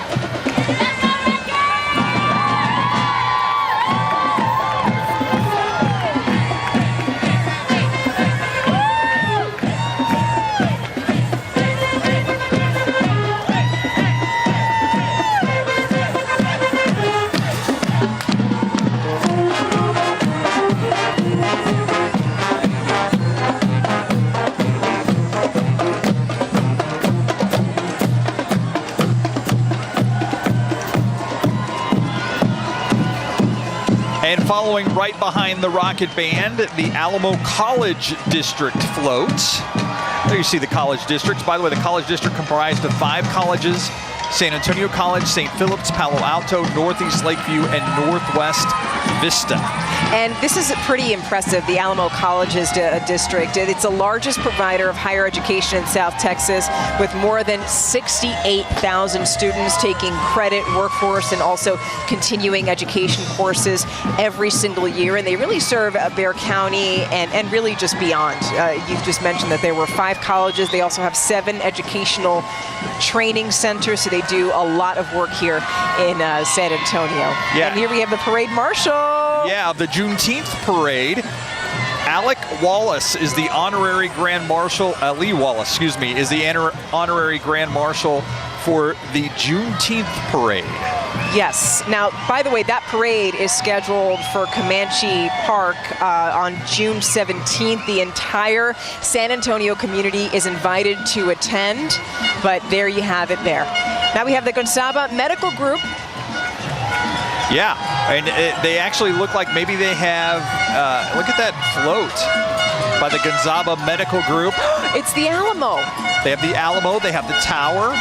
And following right behind the Rocket Band, the Alamo College District floats. There you see the college districts. By the way, the college district comprised of 5 colleges: San Antonio College, St. Philip's, Palo Alto, Northeast Lakeview, and Northwest Vista. And this is pretty impressive, the Alamo Colleges district. It's the largest provider of higher education in South Texas, with more than 68,000 students taking credit, workforce, and also continuing education courses every single year. And they really serve Bexar County and really just beyond. You've just mentioned that there were 5 colleges. They also have 7 educational training centers, so they do a lot of work here in San Antonio. Yeah. And here we have the parade marshal. Yeah, the Juneteenth parade. Alec Wallace is the honorary Grand Marshal. Lee Wallace, excuse me, is the honorary Grand Marshal for the Juneteenth parade. Yes. Now, by the way, that parade is scheduled for Comanche Park on June 17th. The entire San Antonio community is invited to attend, but there you have it there. Now we have the Gonzaba Medical Group. Yeah, and they actually look like maybe they have, look at that float by the Gonzaba Medical Group. It's the Alamo. They have the Alamo, they have the Tower.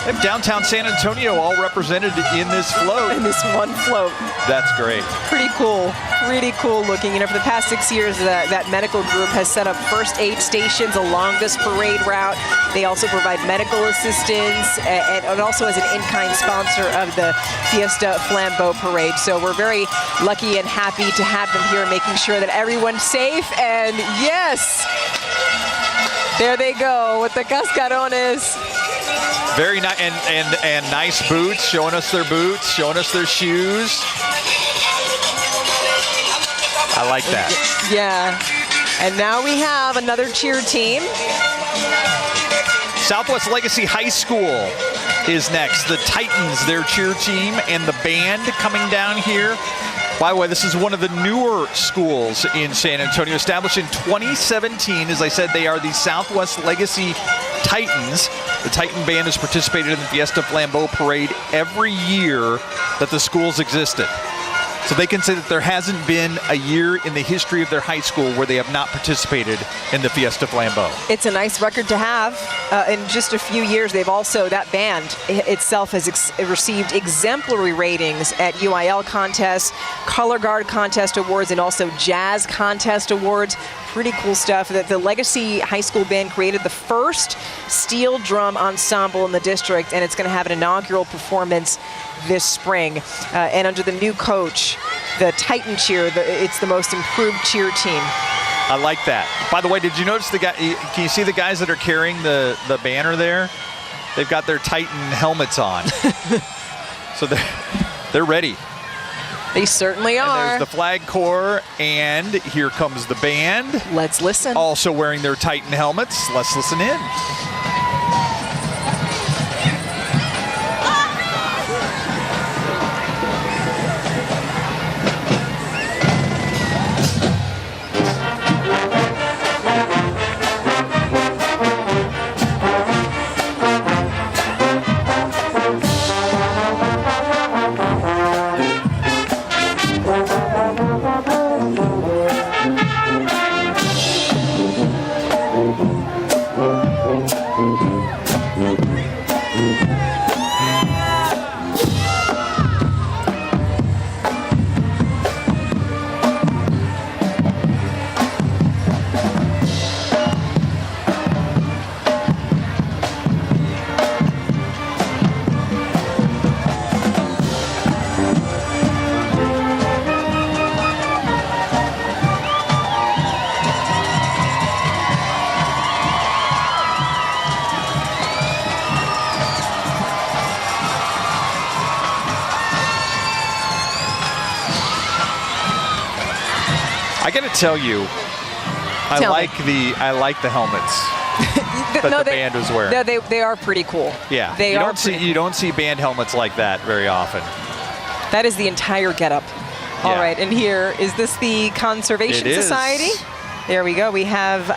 They have downtown San Antonio all represented in this float. In this one float. That's great. Pretty cool. Pretty cool looking. You know, for the past 6 years, that medical group has set up first aid stations along this parade route. They also provide medical assistance and also as an in-kind sponsor of the Fiesta Flambeau parade. So we're very lucky and happy to have them here, making sure that everyone's safe. And yes, there they go with the cascarones. Very nice, and nice boots, showing us their boots, showing us their shoes. I like that. Yeah. And now we have another cheer team. Southwest Legacy High School is next. The Titans, their cheer team, and the band coming down here. By the way, this is one of the newer schools in San Antonio, established in 2017. As I said, they are the Southwest Legacy Titans. The Titan Band has participated in the Fiesta Flambeau Parade every year that the school's existed. So they can say that there hasn't been a year in the history of their high school where they have not participated in the Fiesta Flambeau. It's a nice record to have. In just a few years, they've also, that band itself has received exemplary ratings at UIL contests, Color Guard contest awards, and also Jazz contest awards. Pretty cool stuff. The Legacy High School Band created the first steel drum ensemble in the district, and it's going to have an inaugural performance this spring. And under the new coach, the Titan Cheer, it's the most improved cheer team. I like that. By the way, did you notice the guy? Can you see the guys that are carrying the banner there? They've got their Titan helmets on, so they're ready. They certainly are. And there's the flag corps, and here comes the band. Let's listen. Also wearing their Titan helmets. Let's listen in. I got to tell you, I like the helmets that the band was wearing. No, they are pretty cool. Yeah, you don't see band helmets like that very often. That is the entire getup. All right, and here is this the Conservation Society? There we go. We have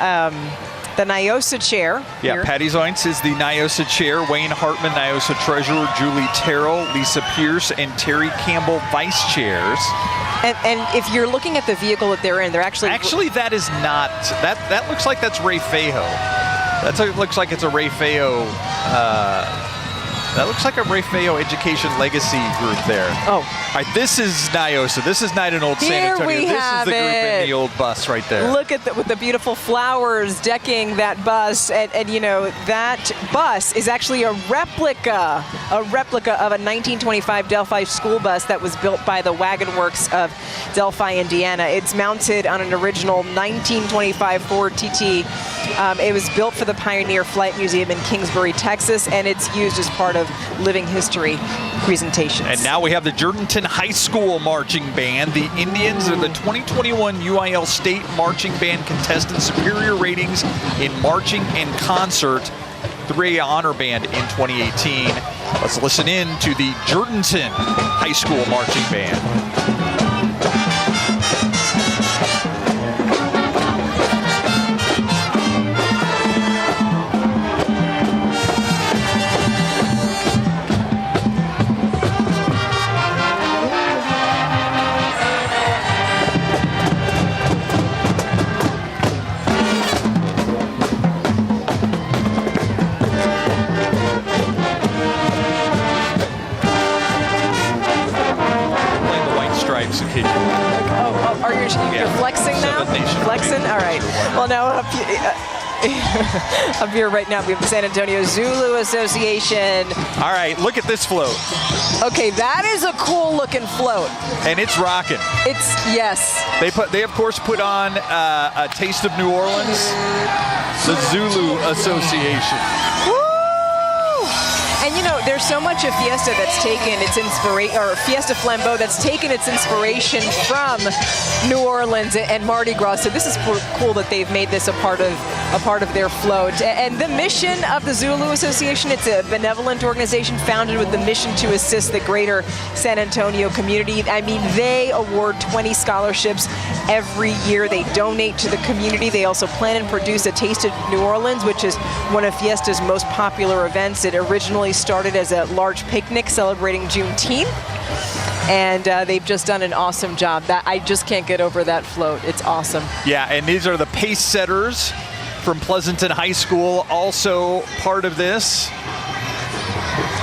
the NIOSA chair. Yeah, here. Patty Zoints is the NIOSA chair. Wayne Hartman, NIOSA treasurer. Julie Terrell, Lisa Pierce, and Terry Campbell, vice chairs. And if you're looking at the vehicle that they're in, they're actually that is not that looks like that's Ray Fejo. That looks like it's a Ray Fejo. That looks like a Ray Fejo Education Legacy group there. Oh. All right, this is NIOSA. This is Night in Old San Antonio. Here we have the group in the old bus right there. Look at with the beautiful flowers decking that bus. And you know, that bus is actually a replica of a 1925 Delphi school bus that was built by the Wagon Works of Delphi, Indiana. It's mounted on an original 1925 Ford TT. It was built for the Pioneer Flight Museum in Kingsbury, Texas, and it's used as part of living history presentations. And now we have the Jourdanton High School Marching Band. The Indians are the 2021 UIL State Marching Band contestant, superior ratings in marching and concert, 3A Honor Band in 2018. Let's listen in to the Jourdanton High School Marching Band. You're flexing now? Flexing? All right. Well, now up here right now, we have the San Antonio Zulu Association. All right, look at this float. Okay, that is a cool looking float. And it's rocking. Yes. They of course put on a Taste of New Orleans, the Zulu Association. Woo! And you know, there's so much of Fiesta that's taken its inspiration, or Fiesta Flambeau that's taken its inspiration from New Orleans and Mardi Gras. So this is cool that they've made this a part of a part of their float. And the mission of the Zulu Association, it's a benevolent organization founded with the mission to assist the greater San Antonio community. I mean, they award 20 scholarships every year. They donate to the community. They also plan and produce a Taste of New Orleans, which is one of Fiesta's most popular events. It originally started as a large picnic celebrating Juneteenth. And they've just done an awesome job. That I just can't get over that float. It's awesome. Yeah, and these are the pace setters from Pleasanton High School, also part of this.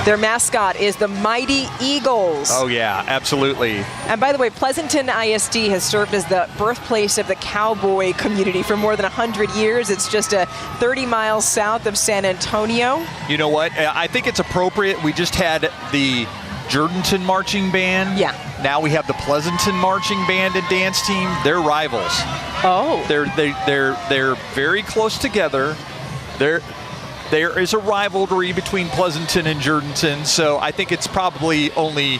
Their mascot is the Mighty Eagles. Oh yeah, absolutely. And by the way, Pleasanton ISD has served as the birthplace of the cowboy community for more than 100 years. It's just 30 miles south of San Antonio. You know what? I think it's appropriate. We just had the Jourdanton marching band. Yeah. Now we have the Pleasanton marching band and dance team. They're rivals. Oh. They're very close together. There is a rivalry between Pleasanton and Jourdanton, so I think it's probably only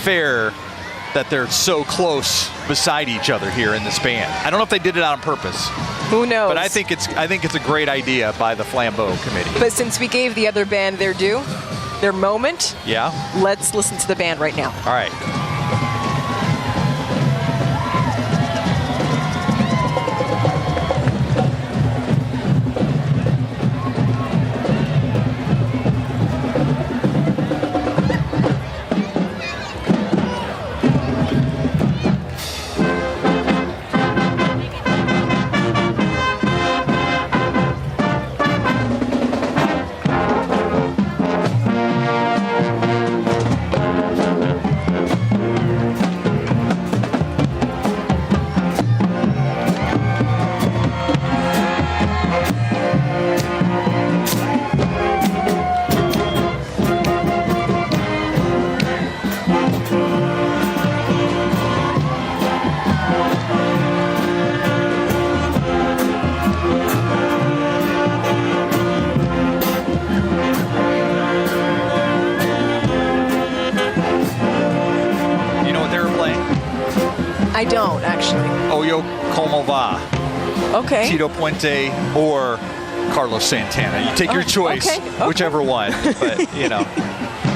fair that they're so close beside each other here in this band. I don't know if they did it on purpose. Who knows? But I think it's a great idea by the Flambeau committee. But since we gave the other band their due, their moment, yeah, let's listen to the band right now. All right. I don't, actually. Oyo Como Va. Okay. Tito Puente or Carlos Santana. You take your choice, whichever one. But, you know,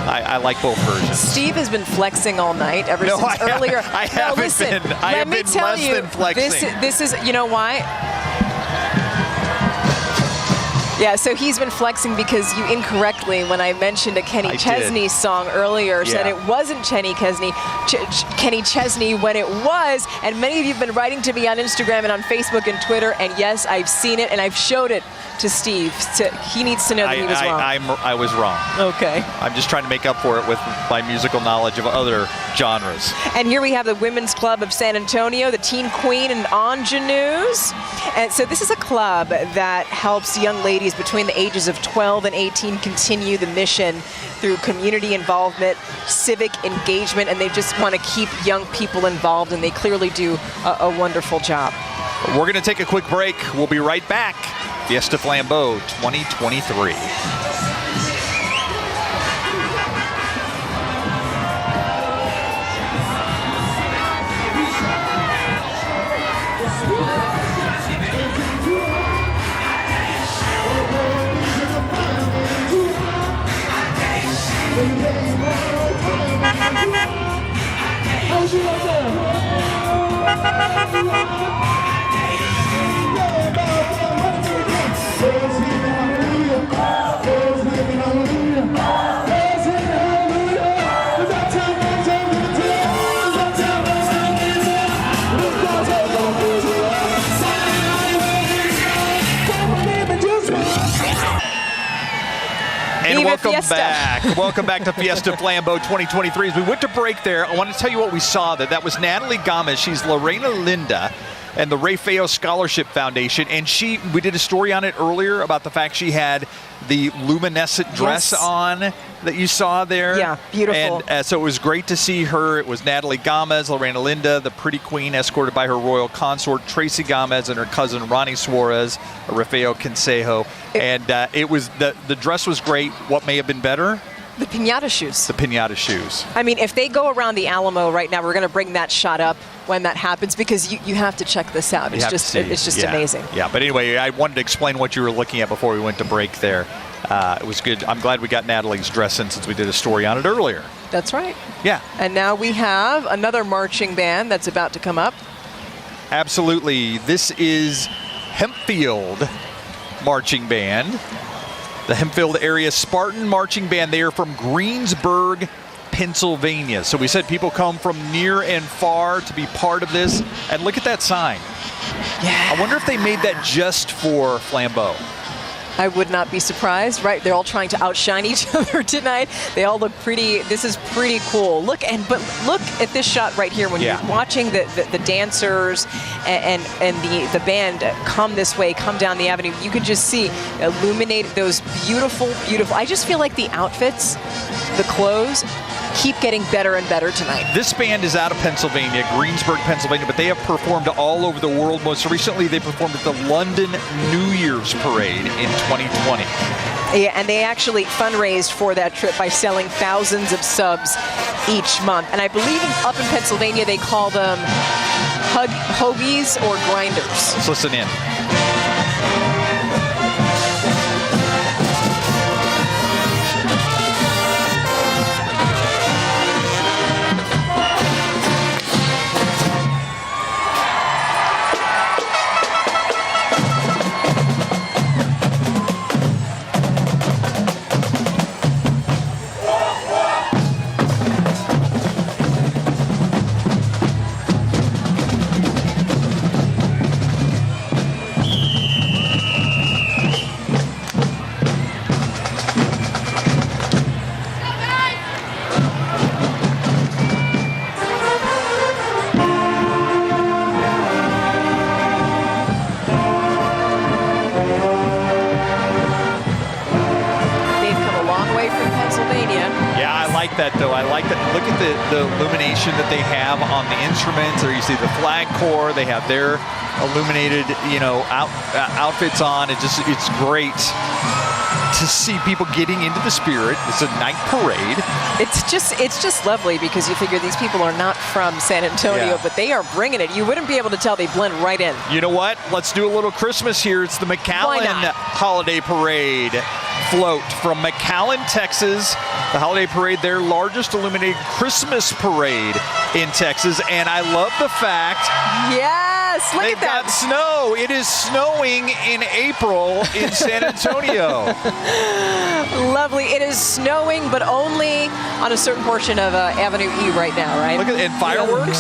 I like both versions. Steve has been flexing all night ever since earlier. I haven't been. I have been less than flexing. This is, you know why? Yeah, so he's been flexing because you incorrectly, when I mentioned a Kenny Chesney song earlier, said it wasn't Kenny Chesney when it was. And many of you have been writing to me on Instagram and on Facebook and Twitter. And yes, I've seen it and I've showed it to Steve. He needs to know that he was wrong. I was wrong. Okay. I'm just trying to make up for it with my musical knowledge of other genres. And here we have the Women's Club of San Antonio, the Teen Queen and Ingenues. And so this is a club that helps young ladies between the ages of 12 and 18 continue the mission through community involvement, civic engagement, and they just want to keep young people involved, and they clearly do a wonderful job. We're going to take a quick break. We'll be right back. Fiesta Flambeau 2023. And welcome back. Welcome back to Fiesta Flambeau 2023. As we went to break there, I want to tell you what we saw. That was Natalie Gomez. She's Lorena Linda and the Ray Feo Scholarship Foundation. And we did a story on it earlier about the fact she had the luminescent dress on that you saw there. Yeah, beautiful. And so it was great to see her. It was Natalie Gomez, Lorena Linda, the pretty queen, escorted by her royal consort, Tracy Gomez, and her cousin, Ronnie Suarez, Rafael Consejo. And it was the dress was great. What may have been better? The piñata shoes. The piñata shoes. I mean, if they go around the Alamo right now, we're going to bring that shot up when that happens because you have to check this out. It's just amazing. Yeah, but anyway, I wanted to explain what you were looking at before we went to break there. It was good. I'm glad we got Natalie's dress in since we did a story on it earlier. That's right. Yeah. And now we have another marching band that's about to come up. Absolutely. This is Hempfield Marching Band. The Hempfield area Spartan Marching Band. They are from Greensburg, Pennsylvania. So we said people come from near and far to be part of this. And look at that sign. Yeah. I wonder if they made that just for Flambeau. I would not be surprised, right? They're all trying to outshine each other tonight. They all look pretty. This is pretty cool. But look at this shot right here when you're watching the dancers and the band come this way, come down the avenue. You can just see illuminated those beautiful. I just feel like the outfits, the clothes, keep getting better and better tonight. This band is out of Pennsylvania, Greensburg, Pennsylvania, but they have performed all over the world. Most recently, they performed at the London New Year's Parade in 2020. Yeah, and they actually fundraised for that trip by selling thousands of subs each month. And I believe up in Pennsylvania, they call them hoagies or grinders. Let's listen in. That though. I like that. Look at the illumination that they have on the instruments. There you see the flag corps. They have their illuminated, outfits on. It's great to see people getting into the spirit. It's a night parade. It's just lovely because you figure these people are not from San Antonio, but they are bringing it. You wouldn't be able to tell. They blend right in. You know what? Let's do a little Christmas here. It's the McAllen Holiday Parade float from McAllen, Texas. The Holiday Parade, their largest illuminated Christmas parade in Texas. And I love the fact look they've at that. got snow. It is snowing in April in San Antonio. Lovely. It is snowing, but only on a certain portion of Avenue E right now, right? Look at and fireworks.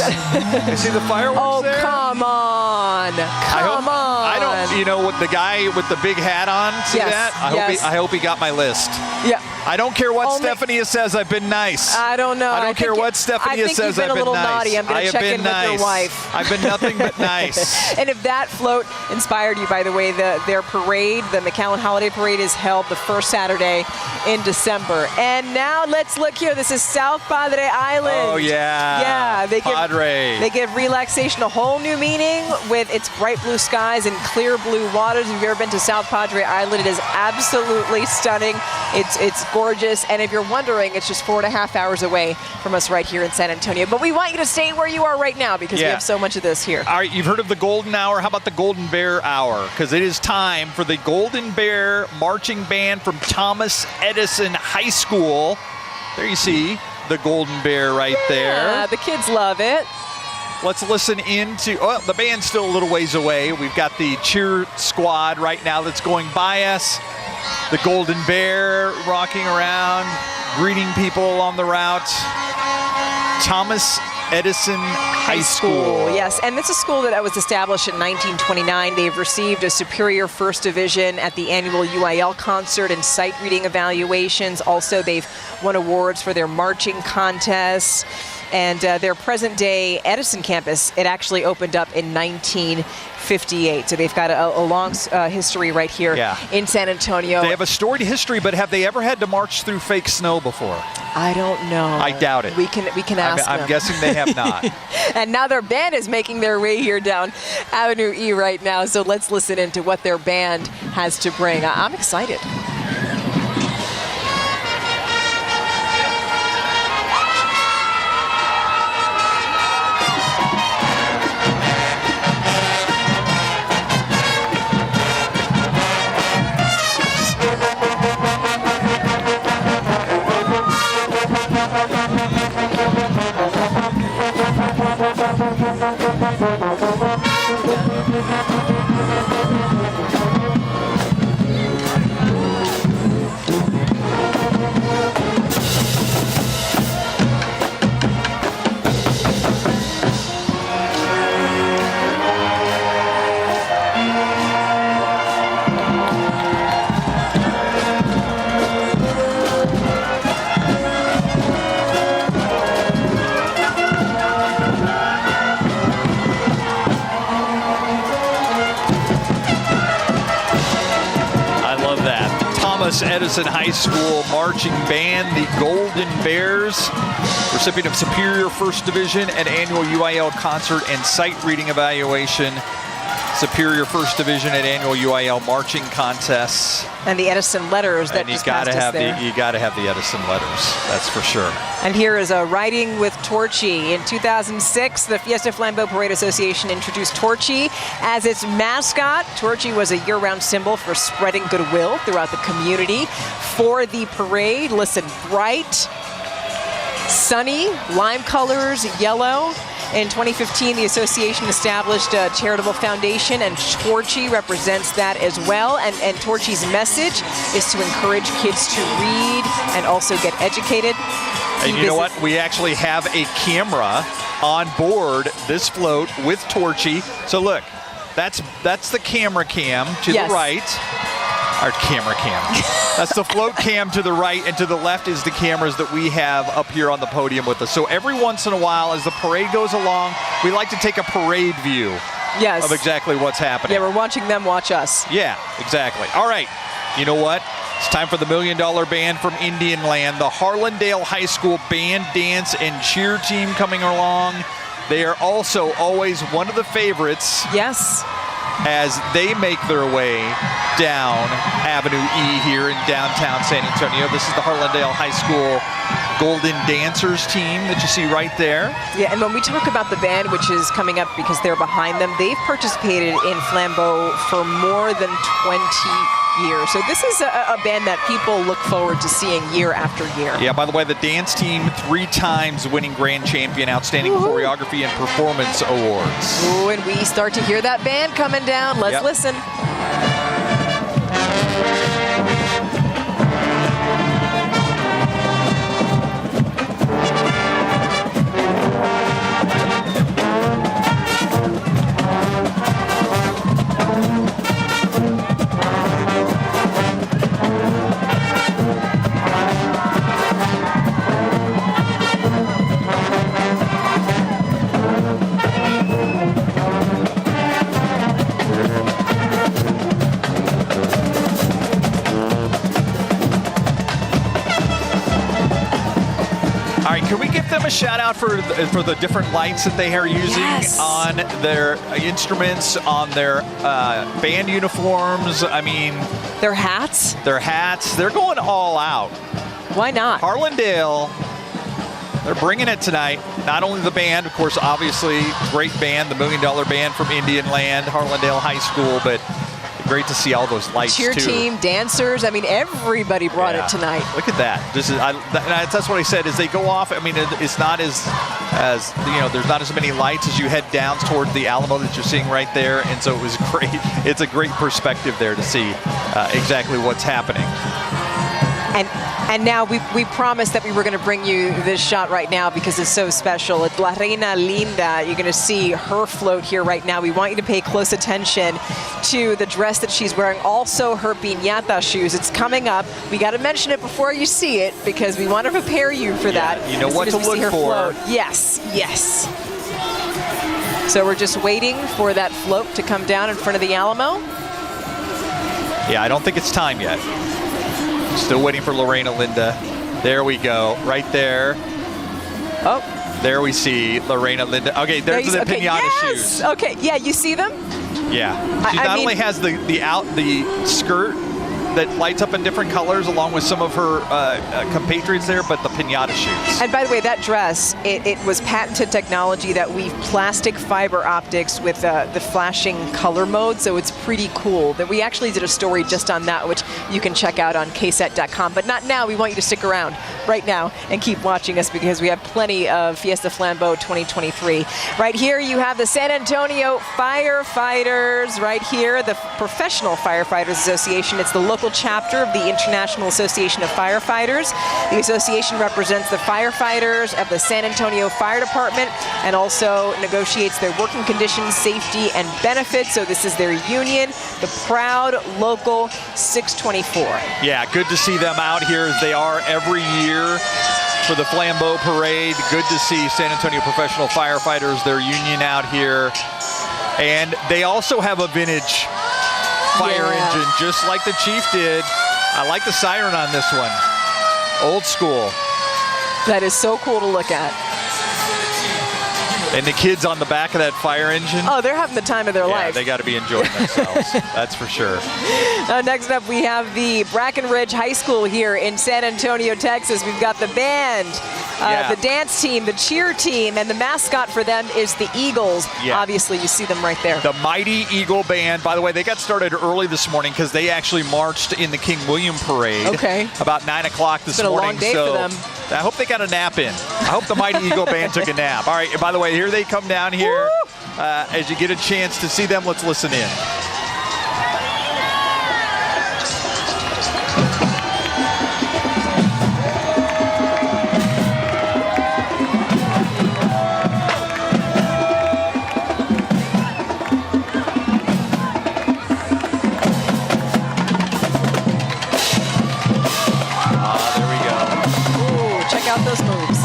You see the fireworks there? Come on. Come on. I don't, with the guy with the big hat on, see that? I hope he got my list. Yeah. I don't care what Stephanie says, I've been nice. I don't know. I don't care what Stephanie says, I've been nice. I think you've been a little naughty. I'm going to check in with your wife. I've been nothing but nice. And if that float inspired you, by the way, their parade, the McAllen Holiday Parade, is held the first Saturday in December. And now let's look here. This is South Padre Island. Oh, yeah. Yeah. They give relaxation a whole new meaning with its bright blue skies and clear blue waters. If you've ever been to South Padre Island, it is absolutely stunning. It's gorgeous. And if you're wondering, it's just 4.5 hours away from us right here in San Antonio. But we want you to stay where you are right now because we have so much of this here. All right, you've heard of the Golden Hour. How about the Golden Bear Hour? Because it is time for the Golden Bear Marching Band from Thomas Edison High School. There you see the Golden Bear right there. Yeah, the kids love it. Let's listen into, the band's still a little ways away. We've got the cheer squad right now that's going by us. The Golden Bear rocking around, greeting people on the route. Thomas Edison High School. Yes, and it's a school that was established in 1929. They've received a Superior First Division at the annual UIL concert and sight reading evaluations. Also, they've won awards for their marching contests. And their present-day Edison campus, it actually opened up in 1958. So they've got a long history right here in San Antonio. They have a storied history, but have they ever had to march through fake snow before? I don't know. I doubt it. We can ask them. I'm guessing they have not. And now their band is making their way here down Avenue E right now. So let's listen into what their band has to bring. I'm excited. Edison High School marching band, the Golden Bears, recipient of Superior First Division at annual UIL concert and sight reading evaluation, Superior First Division at annual UIL marching contests. And the Edison letters that just passed us there. You got to have the Edison letters, that's for sure. And here is a Riding with Torchy. In 2006, the Fiesta Flambeau Parade Association introduced Torchy as its mascot. Torchy was a year-round symbol for spreading goodwill throughout the community. For the parade, listen, bright, sunny, lime colors, yellow. In 2015, the association established a charitable foundation, and Torchy represents that as well. And Torchy's message is to encourage kids to read and also get educated. And you know what? We actually have a camera on board this float with Torchy. So look, that's the camera cam to the right. Our camera cam. That's the float cam to the right, and to the left is the cameras that we have up here on the podium with us. So every once in a while, as the parade goes along, we like to take a parade view of exactly what's happening. Yeah, we're watching them watch us. Yeah, exactly. All right, you know what? It's time for the $1 Million Band from Indian Land. The Harlandale High School Band, Dance, and Cheer team coming along. They are also always one of the favorites. Yes. As they make their way down Avenue E here in downtown San Antonio. This is the Harlandale High School Golden Dancers team that you see right there. Yeah, and when we talk about the band, which is coming up because they're behind them, they've participated in Flambeau for more than 20 years. So this is a band that people look forward to seeing year after year. Yeah, by the way, the dance team 3 times winning grand champion, outstanding choreography and performance awards. Ooh, and we start to hear that band coming down. Let's listen. Can we give them a shout out for the different lights that they are using on their instruments, on their band uniforms? I mean, their hats. They're going all out. Why not? Harlandale, they're bringing it tonight. Not only the band, of course, obviously great band, the $1 Million Band from Indian Land, Harlandale High School, but great to see all those lights Cheer too. team, dancers. I mean, everybody brought it tonight. Look at that. That's what I said. As they go off, I mean, it's not as you know, there's not as many lights as you head down toward the Alamo that you're seeing right there, and so it was great. It's a great perspective there to see exactly what's happening. And now we promised that we were going to bring you this shot right now because it's so special. It's La Reina Linda. You're going to see her float here right now. We want you to pay close attention to the dress that she's wearing, also her piñata shoes. It's coming up. We got to mention it before you see it because we want to prepare you for that. You know what to look for. Float. Yes, yes. So we're just waiting for that float to come down in front of the Alamo. Yeah, I don't think it's time yet. Still waiting for Lorena Linda. There we go, right there. Oh. There we see Lorena Linda. Okay, there's the piñata shoes. Okay, yeah, you see them? Yeah. She not only has the skirt that lights up in different colors along with some of her compatriots there, but the piñata shoots. And by the way, that dress, it was patented technology that weaved plastic fiber optics with the flashing color mode, so it's pretty cool. That we actually did a story just on that, which you can check out on KSAT.com, but not now. We want you to stick around right now and keep watching us because we have plenty of Fiesta Flambeau 2023. Right here you have the San Antonio Firefighters. Right here, the Professional Firefighters Association. It's the local chapter of the International Association of Firefighters. The association represents the firefighters of the San Antonio Fire Department and also negotiates their working conditions, safety, and benefits. So this is their union, the proud local 624. Yeah, good to see them out here as they are every year for the Flambeau Parade. Good to see San Antonio Professional Firefighters, their union out here. And they also have a vintage fire engine, just like the Chief did. I like the siren on this one. Old school. That is so cool to look at. And the kids on the back of that fire engine. Oh, they're having the time of their life. Yeah, they got to be enjoying themselves. That's for sure. Next up, we have the Brackenridge High School here in San Antonio, Texas. We've got the band, the dance team, the cheer team, and the mascot for them is the Eagles. Yeah. Obviously, you see them right there. The Mighty Eagle Band. By the way, they got started early this morning because they actually marched in the King William Parade. Okay. About 9 o'clock this morning. It's been a long day for them. I hope they got a nap in. I hope the Mighty Eagle Band took a nap. All right, and by the way, here they come down here. As you get a chance to see them, let's listen in. There we go. Ooh, check out those moves.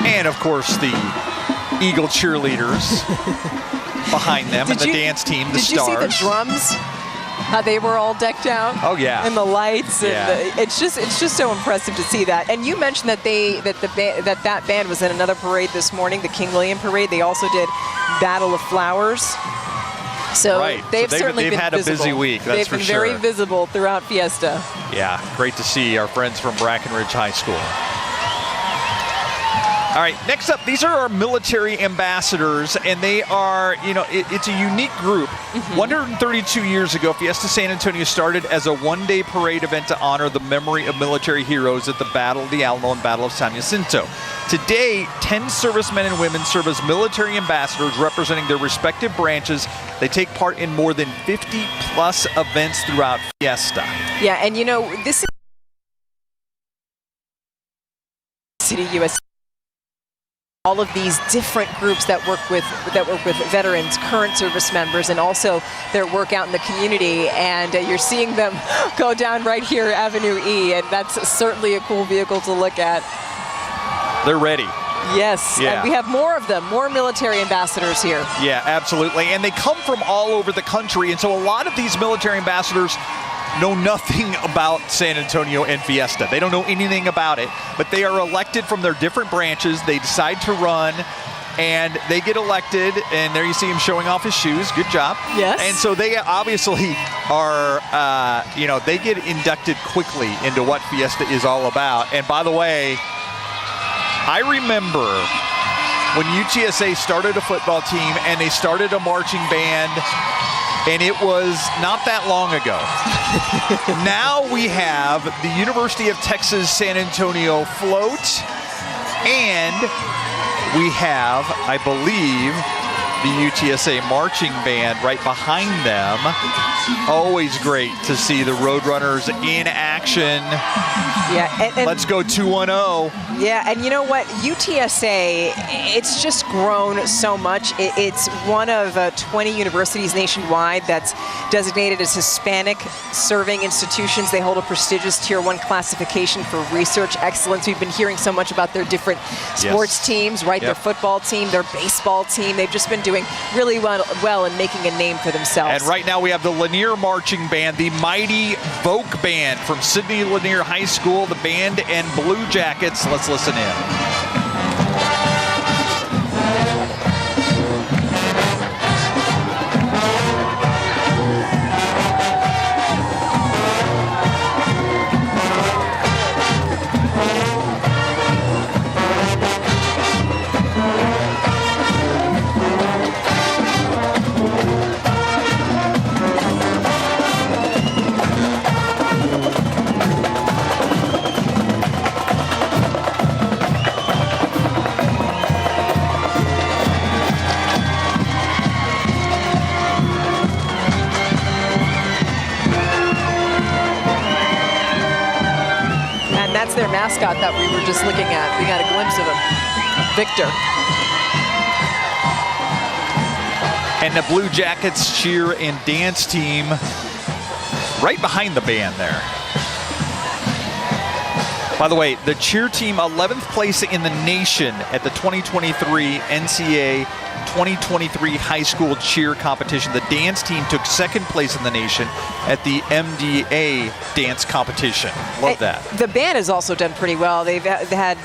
And of course, the Eagle cheerleaders behind them and the dance team, the Stars. Did you see the drums? How they were all decked out? Oh yeah. And the lights. Yeah. And it's just so impressive to see that. And you mentioned that that band was in another parade this morning, the King William Parade. They also did Battle of Flowers. So they've certainly been had visible. A busy week, that's for sure. They've been very visible throughout Fiesta. Yeah, great to see our friends from Brackenridge High School. All right, next up, these are our military ambassadors, and they are, it's a unique group. 132 years ago, Fiesta San Antonio started as a one-day parade event to honor the memory of military heroes at the Battle of the Alamo and Battle of San Jacinto. Today, 10 servicemen and women serve as military ambassadors representing their respective branches. They take part in more than 50-plus events throughout Fiesta. Yeah, and this is City USA. All of these different groups that work with veterans, current service members, and also their work out in the community. And you're seeing them go down right here, Avenue E, and that's certainly a cool vehicle to look at. They're ready. Yes, yeah. And we have more of them, more military ambassadors here. Yeah, absolutely. And they come from all over the country. And so a lot of these military ambassadors know nothing about San Antonio and Fiesta. They don't know anything about it, but they are elected from their different branches. They decide to run, and they get elected, and there you see him showing off his shoes. Good job. Yes. And so they obviously are, they get inducted quickly into what Fiesta is all about. And by the way, I remember when UTSA started a football team and they started a marching band, and it was not that long ago. Now we have the University of Texas San Antonio float, and we have, I believe, the UTSA marching band right behind them. Always great to see the Roadrunners in action. Yeah, and let's go 2-1-0. Yeah, and you know what? UTSA, it's just grown so much. It's one of 20 universities nationwide that's designated as Hispanic serving institutions. They hold a prestigious Tier 1 classification for research excellence. We've been hearing so much about their different sports teams, right? Yep. Their football team, their baseball team. They've just been doing really well and making a name for themselves. And right now we have the Lanier Marching Band, the Mighty Vogue Band from Sidney Lanier High School, the band and Blue Jackets. Let's listen in. That's their mascot that we were just looking at. We got a glimpse of him, Victor. And the Blue Jackets cheer and dance team right behind the band there. By the way, the cheer team 11th place in the nation at the 2023 NCAA 2023 high school cheer competition. The dance team took 2nd place in the nation at the MDA dance competition. Love that. The band has also done pretty well. They've had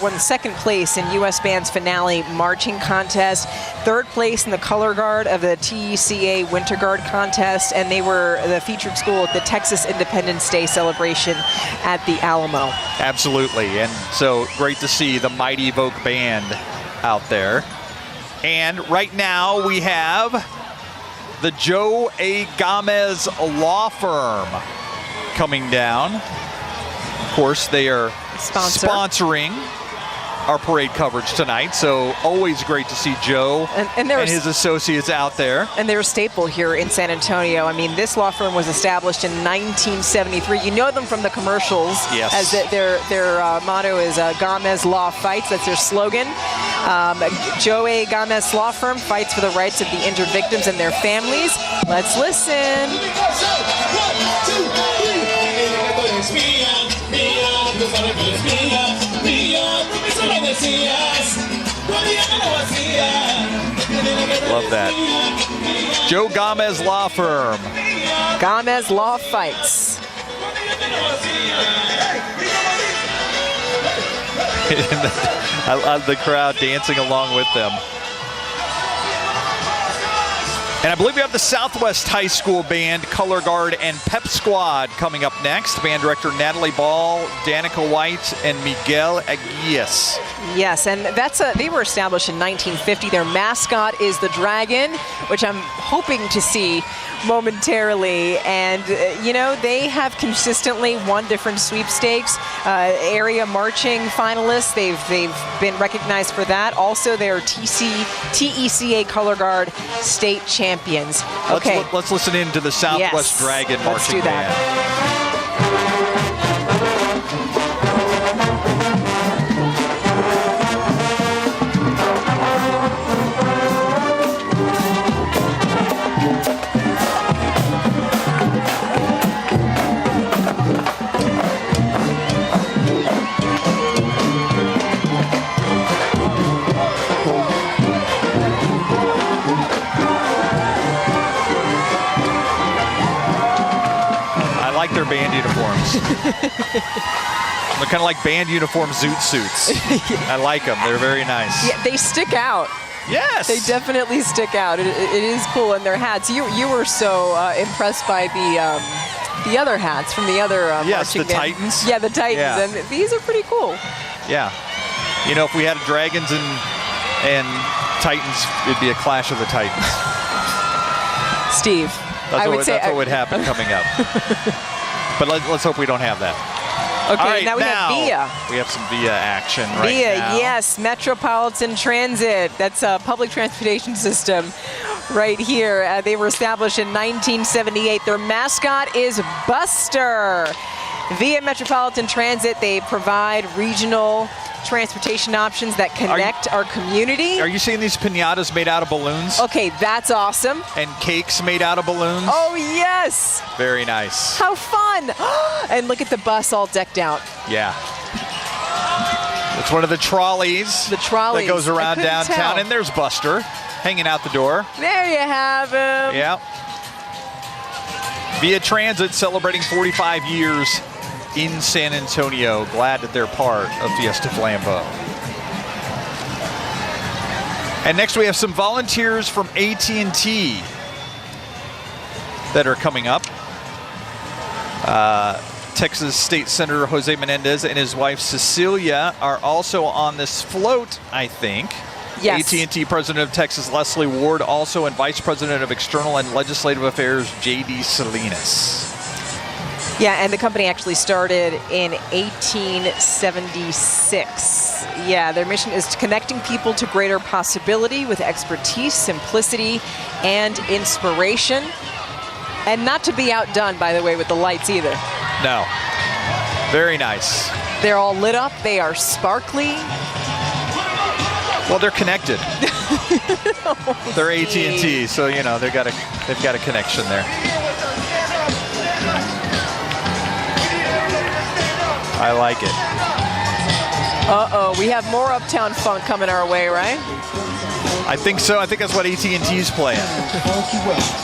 won 2nd place in U.S. Band's finale marching contest, 3rd place in the color guard of the TECA Winter Guard contest, and they were the featured school at the Texas Independence Day celebration at the Alamo. Absolutely, and so great to see the Mighty Vogue Band out there. And right now we have the Joe A. Gomez Law Firm coming down. Of course, they are sponsoring our parade coverage tonight, so always great to see Joe and his associates out there. And they're a staple here in San Antonio. I mean, this law firm was established in 1973. You know them from the commercials. Yes. As their motto is Gomez Law Fights. That's their slogan. Joe A. Gomez Law Firm fights for the rights of the injured victims and their families. Let's listen. Love that. Joe Gomez Law Firm. Gomez Law Fights. I love the crowd dancing along with them. And I believe we have the Southwest High School Band, Color Guard, and Pep Squad coming up next. Band director Natalie Ball, Danica White, and Miguel Aguillas. Yes, and they were established in 1950. Their mascot is the dragon, which I'm hoping to see momentarily. And, they have consistently won different sweepstakes, area marching finalists. They've been recognized for that. Also, they're TECA Color Guard state champions. Okay. Let's listen in to the Southwest Dragon marching Let's do that. band. Their band uniforms. They're kind of like band uniform zoot suits. I like them. They're very nice. Yeah, they stick out. Yes. They definitely stick out. It is cool. And their hats. You were so impressed by the other hats from the other yes, marching the band. Titans. Yeah, the Titans. Yeah. And these are pretty cool. Yeah. If we had Dragons and Titans, it'd be a clash of the Titans. Steve, that's what would happen coming up. But let's hope we don't have that. Okay, all right, now we have VIA. We have some VIA action right VIA, now. yes, Metropolitan Transit. That's a public transportation system right here. They were established in 1978. Their mascot is Buster. VIA Metropolitan Transit, they provide regional transportation options that connect our community. Are you seeing these piñatas made out of balloons? Okay, that's awesome. And cakes made out of balloons? Oh, yes. Very nice. How fun. And look at the bus all decked out. Yeah. It's one of the trolleys. The trolleys. That goes around downtown. Tell. And there's Buster. hanging out the door. There you have him. Yeah. Via Transit celebrating 45 years in San Antonio. Glad that they're part of Fiesta Flambeau. And next we have some volunteers from AT&T that are coming up. Texas State Senator Jose Menendez and his wife Cecilia are also on this float, I think. Yes. AT&T President of Texas Leslie Ward also, and Vice President of External and Legislative Affairs J.D. Salinas. Yeah, and the company actually started in 1876. Yeah, their mission is connecting people to greater possibility with expertise, simplicity, and inspiration. And not to be outdone, by the way, with the lights either. No. Very nice. They're all lit up. They are sparkly. Well, they're connected. They're AT&T, so you know they've got a connection there. I like it. Uh-oh, we have more Uptown Funk coming our way, right? I think so. I think that's what AT&T's playing.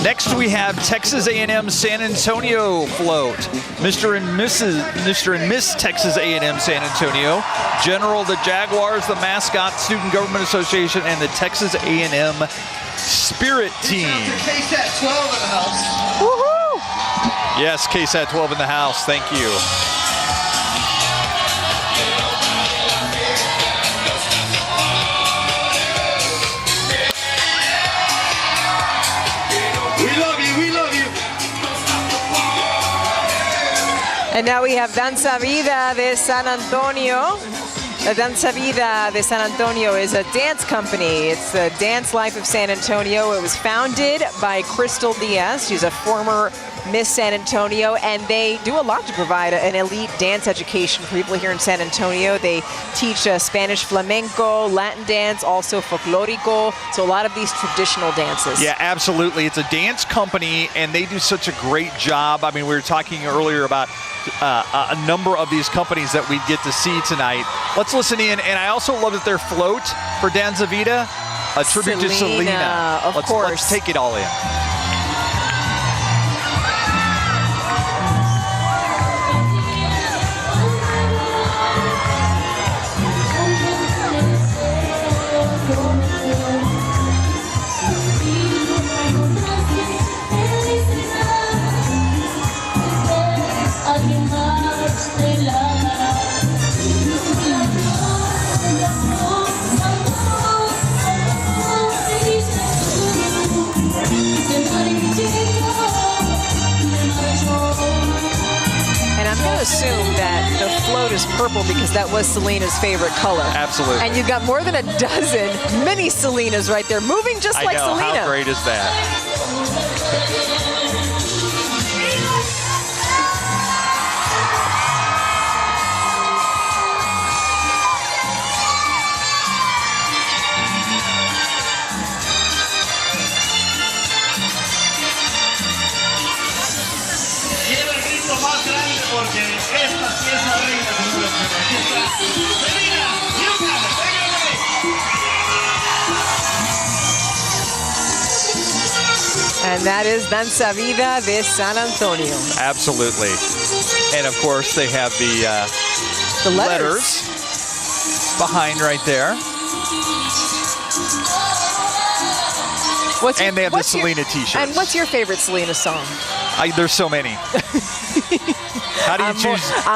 Next, we have Texas A&M San Antonio float. Mr. and Miss Texas A&M San Antonio, General the Jaguars, the mascot, Student Government Association, and the Texas A&M Spirit Team. KSAT 12 in the house. Woohoo! Yes, KSAT 12 in the house. Thank you. And now we have Danza Vida de San Antonio. The Danza Vida de San Antonio is a dance company. It's the Dance Life of San Antonio. It was founded by Crystal Diaz. She's a former Miss San Antonio, and they do a lot to provide an elite dance education for people here in San Antonio. They teach Spanish flamenco, Latin dance, also folklorico, so a lot of these traditional dances. Yeah, absolutely. It's a dance company, and they do such a great job. I mean, we were talking earlier about a number of these companies that we get to see tonight. Let's listen in, and I also love that their float for Danza Vida, a tribute to Selena. Of course. Let's take it all in. Assume that the float is purple because that was Selena's favorite color. Absolutely. And you've got more than a dozen mini Selenas right there, moving just like Selena. How great is that? And that is Danza Vida de San Antonio. Absolutely. And of course, they have the letters behind right there. And they have the Selena t-shirts. And what's your favorite Selena song? There's so many. How do you choose just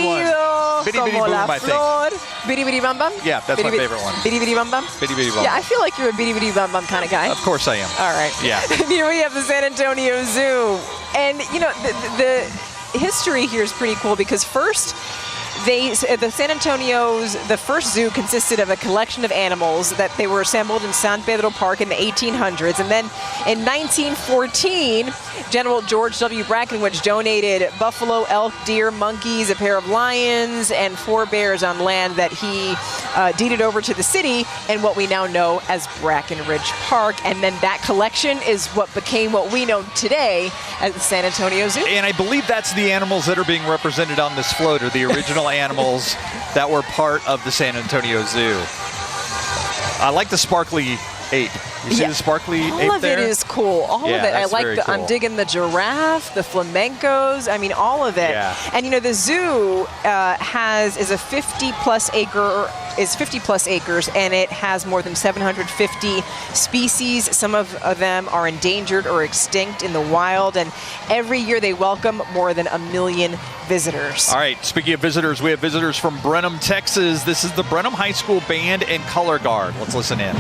one? Bitty Bitty Boom, I think. Bitty Bitty Bum Bum? Yeah, that's my favorite one. Bitty Bitty Bum Bum? Bitty Bitty Bum. Yeah, I feel like you're a Bitty Bitty Bum Bum kind of guy. Of course I am. All right. Yeah. Here we have the San Antonio Zoo. And, you know, the history here is pretty cool because first, the San Antonio's, the first zoo consisted of a collection of animals that they were assembled in San Pedro Park in the 1800s. And then in 1914, General George W. Brackenridge donated buffalo, elk, deer, monkeys, a pair of lions, and 4 bears on land that he deeded over to the city in what we now know as Brackenridge Park. And then that collection is what became what we know today as the San Antonio Zoo. And I believe that's the animals that are being represented on this float, or the original animals that were part of the San Antonio Zoo. I like the sparkly ape. You see the sparkly ape there? All of it is cool. All of it. I like very the. cool. I'm digging the giraffe, the flamencos. I mean, all of it. Yeah. And you know, the zoo is a 50+ acres, and it has more than 750 species. Some of them are endangered or extinct in the wild, and every year they welcome more than 1 million visitors. All right, speaking of visitors, we have visitors from Brenham, Texas. This is the Brenham High School Band and Color Guard. Let's listen in.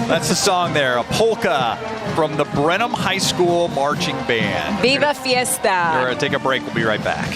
That's the song there, a polka from the Brenham High School Marching Band. Viva Fiesta! We're going to take a break. We'll be right back.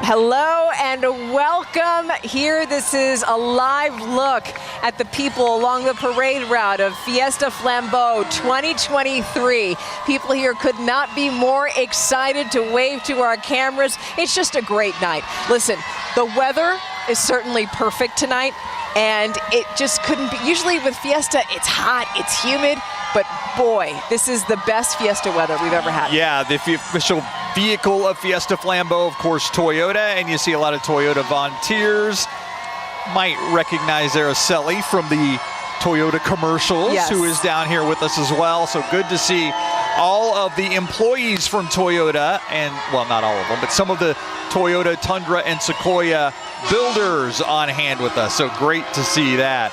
Hello and welcome here. This is a live look at the people along the parade route of Fiesta Flambeau 2023. People here could not be more excited to wave to our cameras. It's just a great night. Listen, the weather is certainly perfect tonight, and it just couldn't be. Usually with Fiesta, it's hot, it's humid, but boy, this is the best Fiesta weather we've ever had. Yeah, the official vehicle of Fiesta Flambeau, of course, Toyota, and you see a lot of Toyota volunteers. Might recognize Araceli from the Toyota commercials, yes, who is down here with us as well. So good to see all of the employees from Toyota, and, well, not all of them, but some of the Toyota Tundra and Sequoia builders on hand with us. So great to see that.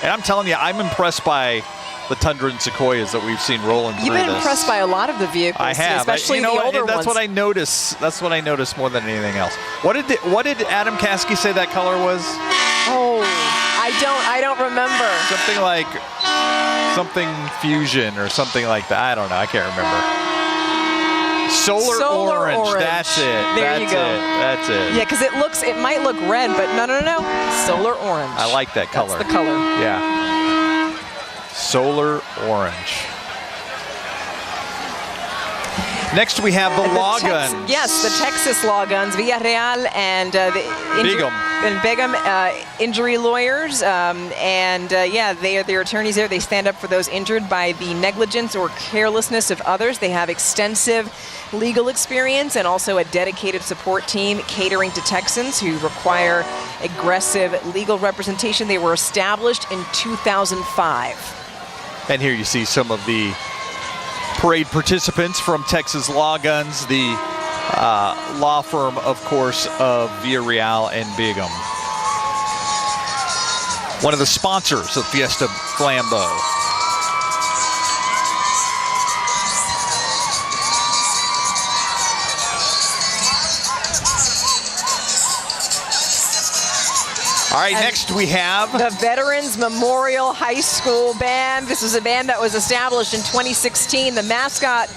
And I'm telling you, I'm impressed by the Tundra and Sequoias that we've seen rolling through. You've been impressed by a lot of the vehicles. I have, especially the older ones. That's what I noticed. That's what I noticed more than anything else. What did Adam Caskey say that color was? Oh, I don't remember. Something fusion or something like that. I don't know. I can't remember. Solar orange. That's it. There you go. That's it. Yeah, because it might look red, but no. Solar orange. I like that color. That's the color. Yeah. Solar orange. Next, we have the law guns. Yes, the Texas law guns, Villarreal and Begum injury lawyers. They are their attorneys there. They stand up for those injured by the negligence or carelessness of others. They have extensive legal experience and also a dedicated support team catering to Texans who require aggressive legal representation. They were established in 2005. And here you see some of the parade participants from Texas Law Guns, the law firm, of course, of Villarreal and Begum. One of the sponsors of Fiesta Flambeau. All right, next we have the Veterans Memorial High School Band. This is a band that was established in 2016. Their mascot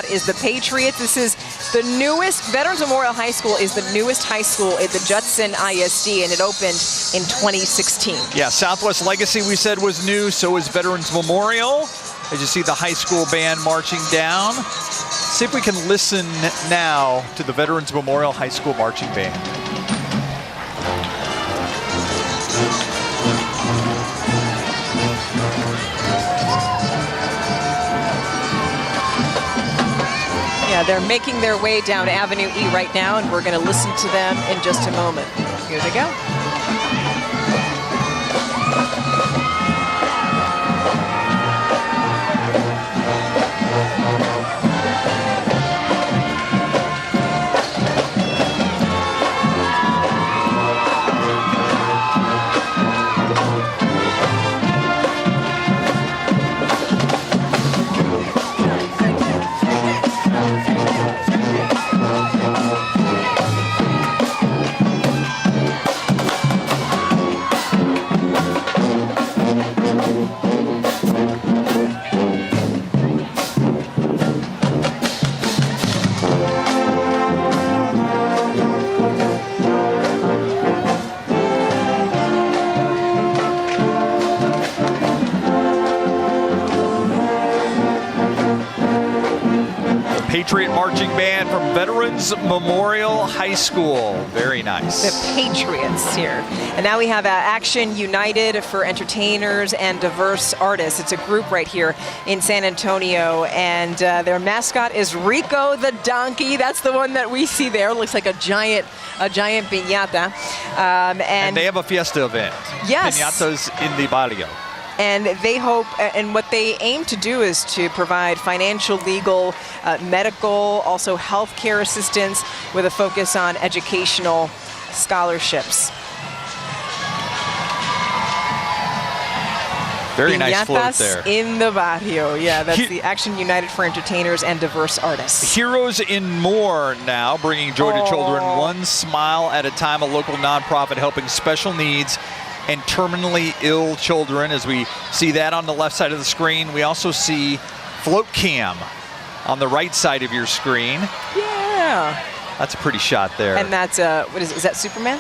is the Patriots. This is the newest, Veterans Memorial High School is the newest high school at the Judson ISD, and it opened in 2016. Yeah, Southwest Legacy, we said, was new, so is Veterans Memorial. As you see the high school band marching down. See if we can listen now to the Veterans Memorial High School Marching Band. Yeah, they're making their way down Avenue E right now, and we're going to listen to them in just a moment. Here they go. marching band from Veterans Memorial High School. Very nice. The Patriots here. And now we have Action United for entertainers and diverse artists. It's a group right here in San Antonio, and their mascot is Rico the donkey. That's the one that we see there. Looks like a giant piñata. And they have a fiesta event. Yes. Piñatas in the barrio. And they hope, and what they aim to do is to provide financial, legal, medical, also healthcare assistance with a focus on educational scholarships. Very nice float there. In the barrio. Yeah, that's the Action United for Entertainers and Diverse Artists. Heroes in More now, bringing joy to children one smile at a time, a local nonprofit helping special needs and terminally ill children. As we see that on the left side of the screen, we also see Float Cam on the right side of your screen. Yeah. That's a pretty shot there. And that's, what is that Superman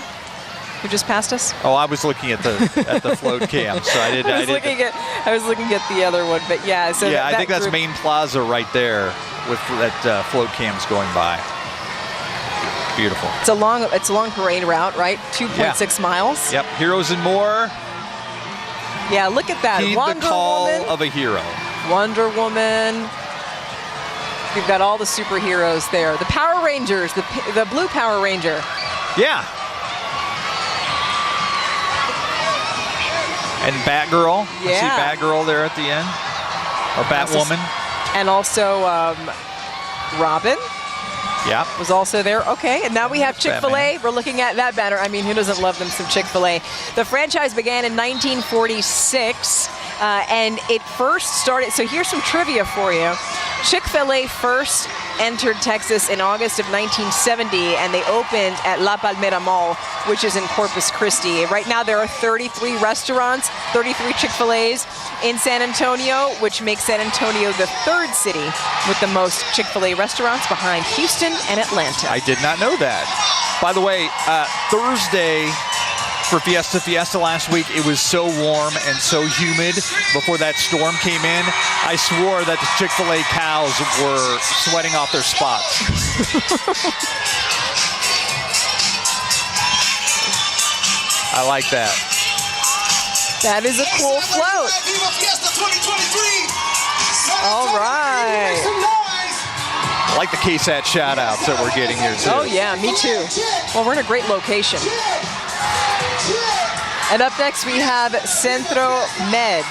who just passed us? Oh, I was looking at the float cam, so I didn't. I was looking at the other one, but yeah. So yeah, I think that's Main Plaza right there with that float cams going by. Beautiful. It's a long parade route, right? 2.6 miles. Yep. Heroes and More. Yeah, look at that. Heed Wonder the call Woman. of a hero. Wonder Woman. We've got all the superheroes there. The Power Rangers, the blue Power Ranger. Yeah. And Batgirl. Yeah. I see Batgirl there at the end. Or Batwoman. And also Robin. Yeah. Was also there. Okay, and now we have Chick-fil-A. Batman. We're looking at that banner. I mean, who doesn't love them some Chick-fil-A? The franchise began in 1946, and it first started, so here's some trivia for you. Chick-fil-A first entered Texas in August of 1970, and they opened at La Palmera Mall, which is in Corpus Christi. Right now there are 33 restaurants, 33 Chick-fil-A's in San Antonio, which makes San Antonio the third city with the most Chick-fil-A restaurants behind Houston and Atlanta. I did not know that. By the way, Thursday for Fiesta last week, it was so warm and so humid before that storm came in. I swore that the Chick-fil-A cows were sweating off their spots. I like that. That is a cool float. All right. I like the KSAT shout-outs that we're getting here, too. Oh, yeah, me too. Well, we're in a great location. And up next, we have Centro Med.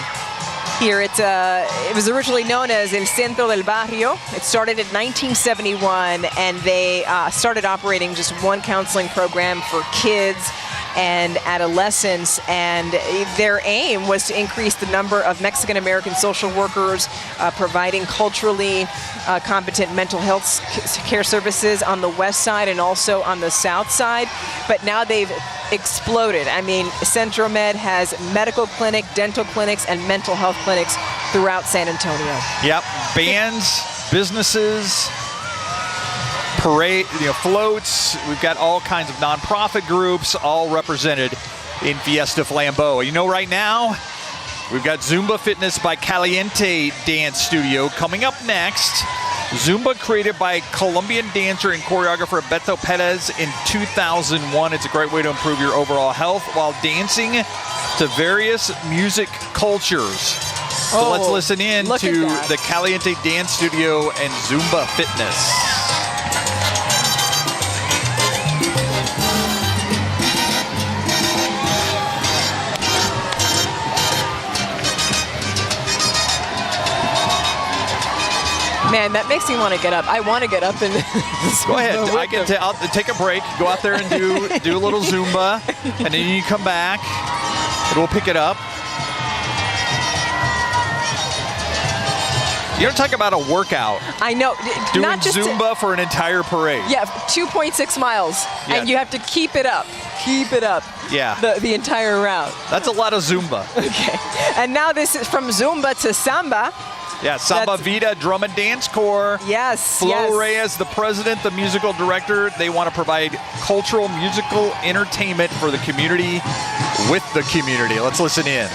Here, it was originally known as El Centro del Barrio. It started in 1971, and they started operating just one counseling program for kids and adolescents, and their aim was to increase the number of Mexican-American social workers providing culturally competent mental health care services on the west side and also on the south side. But now they've exploded. I mean, Centro Med has medical clinic, dental clinics, and mental health clinics throughout San Antonio. Yep, bands, businesses, parade, floats. We've got all kinds of nonprofit groups all represented in Fiesta Flambeau. Right now, we've got Zumba Fitness by Caliente Dance Studio coming up next. Zumba created by Colombian dancer and choreographer Beto Perez in 2001. It's a great way to improve your overall health while dancing to various music cultures. So let's listen in to the Caliente Dance Studio and Zumba Fitness. Man, that makes me want to get up. I want to get up and go ahead. I'll take a break. Go out there and do a little Zumba, and then you come back, and we'll pick it up. You're talking about a workout. I know. Doing not just Zumba for an entire parade. Yeah, 2.6 miles, and you have to keep it up. Keep it up. Yeah. The entire route. That's a lot of Zumba. Okay. And now this is from Zumba to Samba. Yeah, Samba Vida Drum and Dance Corps. Yes. Flo Reyes, the president, the musical director. They want to provide cultural, musical entertainment for the community with the community. Let's listen in.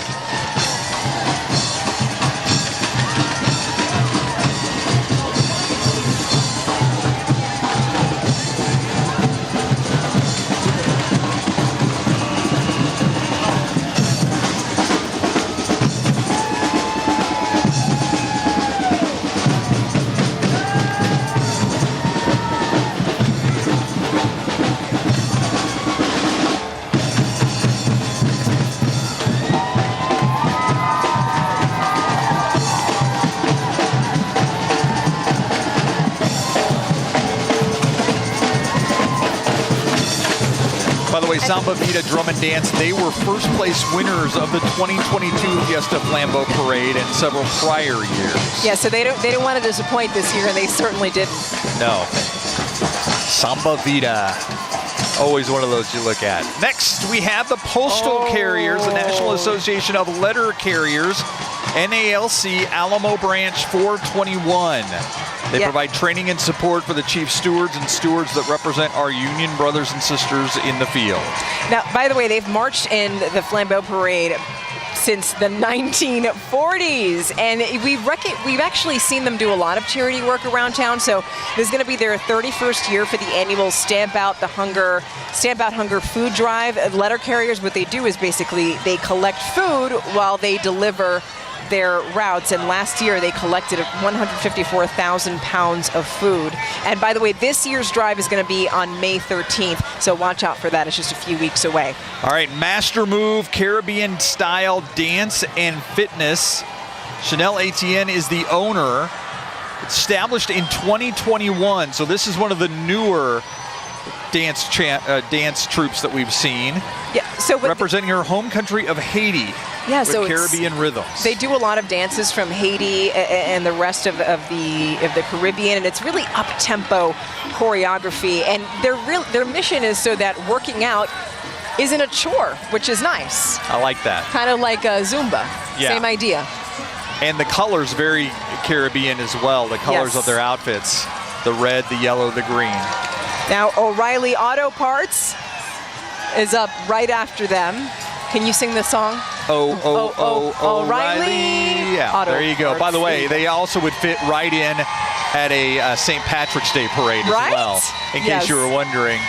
By the way, Samba Vida Drum and Dance, they were first place winners of the 2022 Fiesta Flambeau Parade in several prior years. Yeah, so they didn't want to disappoint this year, and they certainly didn't. No. Samba Vida. Always one of those you look at. Next, we have the Postal Carriers, the National Association of Letter Carriers, NALC Alamo Branch 421. They provide training and support for the chief stewards and stewards that represent our union brothers and sisters in the field. Now, by the way, they've marched in the Flambeau Parade since the 1940s, and we've actually seen them do a lot of charity work around town. So this is going to be their 31st year for the annual Stamp Out Hunger food drive. Letter carriers, what they do is basically they collect food while they deliver their routes, and last year they collected 154,000 pounds of food. And by the way, this year's drive is going to be on May 13th, so watch out for that. It's just a few weeks away. All right, Master Move Caribbean Style Dance and Fitness. Chanel Etienne is the owner. Established in 2021, so this is one of the newer dance troops that we've seen. Yeah, so representing her home country of Haiti. Yeah, with so Caribbean rhythms. They do a lot of dances from Haiti and the rest of the Caribbean, and it's really up-tempo choreography. And their mission is so that working out isn't a chore, which is nice. I like that. Kind of like Zumba. Yeah. Same idea. And the colors very Caribbean as well. The colors of their outfits: the red, the yellow, the green. Now O'Reilly Auto Parts is up right after them. Can you sing the song? O'Reilly. Yeah, Auto there you go. Parts. By the way, they also would fit right in at a St. Patrick's Day parade as well, in case you were wondering.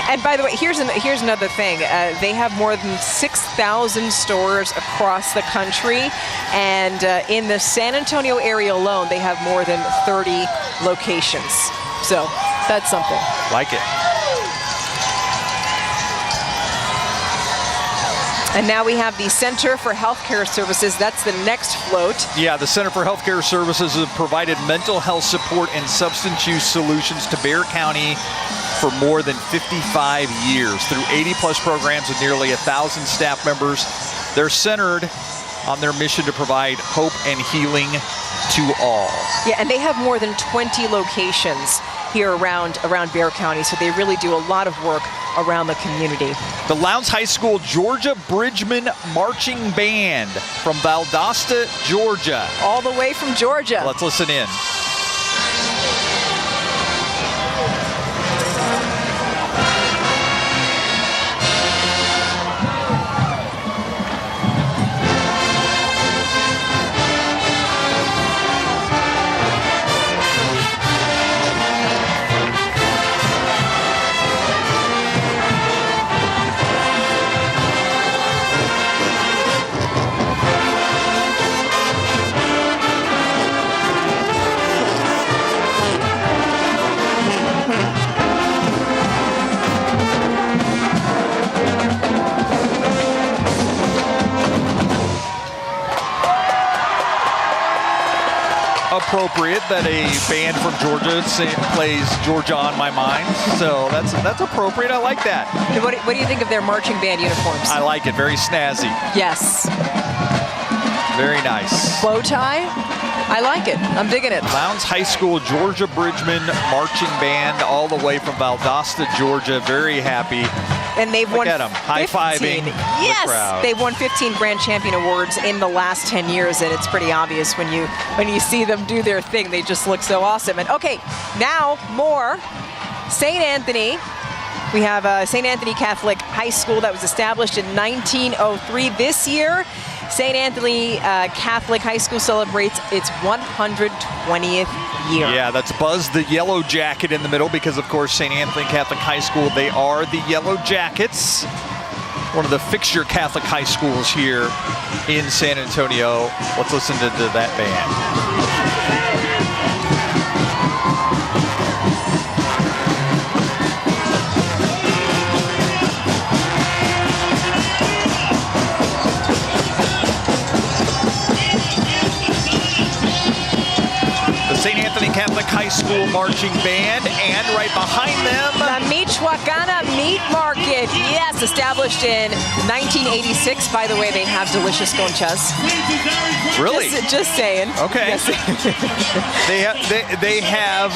And by the way, here's another thing. They have more than 6,000 stores across the country, and in the San Antonio area alone, they have more than 30 locations. So that's something. Like it. And now we have the Center for Healthcare Services. That's the next float. Yeah, the Center for Healthcare Services has provided mental health support and substance use solutions to Bexar County for more than 55 years through 80-plus programs with nearly 1,000 staff members. They're centered on their mission to provide hope and healing to all. Yeah, and they have more than 20 locations here around Bexar County, so they really do a lot of work around the community. The Lowndes High School Georgia Bridgman Marching Band from Valdosta, Georgia. All the way from Georgia. Let's listen in. Appropriate that a band from Georgia plays Georgia on My Mind, so that's appropriate. I like that. What do you think of their marching band uniforms? I like it. Very snazzy. Yes. Very nice. Bow tie? I like it. I'm digging it. Lowndes High School Georgia Bridgman Marching Band, all the way from Valdosta, Georgia. Very happy. And they've won 15. High-fiving Yes, the crowd. They've won 15 Grand Champion Awards in the last 10 years, and it's pretty obvious when you see them do their thing. They just look so awesome. And okay, now more. St. Anthony. We have St. Anthony Catholic High School that was established in 1903. This year, St. Anthony Catholic High School celebrates its 120th year. Yeah, that's Buzz the Yellow Jacket in the middle because, of course, St. Anthony Catholic High School, they are the Yellow Jackets. One of the fixture Catholic high schools here in San Antonio. Let's listen to that band. St. Anthony Catholic High High School Marching Band, and right behind them, the Michoacana Meat Market. Yes, established in 1986. By the way, they have delicious conchas. Really? Just saying. Okay. Yes. they have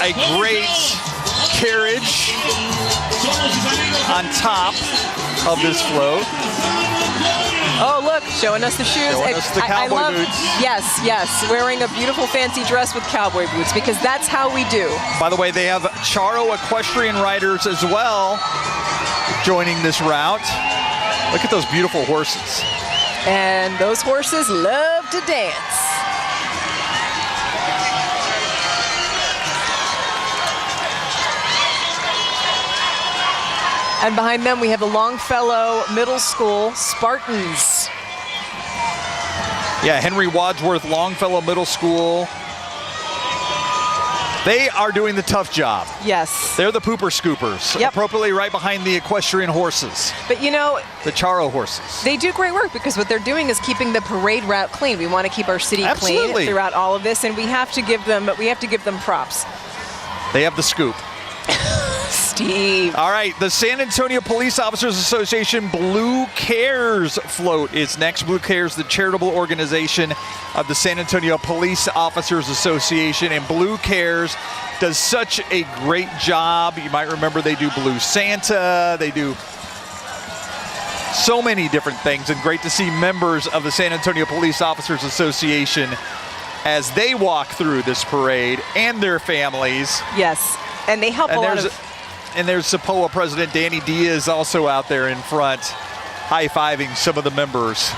a great carriage on top of this float. Oh, look, showing us the shoes. Showing us the cowboy boots. Yes, wearing a beautiful fancy dress with cowboy boots, because that's how we do. By the way, they have Charo equestrian riders as well joining this route. Look at those beautiful horses. And those horses love to dance. And behind them, we have the Longfellow Middle School Spartans. Yeah, Henry Wadsworth Longfellow Middle School. They are doing the tough job. Yes. They're the pooper scoopers, appropriately right behind the equestrian horses. But you know, the Charo horses. They do great work, because what they're doing is keeping the parade route clean. We want to keep our city clean throughout all of this, and we have to give them props. They have the scoop. Steve. All right, the San Antonio Police Officers Association Blue Cares float is next. Blue Cares, the charitable organization of the San Antonio Police Officers Association, and Blue Cares does such a great job. You might remember they do Blue Santa, they do so many different things, and great to see members of the San Antonio Police Officers Association as they walk through this parade, and their families. Yes, and they help a lot of... And there's SAPOA President Danny Diaz also out there in front, high-fiving some of the members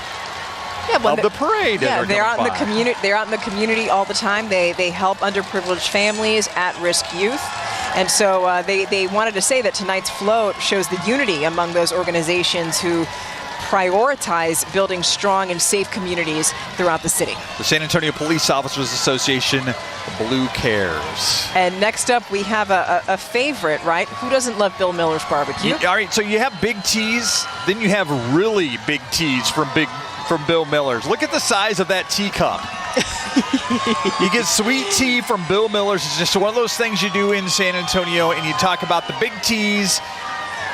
of the parade. Yeah, they're out in the community. They're out in the community all the time. They help underprivileged families, at-risk youth, and so they wanted to say that tonight's float shows the unity among those organizations who prioritize building strong and safe communities throughout the city. The San Antonio Police Officers Association, Blue Cares. And next up, we have a favorite, right? Who doesn't love Bill Miller's barbecue? All right, so you have big teas, then you have really big teas from Bill Miller's. Look at the size of that teacup. You get sweet tea from Bill Miller's. It's just one of those things you do in San Antonio, and you talk about the big teas.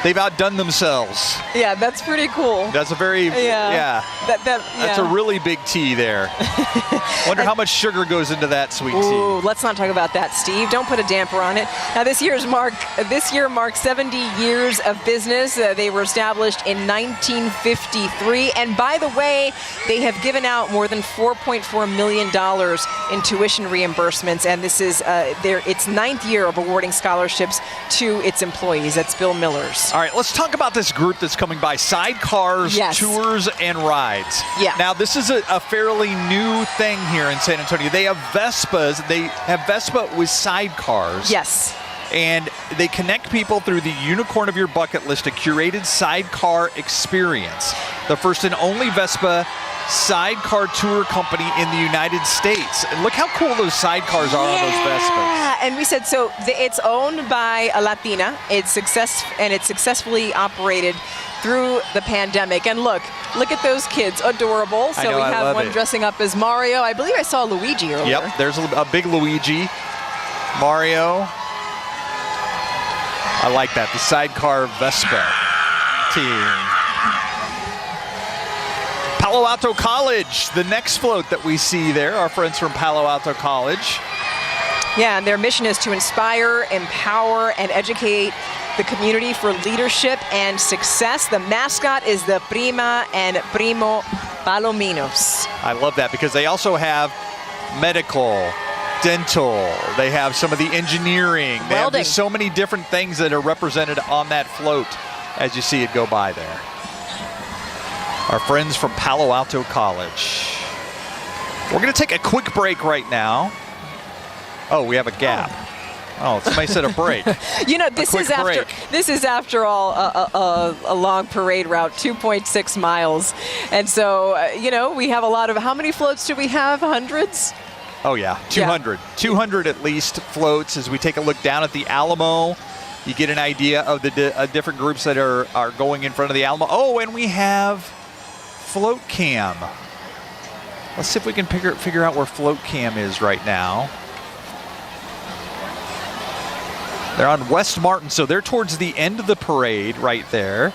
They've outdone themselves. Yeah, that's pretty cool. That's a very, that's a really big tea there. Wonder how much sugar goes into that sweet tea. Let's not talk about that, Steve. Don't put a damper on it. Now, this year marks 70 years of business. They were established in 1953. And by the way, they have given out more than $4.4 million in tuition reimbursements. And this is its 9th year of awarding scholarships to its employees. That's Bill Miller's. All right, let's talk about this group that's coming by. Sidecars, Tours, and Rides. Yeah. Now, this is a fairly new thing here in San Antonio. They have Vespas. They have Vespa with sidecars. Yes. And they connect people through the Unicorn of Your Bucket List, a curated sidecar experience. The first and only Vespa sidecar tour company in the United States. And look how cool those sidecars are on those Vespas. Yeah, and we said, so it's owned by a Latina. It's successfully operated through the pandemic. And look at those kids, adorable. So we have one dressing up as Mario. I believe I saw Luigi earlier. Yep, there's a big Luigi. Mario. I like that, the sidecar Vespa team. Palo Alto College, the next float that we see there, our friends from Palo Alto College. Yeah, and their mission is to inspire, empower, and educate the community for leadership and success. The mascot is the Prima and Primo Palominos. I love that because they also have medical, dental, they have some of the engineering. They have just so many different things that are represented on that float as you see it go by there. Our friends from Palo Alto College. We're going to take a quick break right now. Oh, we have a gap. Oh, somebody said a break. You know, this is after all a long parade route, 2.6 miles. And so, we have a lot of, how many floats do we have? Hundreds? Oh, yeah, 200. Yeah. 200 at least floats as we take a look down at the Alamo. You get an idea of the different groups that are going in front of the Alamo. Oh, and we have Float Cam. Let's see if we can figure out where Float Cam is right now. They're on West Martin, so they're towards the end of the parade right there.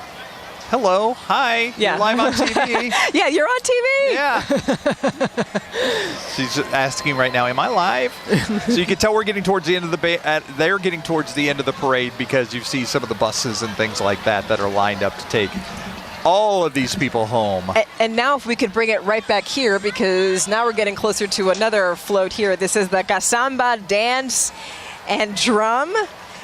Hello, hi, you're live on TV. Yeah, you're on TV. Yeah. She's asking right now, am I live? So you can tell we're getting towards the end of the they're getting towards the end of the parade because you see some of the buses and things like that are lined up to take all of these people home. And now if we could bring it right back here, because now we're getting closer to another float here. This is the Kasamba Dance and Drum.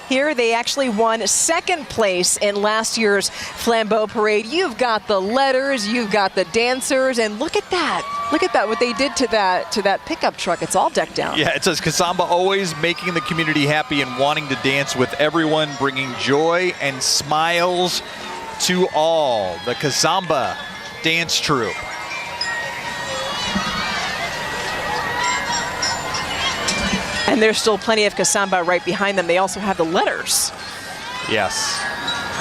Here they actually won second place in last year's Flambeau parade. You've got the letters, you've got the dancers, and look at that. Look at that, what they did to that pickup truck. It's all decked out. Yeah, it says Kasamba, always making the community happy and wanting to dance with everyone, bringing joy and smiles to all. The Kasamba Dance Troupe. And there's still plenty of Kasamba right behind them. They also have the letters. Yes.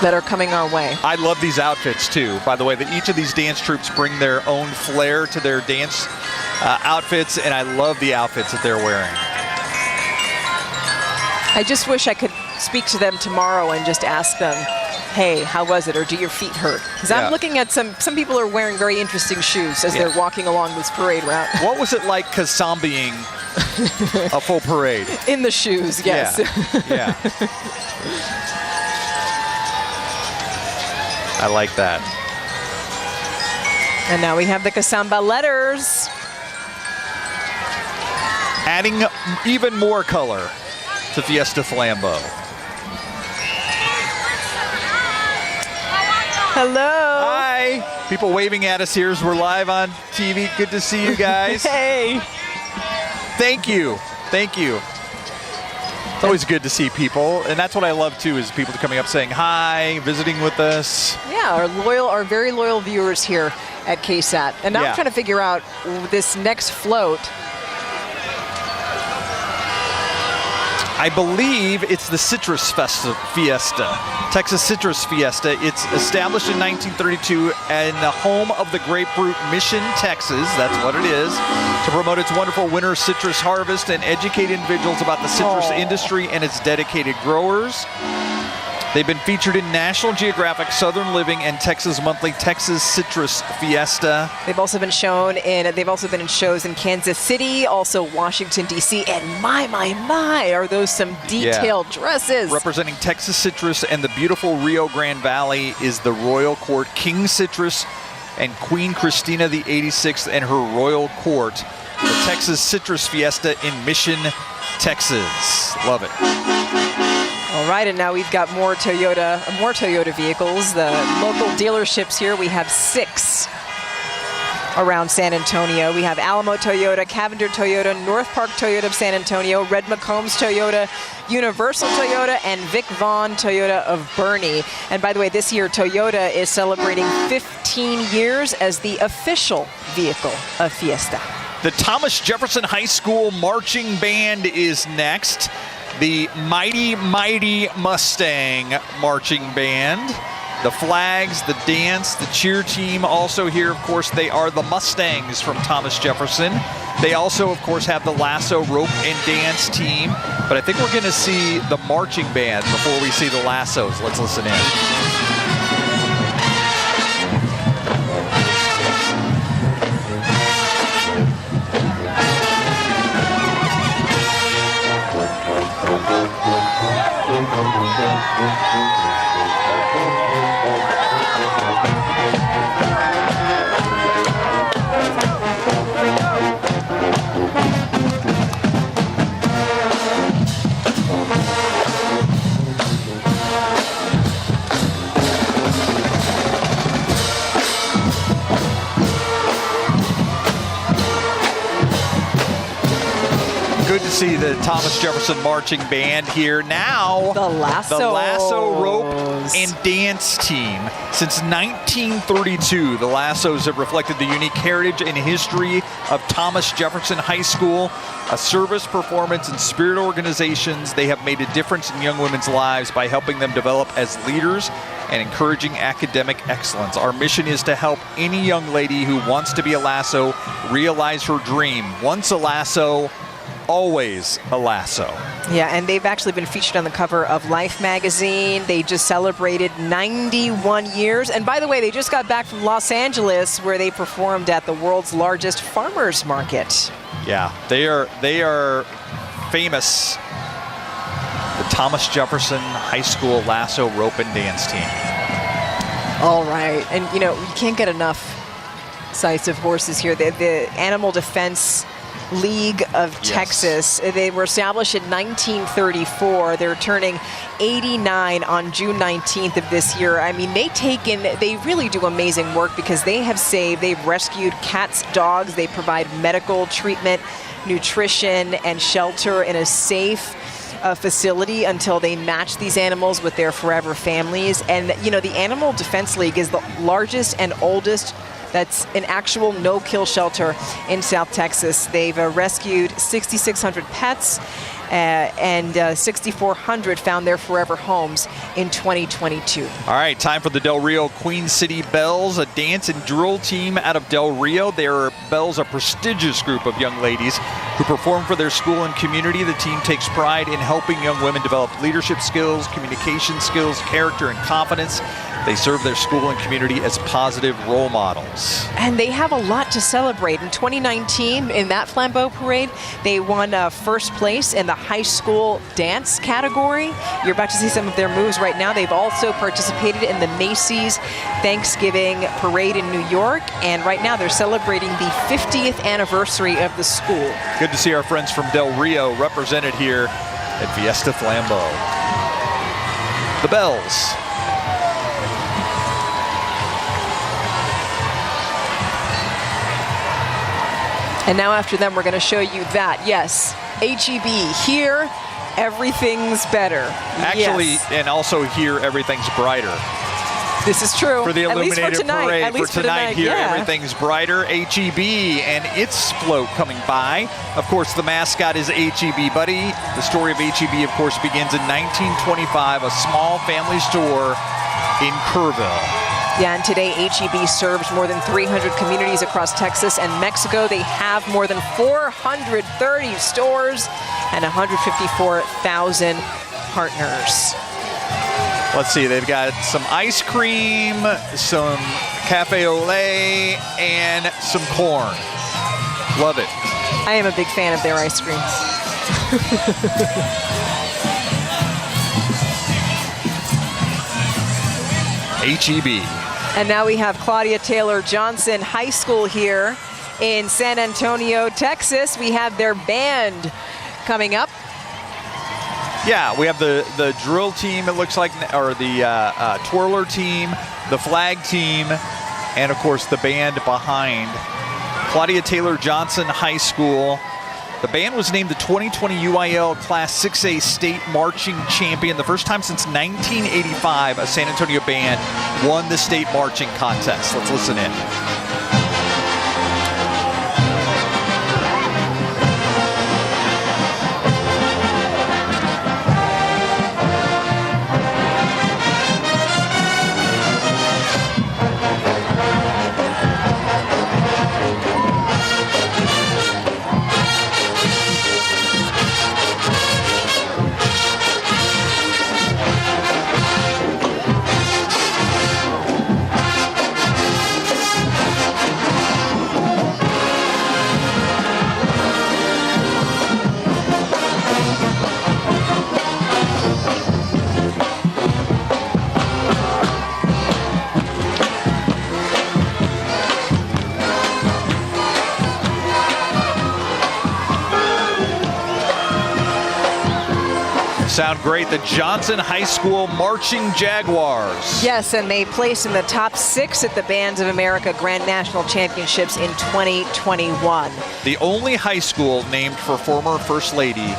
That are coming our way. I love these outfits too, by the way, that each of these dance troops bring their own flair to their dance outfits, and I love the outfits that they're wearing. I just wish I could speak to them tomorrow and just ask them, hey, how was it, or do your feet hurt? Because I'm looking at some people are wearing very interesting shoes as they're walking along this parade route. What was it like Kasambeing a full parade? In the shoes, yes. Yeah. I like that. And now we have the Kasamba letters. Adding even more color to Fiesta Flambeau. Hello. Hi. People waving at us here as we're live on TV. Good to see you guys. Hey. Thank you. Thank you. It's always good to see people, and that's what I love too, is people coming up saying hi, visiting with us. Yeah, our very loyal viewers here at KSAT. And now I'm trying to figure out this next float. I believe it's the Citrus Fiesta, Texas Citrus Fiesta. It's established in 1932 in the home of the grapefruit Mission, Texas. That's what it is. To promote its wonderful winter citrus harvest and educate individuals about the citrus industry and its dedicated growers. They've been featured in National Geographic, Southern Living, and Texas Monthly Texas Citrus Fiesta. They've also been in shows in Kansas City, also Washington, D.C., and my, are those some detailed dresses. Representing Texas Citrus and the beautiful Rio Grande Valley is the Royal Court King Citrus and Queen Christina the 86th and her Royal Court. The Texas Citrus Fiesta in Mission, Texas. Love it. All right, and now we've got more Toyota vehicles. The local dealerships here, we have 6 around San Antonio. We have Alamo Toyota, Cavender Toyota, North Park Toyota of San Antonio, Red McCombs Toyota, Universal Toyota, and Vic Vaughn Toyota of Bernie. And by the way, this year Toyota is celebrating 15 years as the official vehicle of Fiesta. The Thomas Jefferson High School Marching Band is next. The Mighty Mustang Marching Band. The flags, the dance, the cheer team. Also here, of course, they are the Mustangs from Thomas Jefferson. They also, of course, have the lasso, rope, and dance team. But I think we're going to see the marching band before we see the lassos. Let's listen in. Good to see the Thomas Jefferson Marching Band here. Now, the lasso, rope, and dance team. Since 1932, the lassos have reflected the unique heritage and history of Thomas Jefferson High School, a service, performance, and spirit organizations. They have made a difference in young women's lives by helping them develop as leaders and encouraging academic excellence. Our mission is to help any young lady who wants to be a lasso realize her dream. Once a lasso, always a lasso. Yeah, and they've actually been featured on the cover of Life magazine. They just celebrated 91 years. And by the way, they just got back from Los Angeles, where they performed at the world's largest farmers market. Yeah, they are famous. The Thomas Jefferson High School Lasso Rope and Dance Team. All right, and you know, you can't get enough sights of horses here. The Animal Defense League of Texas. They were established in 1934. They're turning 89 on June 19th of this year. I mean, they really do amazing work because they've rescued cats, dogs. They provide medical treatment, nutrition, and shelter in a safe facility until they match these animals with their forever families. And, you know, the Animal Defense League is the largest and oldest that's an actual no-kill shelter in South Texas. They've rescued 6,600 pets and 6,400 found their forever homes in 2022. All right, time for the Del Rio Queen City Belles, a dance and drill team out of Del Rio. Their Belles, a prestigious group of young ladies who perform for their school and community. The team takes pride in helping young women develop leadership skills, communication skills, character, and confidence. They serve their school and community as positive role models. And they have a lot to celebrate. In 2019, in that Flambeau parade, they won first place in the high school dance category. You're about to see some of their moves right now. They've also participated in the Macy's Thanksgiving Parade in New York. And right now, they're celebrating the 50th anniversary of the school. Good to see our friends from Del Rio represented here at Fiesta Flambeau. The Belles. And now after them, we're going to show you that. Yes, HEB, here, everything's better. Actually, yes. And also here, everything's brighter. This is true. For the Illuminated Parade. At least for tonight, here, yeah. Everything's brighter. HEB and its float coming by. Of course, the mascot is HEB Buddy. The story of HEB, of course, begins in 1925, a small family store in Kerrville. Yeah, and today HEB serves more than 300 communities across Texas and Mexico. They have more than 430 stores and 154,000 partners. Let's see, they've got some ice cream, some cafe au lait, and some corn. Love it. I am a big fan of their ice cream. HEB. And now we have Claudia Taylor Johnson High School here in San Antonio, Texas. We have their band coming up. Yeah, we have the drill team, it looks like, or the twirler team, the flag team, and of course the band behind. Claudia Taylor Johnson High School. The band was named the 2020 UIL Class 6A State Marching Champion. The first time since 1985 a San Antonio band won the state marching contest. Let's listen in. Sound great. The Johnson High School Marching Jaguars. Yes, and they placed in the top 6 at the Bands of America Grand National Championships in 2021. The only high school named for former First Lady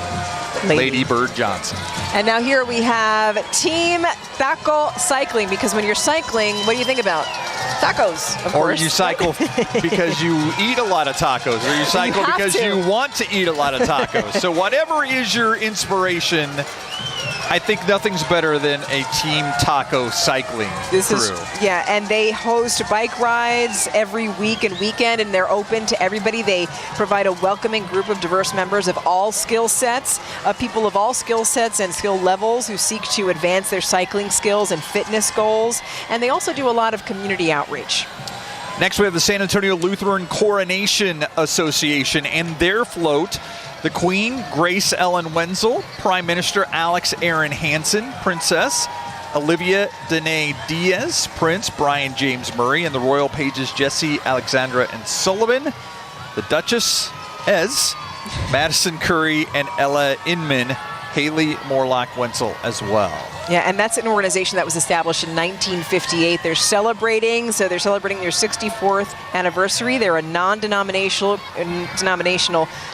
Lady Bird Johnson. And now here we have Team Taco Cycling, because when you're cycling, what do you think about? Tacos, of course. Or you cycle because you eat a lot of tacos, or you cycle because you want to eat a lot of tacos. So whatever is your inspiration, I think nothing's better than a team taco cycling crew. Yeah, and they host bike rides every week and weekend, and they're open to everybody. They provide a welcoming group of diverse members of all skill sets, people of all skill sets and skill levels who seek to advance their cycling skills and fitness goals. And they also do a lot of community outreach. Next, we have the San Antonio Lutheran Coronation Association and their float. The Queen, Grace Ellen Wenzel, Prime Minister Alex Aaron Hansen, Princess Olivia Danae Diaz, Prince Brian James Murray, and the Royal Pages Jesse, Alexandra, and Sullivan. The Duchess, Ez, Madison Curry, and Ella Inman, Haley Morlock Wenzel as well. Yeah, and that's an organization that was established in 1958. They're celebrating their 64th anniversary. They're a non-denominational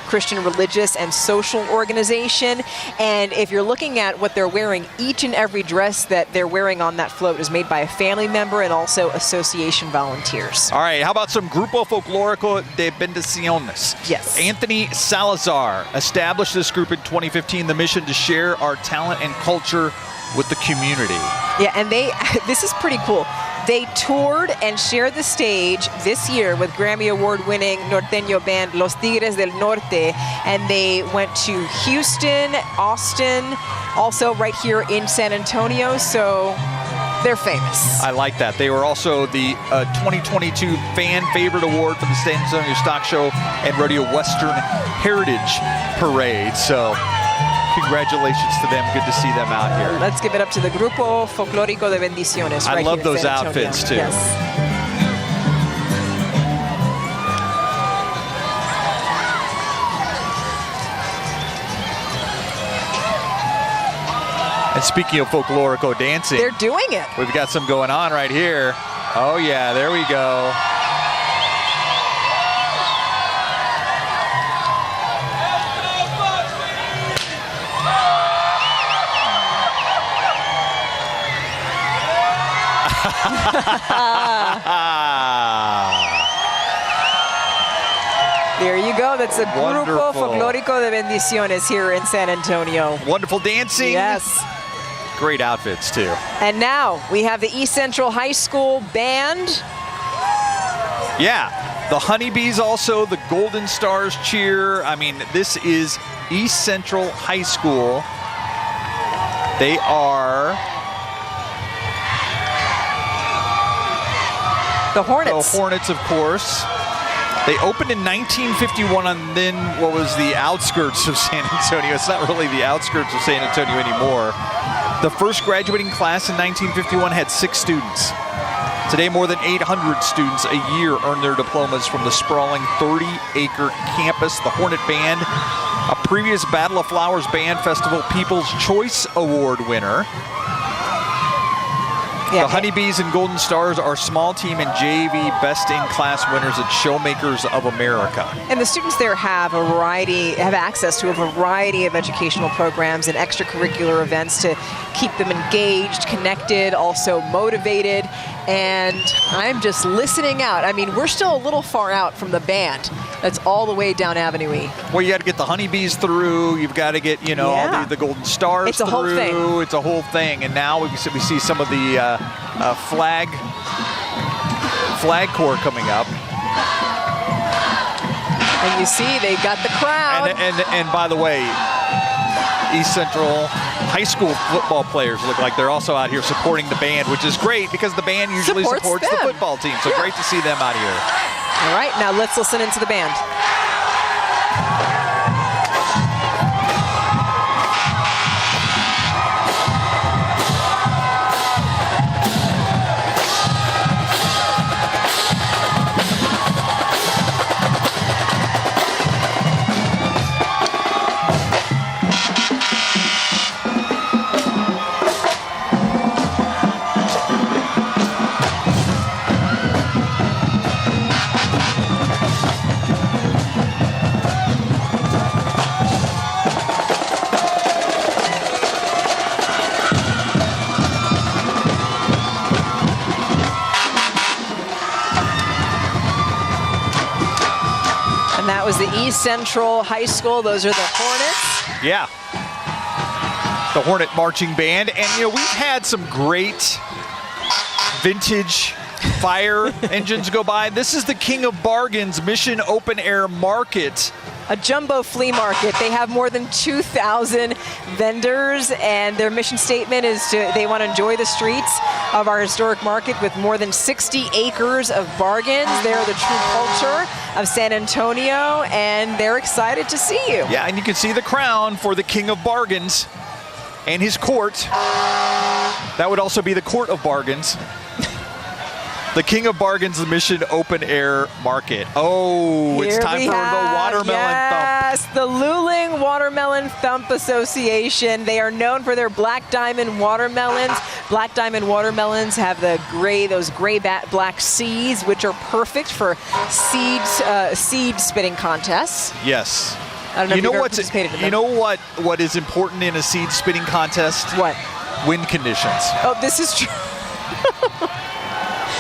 Christian religious and social organization. And if you're looking at what they're wearing, each and every dress that they're wearing on that float is made by a family member and also association volunteers. All right, how about some Grupo Folclórico de Bendiciones? Yes. Anthony Salazar established this group in 2015, the mission to share our talent and culture with the community. Yeah, and this is pretty cool. They toured and shared the stage this year with Grammy Award-winning norteño band Los Tigres del Norte, and they went to Houston, Austin, also right here in San Antonio, so they're famous. I like that. They were also the 2022 Fan Favorite Award for the San Antonio Stock Show and Rodeo Western Heritage Parade, so congratulations to them. Good to see them out here. Let's give it up to the Grupo Folclórico de Bendiciones. I love those outfits too. Yes. And speaking of folklorico dancing, they're doing it. We've got some going on right here. Oh yeah, there we go. There you go. That's the Grupo Folclórico de Bendiciones here in San Antonio. Wonderful dancing. Yes. Great outfits, too. And now we have the East Central High School band. Yeah. The Honeybees also, the Golden Stars cheer. I mean, this is East Central High School. They are the Hornets. The Hornets, of course. They opened in 1951 on then what was the outskirts of San Antonio. It's not really the outskirts of San Antonio anymore. The first graduating class in 1951 had 6 students. Today, more than 800 students a year earn their diplomas from the sprawling 30-acre campus. The Hornet Band, a previous Battle of Flowers Band Festival People's Choice Award winner. Yeah, the Honeybees and Golden Stars are small team and JV best-in-class winners at Showmakers of America. And the students there have access to a variety of educational programs and extracurricular events to keep them engaged, connected, also motivated. And I'm just listening out. I mean, we're still a little far out from the band. That's all the way down Avenue E. Well, you got to get the Honeybees through. You've got to get, all the Golden Stars through. Whole thing. It's a whole thing. And now we see some of the flag corps coming up. And you see they've got the crowd. And by the way, East Central high school football players look like they're also out here supporting the band, which is great because the band usually supports the football team. So great to see them out here. All right, now let's listen into the band. Was the East Central High School. Those are the Hornets. Yeah. the Hornet Marching Band. And, you know, we've had some great vintage fire engines go by. This is the King of Bargains Mission Open Air Market. A jumbo flea market. They have more than 2,000 vendors, and their mission statement is they want to enjoy the streets of our historic market with more than 60 acres of bargains. They're the true culture of San Antonio, and they're excited to see you. Yeah, and you can see the crown for the King of Bargains and his court. That would also be the Court of Bargains. The King of Bargains, the Mission Open Air Market. Oh, it's time for the Watermelon Thump. Yes, the Luling Watermelon Thump Association. They are known for their Black Diamond watermelons. Black Diamond watermelons have those gray black seeds, which are perfect for seed spitting contests. Yes. I don't know if you've ever participated in them. You know what is important in a seed spitting contest? What? Wind conditions. Oh, this is true.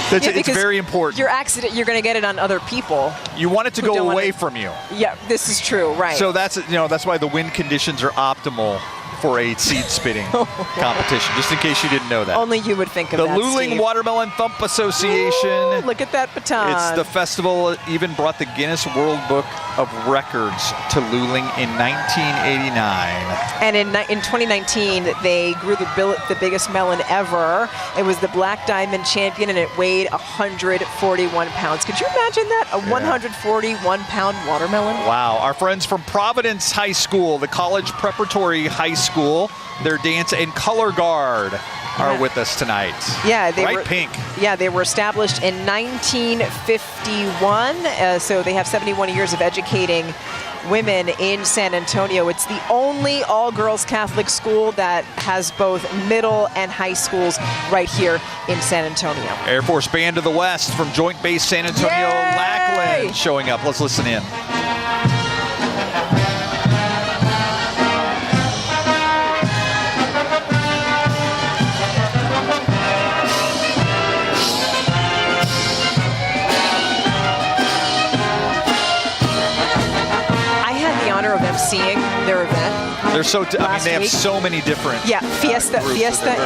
It's very important. Your accident, you're going to get it on other people. You want it to go away from you. Yeah, this is true, right. So that's why the wind conditions are optimal for a seed spitting competition, just in case you didn't know that. Only you would think of that, that, Luling Steve. Watermelon Thump Association. Ooh, look at that baton. It's the festival that even brought the Guinness World Book of Records to Luling in 1989. And in 2019, they grew the biggest melon ever. It was the Black Diamond Champion, and it weighed 141 pounds. Could you imagine that? A 141-pound watermelon? Wow. Our friends from Providence High School, the college preparatory high school, their dance and color guard are with us tonight. Yeah, pink. Yeah, they were established in 1951, so they have 71 years of educating women in San Antonio. It's the only all-girls Catholic school that has both middle and high schools right here in San Antonio. Air Force Band of the West from Joint Base San Antonio, Lackland, showing up. Let's listen in. Seeing their event. They're they have so many different. Yeah, Fiesta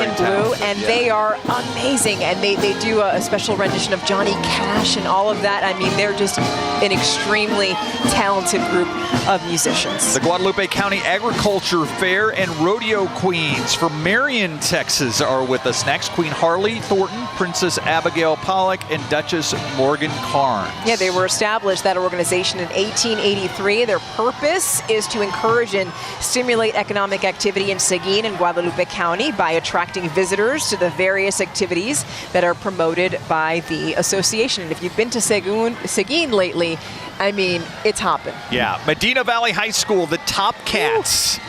in blue, and they are amazing. And they do a special rendition of Johnny Cash and all of that. I mean, they're just an extremely talented group of musicians. The Guadalupe County Agriculture Fair and Rodeo Queens from Marion, Texas are with us next. Queen Harley Thornton, Princess Abigail Pollock, and Duchess Morgan Carnes. Yeah, they were established, that organization, in 1883. Their purpose is to encourage and stimulate economic activity in Seguin and Guadalupe County by attracting visitors to the various activities that are promoted by the association. And if you've been to Seguin lately, I mean, it's hopping. Yeah, Medina Valley High School, the Top Cats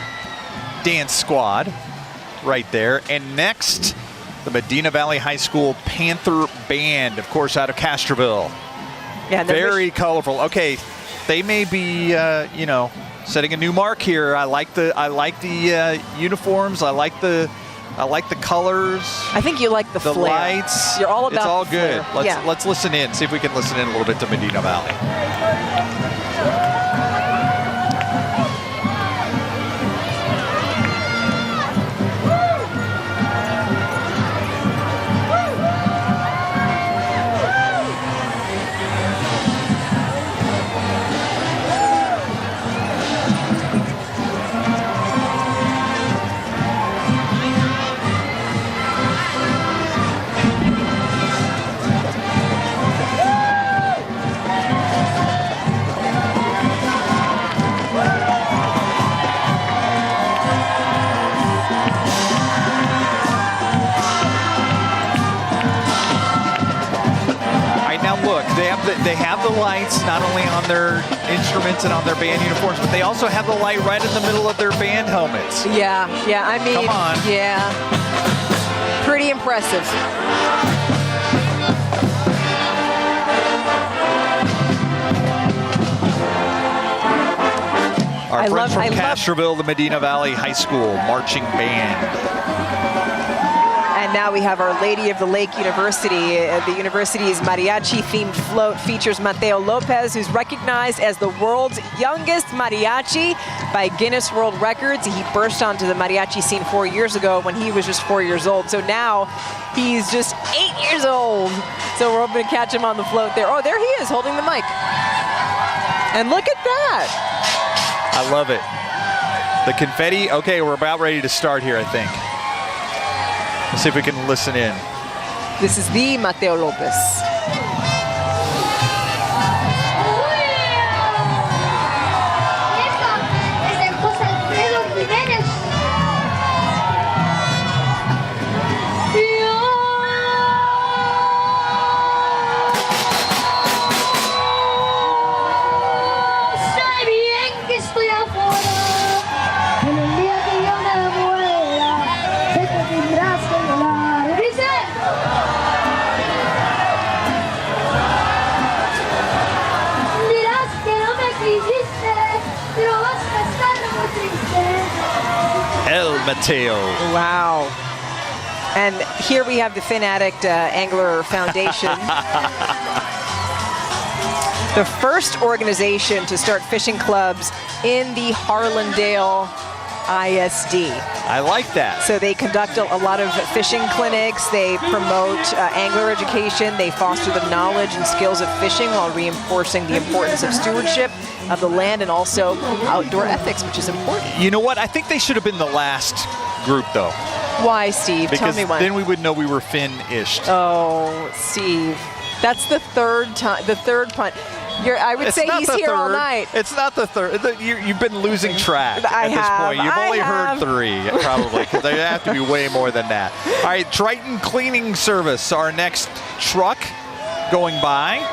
dance squad right there. And next, the Medina Valley High School Panther Band, of course, out of Castroville. Yeah, very colorful. Okay, they may be, setting a new mark here. I like the uniforms. I like the colors. I think you like the flair. Lights. You're all about it's all the good. Flair. Let's listen in. See if we can listen in a little bit to Medina Valley. They have the lights not only on their instruments and on their band uniforms, but they also have the light right in the middle of their band helmets. Yeah, I mean, come on. Yeah, pretty impressive. Our friends from Castroville, the Medina Valley High School Marching Band. And And now we have Our Lady of the Lake University. The university's mariachi-themed float features Mateo Lopez, who's recognized as the world's youngest mariachi by Guinness World Records. He burst onto the mariachi scene 4 years ago when he was just 4 years old. So now he's just 8 years old. So we're hoping to catch him on the float there. Oh, there he is, holding the mic. And look at that. I love it. The confetti. Okay, we're about ready to start here, I think. Let's see if we can listen in. This is the Mateo Lopez. Mateo. Wow. And here we have the Fin Addict Angler Foundation. The first organization to start fishing clubs in the Harlandale ISD. I like that. So they conduct a lot of fishing clinics. They promote angler education. They foster the knowledge and skills of fishing while reinforcing the importance of stewardship of the land and also outdoor ethics, which is important. You know what? I think they should have been the last group, though. Why, Steve? Because tell me why. Then we would know we were Finn-ish. Oh, Steve. That's the third time, the third punt. I would say he's here all night. It's not the third. You've been losing track at this point. You've only heard three, probably, because they have to be way more than that. All right, Triton Cleaning Service, our next truck going by.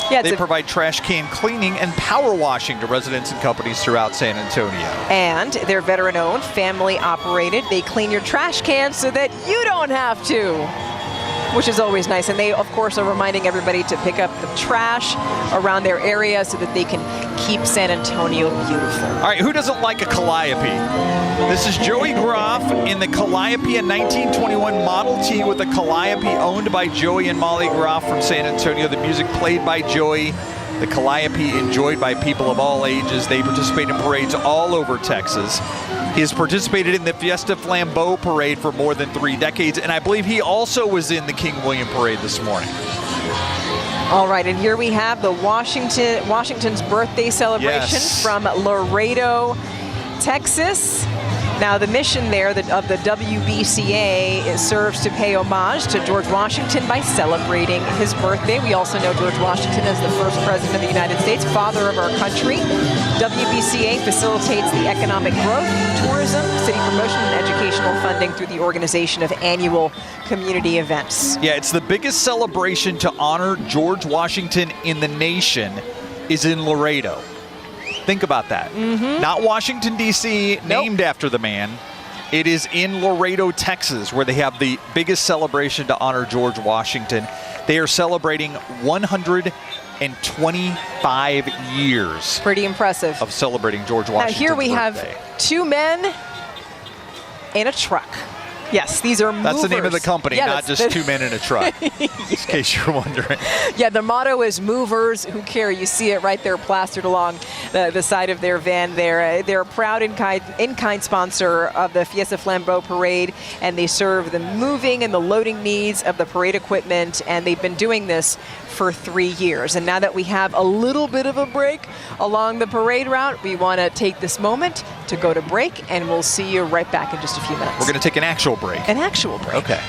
Yeah, they provide trash can cleaning and power washing to residents and companies throughout San Antonio. And they're veteran-owned, family-operated. They clean your trash cans so that you don't have to, which is always nice. And they, of course, are reminding everybody to pick up the trash around their area so that they can keep San Antonio beautiful. All right, who doesn't like a calliope? This is Joey Groff in the Calliope, a 1921 Model T with a Calliope owned by Joey and Molly Groff from San Antonio. The music played by Joey. The Calliope enjoyed by people of all ages. They participate in parades all over Texas. He has participated in the Fiesta Flambeau parade for more than 3 decades, and I believe he also was in the King William parade this morning. All right, and here we have the Washington's birthday celebration from Laredo, Texas. Now, the mission there of the WBCA serves to pay homage to George Washington by celebrating his birthday. We also know George Washington as the first president of the United States, father of our country. WBCA facilitates the economic growth, tourism, city promotion, and educational funding through the organization of annual community events. Yeah, it's the biggest celebration to honor George Washington in the nation is in Laredo. Think about that. Not Washington, D.C., named after the man. It is in Laredo, Texas, where they have the biggest celebration to honor George Washington. They are celebrating 125 years. Pretty impressive. Of celebrating George Washington's Now here we birthday. have 2 men in a truck. Yes, these are movers. That's the name of the company, yeah, not just 2 men in a truck, in case you're wondering. Yeah, the motto is movers who care. You see it right there plastered along the side of their van there. They're a proud in-kind sponsor of the Fiesta Flambeau Parade, and they serve the moving and the loading needs of the parade equipment, and they've been doing this for 3 years. And now that we have a little bit of a break along the parade route, we want to take this moment to go to break, and we'll see you right back in just a few minutes. We're going to take an actual break. An actual break. Okay.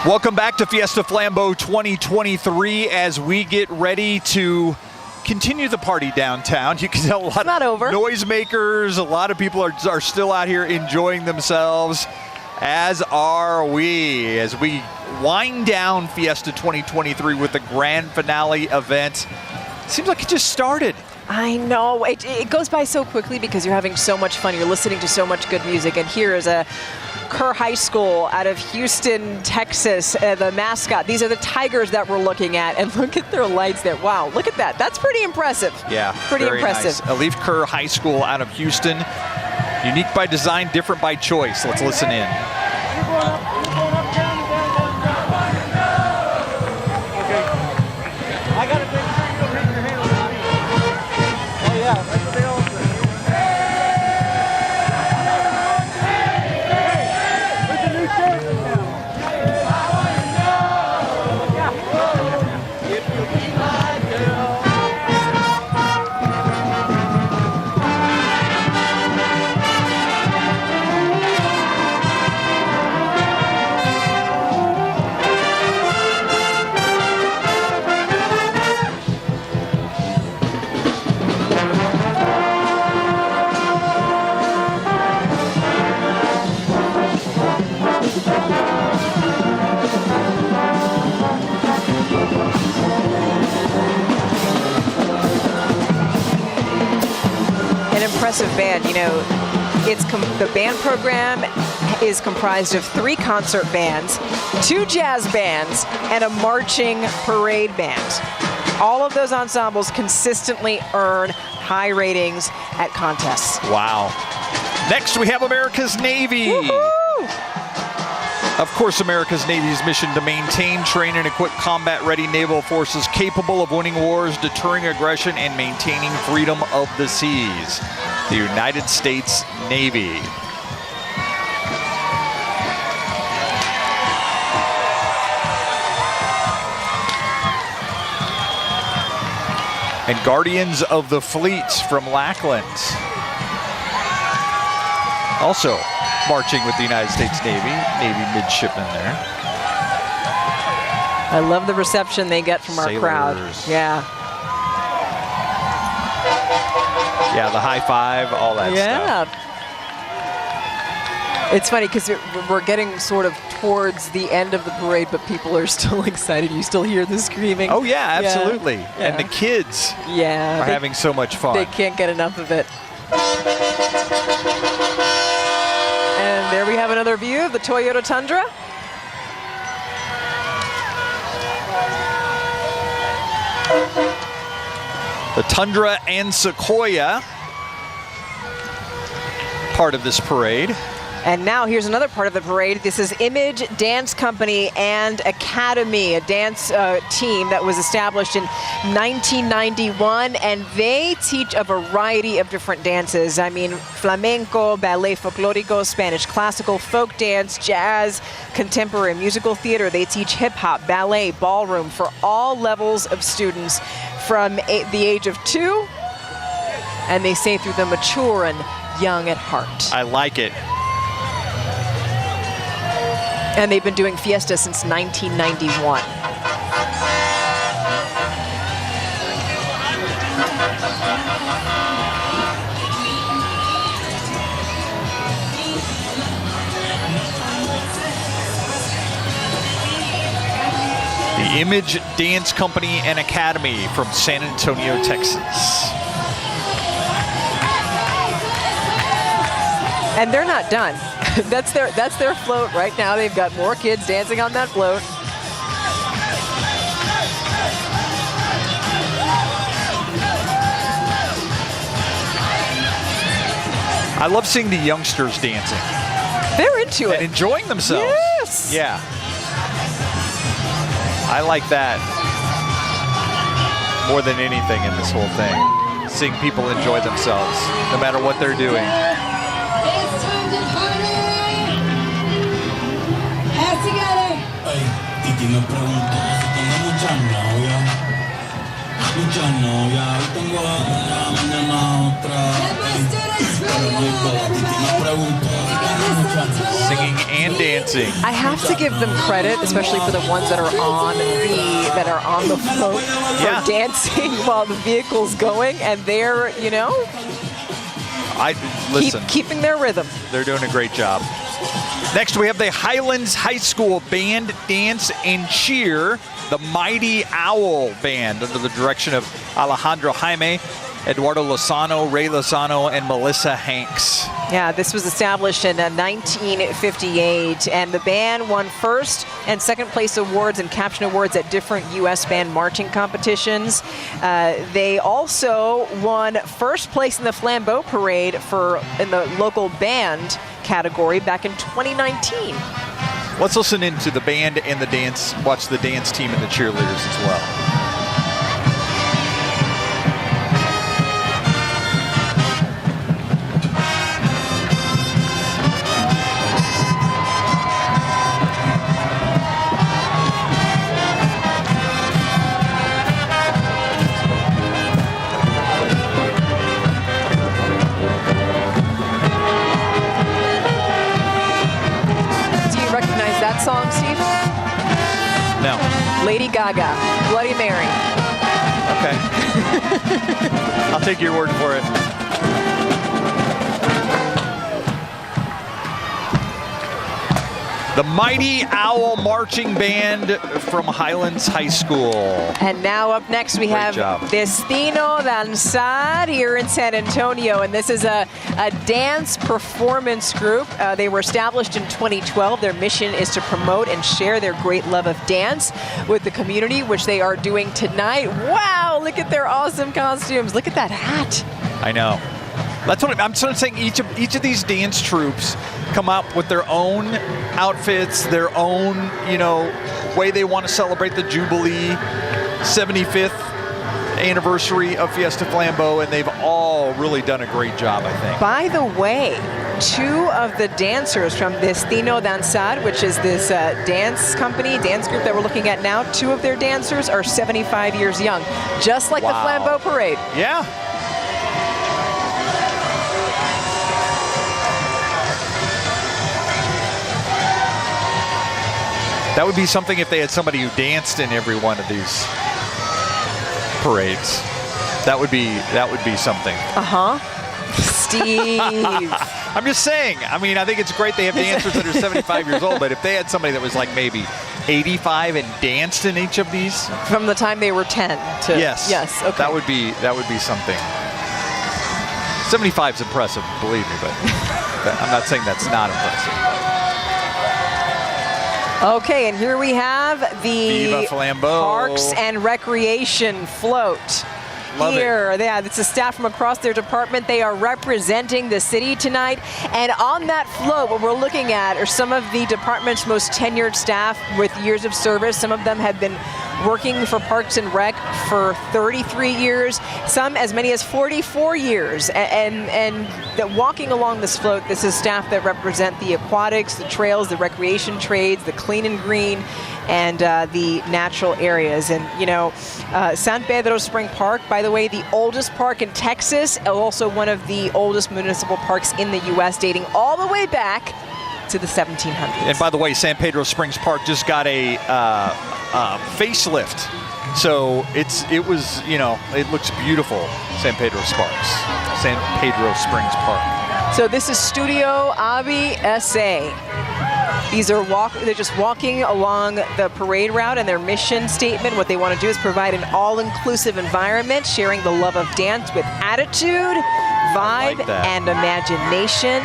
Welcome back to Fiesta Flambeau 2023 as we get ready to continue the party downtown. You can tell a lot of noisemakers, a lot of people are still out here enjoying themselves, as are we, as we wind down Fiesta 2023 with the grand finale event. Seems like it just started. I know. It goes by so quickly because you're having so much fun. You're listening to so much good music. And here is a Kerr High School out of Houston, Texas, the mascot. These are the Tigers that we're looking at. And look at their lights there. Wow, look at that. That's pretty impressive. Yeah, pretty impressive. Nice. Alif Kerr High School out of Houston. Unique by design, different by choice. Let's listen in. impressive band. You know, the band program is comprised of 3 concert bands, 2 jazz bands, and a marching parade band. All of those ensembles consistently earn high ratings at contests. Wow. Next, we have America's Navy. Woo-hoo! Of course, America's Navy's mission to maintain, train, and equip combat-ready naval forces capable of winning wars, deterring aggression, and maintaining freedom of the seas. The United States Navy. And Guardians of the Fleet from Lackland. Also marching with the United States Navy. Navy midshipmen there. I love the reception they get from Sailors. our crowd. Yeah. Yeah, the high five, all that stuff. It's funny because we're getting sort of towards the end of the parade, but people are still excited. You still hear the screaming. Oh, yeah, absolutely. Yeah. And the kids are having so much fun. They can't get enough of it. And there we have another view of the Toyota Tundra. The Tundra and Sequoia, part of this parade. And now here's another part of the parade. This is Image Dance Company and Academy, a dance team that was established in 1991, and they teach a variety of different dances. I mean, flamenco, ballet folklorico, Spanish classical, folk dance, jazz, contemporary musical theater. They teach hip hop, ballet, ballroom for all levels of students from the age of 2, and they say through the mature and young at heart. I like it. And they've been doing Fiesta since 1991. The Image Dance Company and Academy from San Antonio, Texas. And they're not done. That's their float right now. They've got more kids dancing on that float. I love seeing the youngsters dancing. They're into it. And enjoying themselves. Yes. Yeah. I like that more than anything in this whole thing. Seeing people enjoy themselves, no matter what they're doing. Me preguntó si tengo muchas novias. Muchas novias. Hoy tengo una, mañana otra. Pero no importa. Me preguntó si tengo muchas novias. Singing and dancing. I have to give them credit, especially for the ones that are on the float for dancing while the vehicle's going, and they're, you know, keeping their rhythm. They're doing a great job. Next, we have the Highlands High School Band, Dance, and Cheer, the Mighty Owl Band, under the direction of Alejandro Jaime, Eduardo Lozano, Ray Lozano, and Melissa Hanks. Yeah, this was established in 1958, and the band won first and second place awards and caption awards at different U.S. band marching competitions. They also won first place in the Flambeau Parade in the local band category back in 2019. Let's listen into the band and the dance, watch the dance team and the cheerleaders as well. Song, Steve? No. Lady Gaga, Bloody Mary. Okay. I'll take your word for it. The Mighty Owl Marching Band from Highlands High School. And now up next we have Destino Danzar here in San Antonio. And this is a dance performance group. They were established in 2012. Their mission is to promote and share their great love of dance with the community, which they are doing tonight. Wow, look at their awesome costumes. Look at that hat. I know. That's what I'm sort of saying. Each of these dance troupes come up with their own outfits, their own, way they want to celebrate the Jubilee 75th anniversary of Fiesta Flambeau, and they've all really done a great job, I think. By the way, 2 of the dancers from Destino Danzar, which is this dance group that we're looking at now, 2 of their dancers are 75 years young, just like the Flambeau Parade. Yeah. That would be something if they had somebody who danced in every one of these parades. That would be something. Steve. I'm just saying. I mean, I think it's great they have dancers that are 75 years old, but if they had somebody that was like maybe 85 and danced in each of these from the time they were 10 to yes, okay. that would be something. 75 is impressive, believe me, but I'm not saying that's not impressive. Okay, and here we have the Viva Flambeau Parks and Recreation float. Love here. Yeah, it's a staff from across their department. They are representing the city tonight. And on that float, what we're looking at are some of the department's most tenured staff with years of service. Some of them have been working for Parks and Rec for 33 years, some as many as 44 years. And walking along this float, this is staff that represent the aquatics, the trails, the recreation trades, the clean and green, and the natural areas. And, San Pedro Spring Park, by the way, the oldest park in Texas, also one of the oldest municipal parks in the U.S., dating all the way back to the 1700s. And by the way, San Pedro Springs Park just got a facelift. So it looks beautiful, San Pedro Springs Park. So this is Studio Avi SA. These are they're just walking along the parade route, and their mission statement, what they want to do is provide an all-inclusive environment, sharing the love of dance with attitude, vibe, and imagination,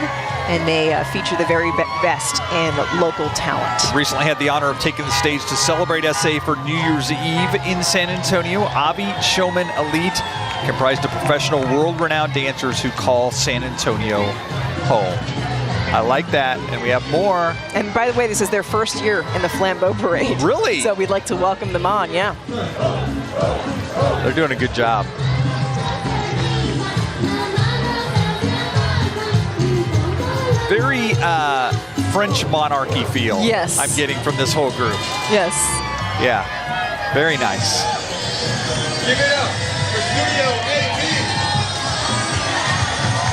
and they feature the very best in local talent. Recently had the honor of taking the stage to celebrate SA for New Year's Eve in San Antonio. Avi Showman Elite, comprised of professional, world-renowned dancers who call San Antonio home. I like that, and we have more. And by the way, this is their first year in the Flambeau Parade. Really? So we'd like to welcome them on, yeah. They're doing a good job. Very French monarchy feel. Yes. I'm getting from this whole group. Yes. Yeah. Very nice. Give it up for Studio AP.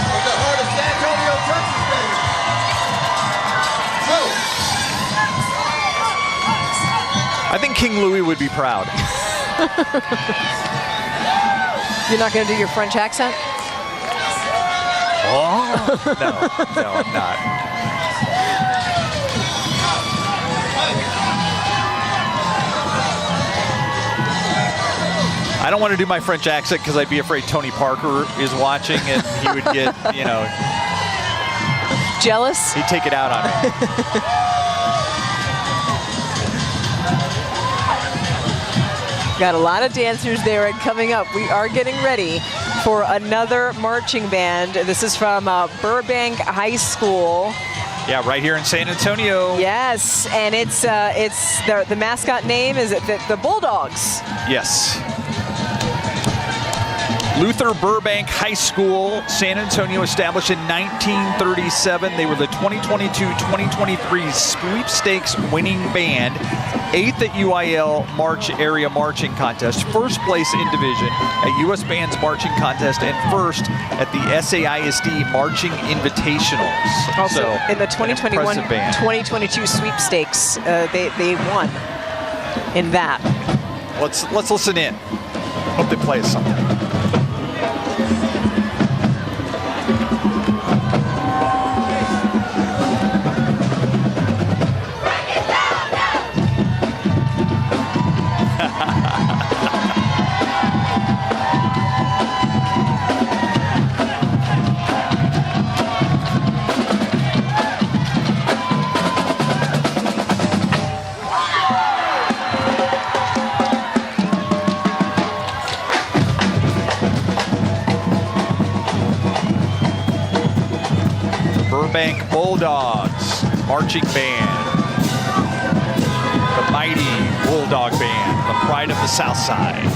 From the heart of San Antonio, Texas, baby. I think King Louis would be proud. You're not going to do your French accent? Oh, no, I'm not. I don't want to do my French accent because I'd be afraid Tony Parker is watching and he would get, jealous? He'd take it out on me. Got a lot of dancers there, and coming up, we are getting ready for another marching band. This is from Burbank High School. Yeah, right here in San Antonio. Yes, and it's the mascot name is the Bulldogs. Yes. Luther Burbank High School, San Antonio, established in 1937. They were the 2022-2023 sweepstakes winning band, 8th at UIL area marching contest, first place in division at U.S. Bands Marching Contest, and first at the SAISD Marching Invitationals. Also, in the 2021-2022 sweepstakes, they won in that. Let's listen in. Hope they play us something. Bulldogs marching band. The mighty Bulldog Band, the pride of the South Side.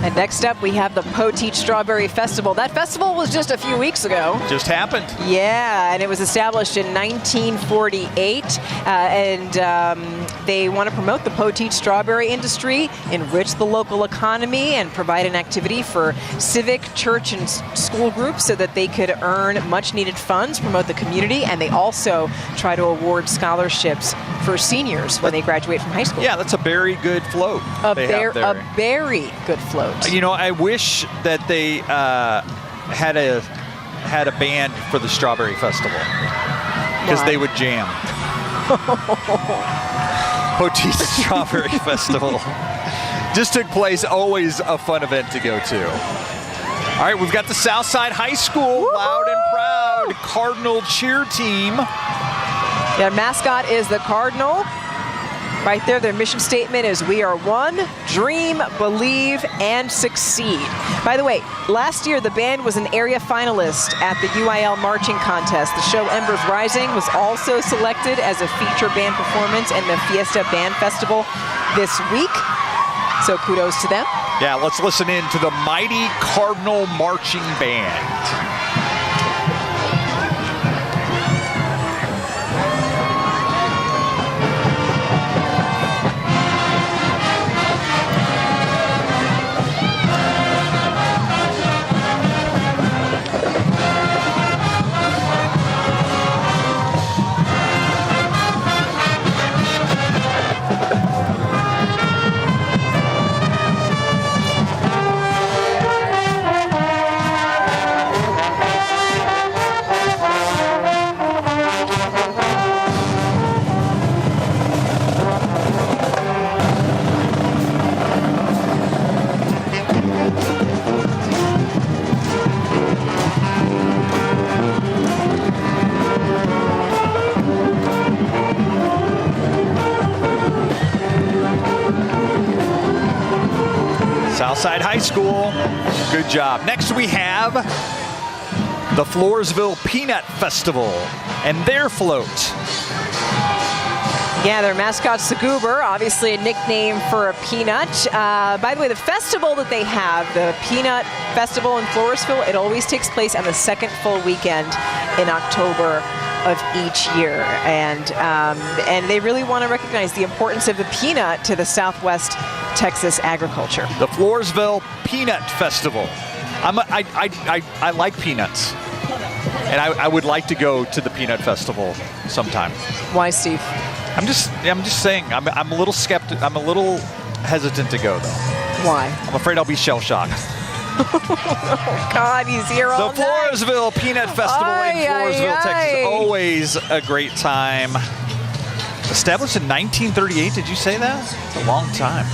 And next up, we have the Poteet Strawberry Festival. That festival was just a few weeks ago. Just happened. Yeah, and it was established in 1948. They want to promote the Poteet strawberry industry, enrich the local economy, and provide an activity for civic, church, and school groups so that they could earn much-needed funds, promote the community, and they also try to award scholarships for seniors when they graduate from high school. Yeah, that's a very good float. A very good float. You know, I wish that they had a band for the Strawberry Festival because they would jam. Poteet Strawberry Festival just took place. Always a fun event to go to. All right, we've got the Southside High School loud and proud Cardinal cheer team. Their mascot is the Cardinal. Right there, their mission statement is "We are one, dream, believe, and succeed." By the way, last year the band was an area finalist at the UIL marching contest. The show Embers Rising was also selected as a feature band performance in the Fiesta Band Festival this week. So kudos to them. Yeah, let's listen in to the mighty Cardinal Marching Band. Southside High School, good job. Next we have the Floresville Peanut Festival and their float. Yeah, their mascot's the Goober, obviously a nickname for a peanut. By the way, the festival that they have, the Peanut Festival in Floresville, it always takes place on the second full weekend in October of each year. And they really want to recognize the importance of the peanut to the Southwest Texas agriculture. The Floresville Peanut Festival. I like peanuts. And I would like to go to the Peanut Festival sometime. Why, Steve? I'm just saying. I'm a little skeptic. I'm a little hesitant to go though. Why? I'm afraid I'll be shell shocked. Oh God, he's here all night. The Floresville Peanut Festival in Floresville, Texas. Always a great time. Established in 1938. Did you say that? It's a long time.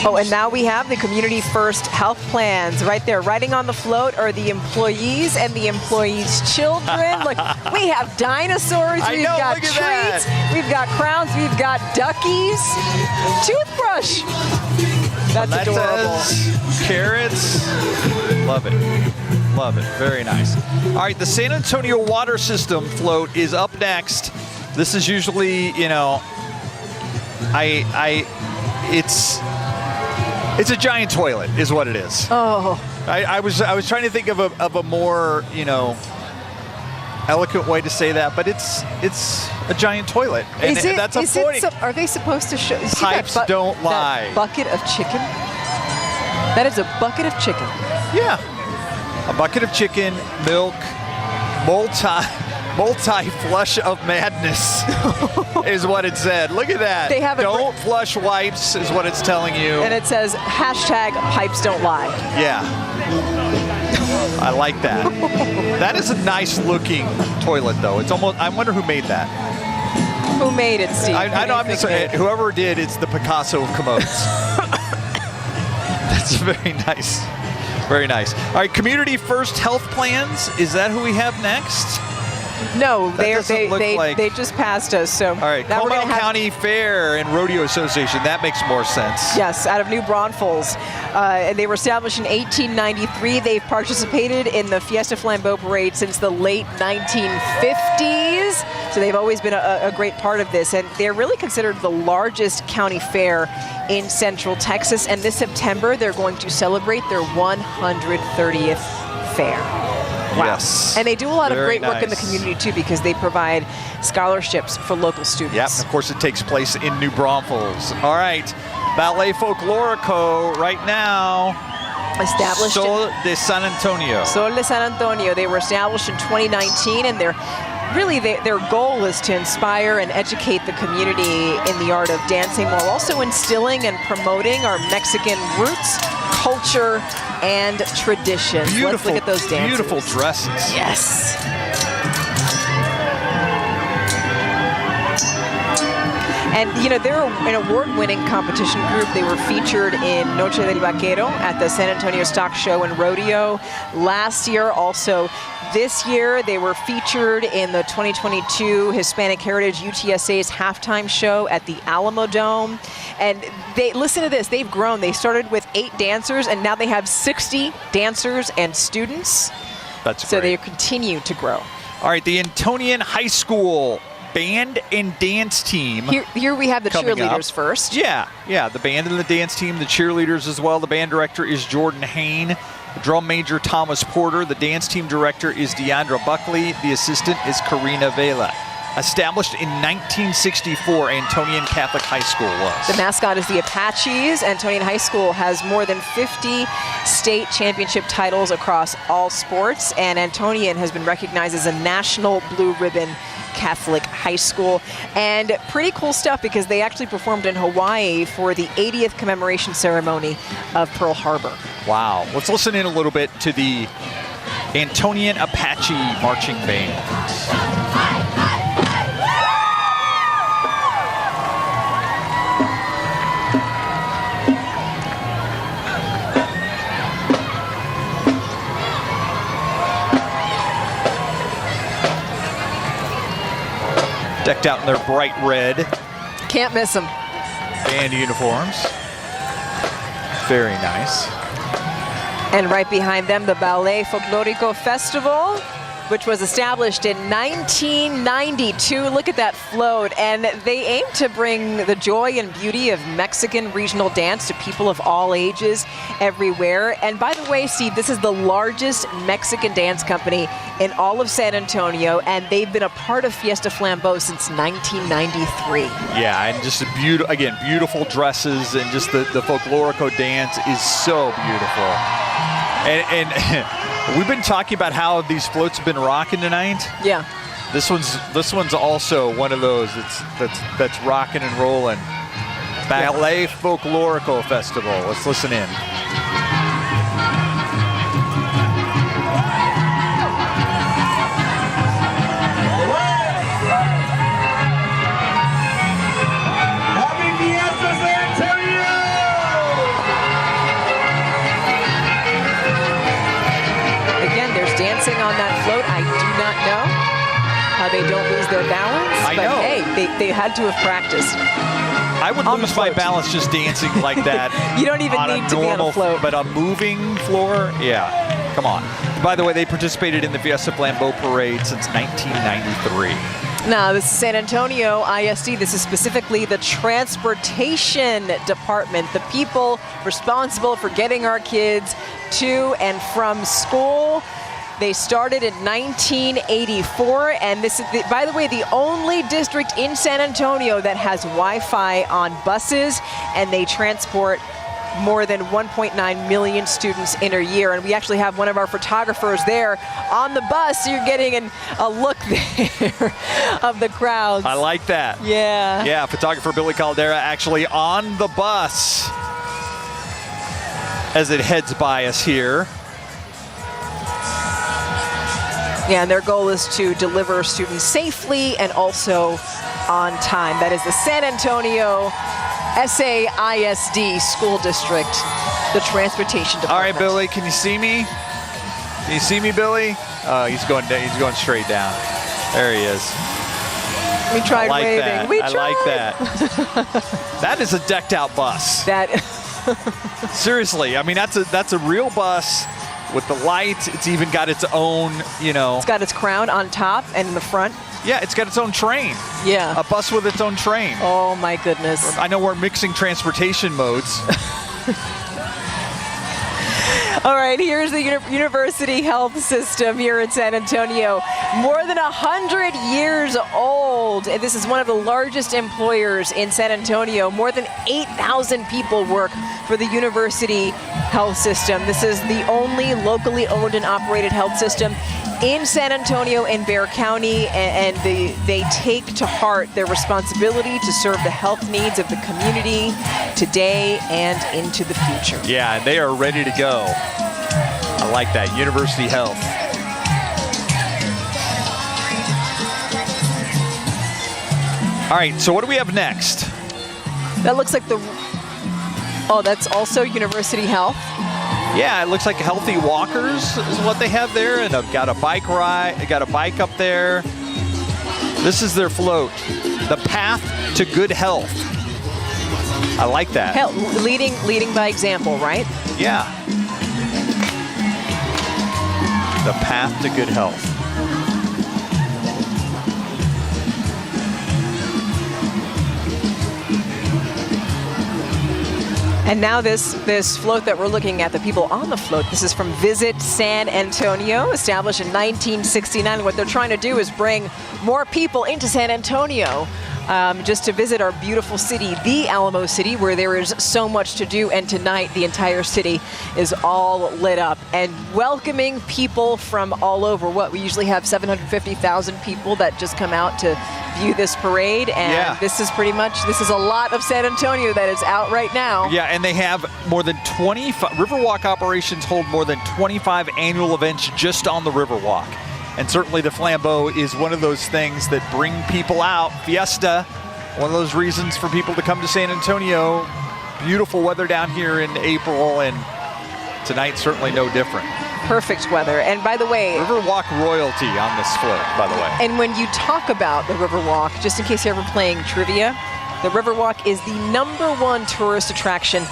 Oh, and now we have the Community First health plans right there. Riding on the float are the employees and the employees' children. Look, we have dinosaurs, we've got treats, we've got crowns, we've got duckies, toothbrush. That's adorable. Carrots. Love it. Love it. Very nice. All right, the San Antonio Water System float is up next. This is usually, you know, it's a giant toilet, is what it is. Oh. I was trying to think of a more, you know, eloquent way to say that, but it's a giant toilet, and that's a point. Are they supposed to show? Pipes don't lie. That bucket of chicken. That is a bucket of chicken. Yeah, a bucket of chicken, milk, multi-flush of madness is what it said. Look at that. They have don't flush wipes is what it's telling you. And it says #pipes don't lie. Yeah. I like that. That is a nice looking toilet though. It's almost, I wonder who made that. Who made it, Steve? I know, I'm just saying, whoever did, it's the Picasso of commodes. That's very nice. Very nice. All right, Community First Health Plans. Is that who we have next? No, That doesn't look like- they just passed us. So All right, now we're Comal gonna have, County Fair and Rodeo Association. That makes more sense. yes, out of New Braunfels. And they were established in 1893. They've participated in the Fiesta Flambeau Parade since the late 1950s. So they've always been a great part of this. And they're really considered the largest county fair in Central Texas. And this September, they're going to celebrate their 130th fair. Wow. Yes. And they do a lot of Very great work in the nice. community too, because they provide scholarships for local students. Yep, of course it takes place in New Braunfels. All right, Ballet Folklorico right now. Established Sol de San Antonio. Sol de San Antonio. They were established in 2019, and their goal is to inspire and educate the community in the art of dancing, while also instilling and promoting our Mexican roots, culture, and traditions. Let's look at those dances. Beautiful dresses. Yes. And, you know, they're an award-winning competition group. They were featured in Noche del Vaquero at the San Antonio Stock Show and Rodeo last year. Also, this year, they were featured in the 2022 Hispanic Heritage UTSA's halftime show at the Alamo Dome. And they, listen to this, they've grown. They started with 8 dancers, and now they have 60 dancers and students. That's so great. they continue to grow. All right, the Antonian High School band and dance team. Here we have the coming cheerleaders up. first. Yeah, the band and the dance team, the cheerleaders as well. The band director is Jordan Hain. The drum major, Thomas Porter. The dance team director is Deandra Buckley. The assistant is Karina Vela. Established in 1964, Antonian Catholic High School was. The mascot is the Apaches. Antonian High School has more than 50 state championship titles across all sports, and Antonian has been recognized as a national blue ribbon Catholic high school. And pretty cool stuff, because they actually performed in Hawaii for the 80th commemoration ceremony of Pearl Harbor. Wow. Let's listen in a little bit to the Antonian Apache Marching Band. Decked out in their bright red Can't miss them. band uniforms. Very nice. And right behind them, the Ballet Folklorico Festival, which was established in 1992. Look at that float. And they aim to bring the joy and beauty of Mexican regional dance to people of all ages everywhere. And by the way, Steve, this is the largest Mexican dance company in all of San Antonio, and they've been a part of Fiesta Flambeau since 1993. Yeah, and just beautiful dresses, and just the folklorico dance is so beautiful. And we've been talking about how these floats have been rocking tonight. Yeah. This one's also one of those that's rocking and rolling. Ballet Folklorico Festival. Let's listen in. Dancing on that float, I do not know how they don't lose their balance. I know. Hey, they had to have practiced. I would lose my balance just dancing like that. You don't even need to be on a float. But a moving floor, yeah, come on. By the way, they participated in the Fiesta Flambeau Parade since 1993. Now, this is San Antonio ISD. This is specifically the transportation department, the people responsible for getting our kids to and from school. They started in 1984, and this is, by the way, the only district in San Antonio that has Wi-Fi on buses, and they transport more than 1.9 million students in a year. And we actually have one of our photographers there on the bus, so you're getting a look there of the crowds. I like that. Yeah. Yeah, photographer Billy Caldera actually on the bus as it heads by us here. Yeah, and their goal is to deliver students safely and also on time. That is the San Antonio SAISD School District, the transportation department. All right, Billy, can you see me? Can you see me, Billy? He's going straight down. There he is. We tried like waving. That. We I tried. like that. That is a decked out bus. That. Seriously, I mean that's a real bus with the lights. It's even got its own, It's got its crown on top and in the front. Yeah, it's got its own train. Yeah. A bus with its own train. Oh my goodness. I know we're mixing transportation modes. All right, here's the university health system here in San Antonio. More than 100 years old. And this is one of the largest employers in San Antonio. More than 8,000 people work for the university health system. This is the only locally owned and operated health system in San Antonio and Bexar County, and they take to heart their responsibility to serve the health needs of the community today and into the future. Yeah, they are ready to go. I like that. University Health. All right, so what do we have next? That looks like that's also University Health. Yeah, it looks like Healthy Walkers is what they have there, and I've got a bike ride. Got a bike up there. This is their float, the path to good health. I like that. Leading by example, right? Yeah. The path to good health. And now this float that we're looking at, the people on the float, this is from Visit San Antonio, established in 1969. What they're trying to do is bring more people into San Antonio just to visit our beautiful city, the Alamo City, where there is so much to do. And tonight, the entire city is all lit up and welcoming people from all over. We usually have 750,000 people that just come out to view this parade, and this is a lot of San Antonio that is out right now. Yeah, and they have more than 25, Riverwalk operations hold more than 25 annual events just on the Riverwalk. And certainly the Flambeau is one of those things that bring people out. Fiesta, one of those reasons for people to come to San Antonio. Beautiful weather down here in April, and tonight certainly no different. Perfect weather. And by the way, Riverwalk royalty on this float, by the way. And when you talk about the Riverwalk, just in case you're ever playing trivia, the Riverwalk is the #1 tourist attraction,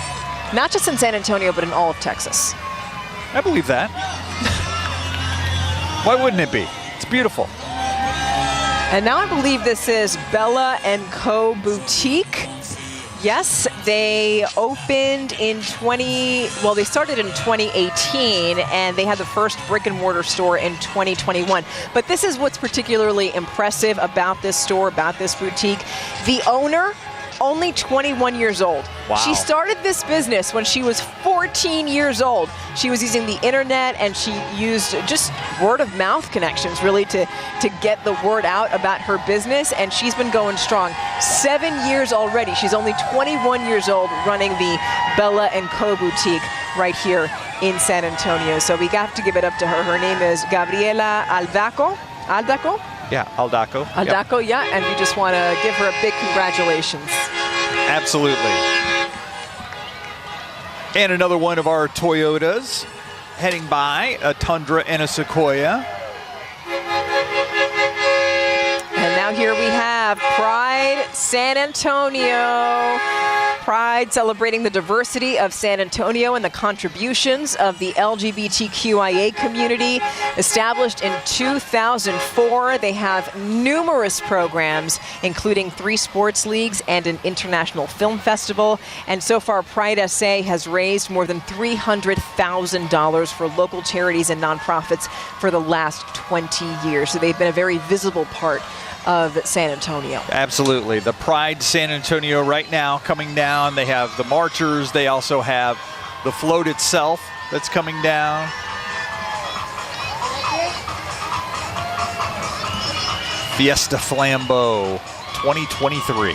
not just in San Antonio, but in all of Texas. I believe that. Why wouldn't it be? It's beautiful. And now I believe this is Bella & Co. Boutique. Yes, they opened they started in 2018, and they had the first brick and mortar store in 2021. But this is what's particularly impressive about this store, about this boutique. The owner, only 21 years old. Wow. She started this business when she was 14 years old. She was using the internet, and she used just word of mouth connections really to get the word out about her business, and she's been going strong. 7 years already. She's only 21 years old running the Bella & Co. Boutique right here in San Antonio. So we got to give it up to her. Her name is Gabriela Aldaco. Yeah, Aldaco. Aldaco, Yep. yeah, and we just want to give her a big congratulations. Absolutely. And another one of our Toyotas heading by, a Tundra and a Sequoia. And now here we have Pride San Antonio. Pride celebrating the diversity of San Antonio and the contributions of the LGBTQIA community. Established in 2004, they have numerous programs, including 3 sports leagues and an international film festival. And so far, Pride SA has raised more than $300,000 for local charities and nonprofits for the last 20 years. So they've been a very visible part of San Antonio. Absolutely. The Pride San Antonio right now coming down. They have the marchers. They also have the float itself that's coming down. Fiesta Flambeau 2023.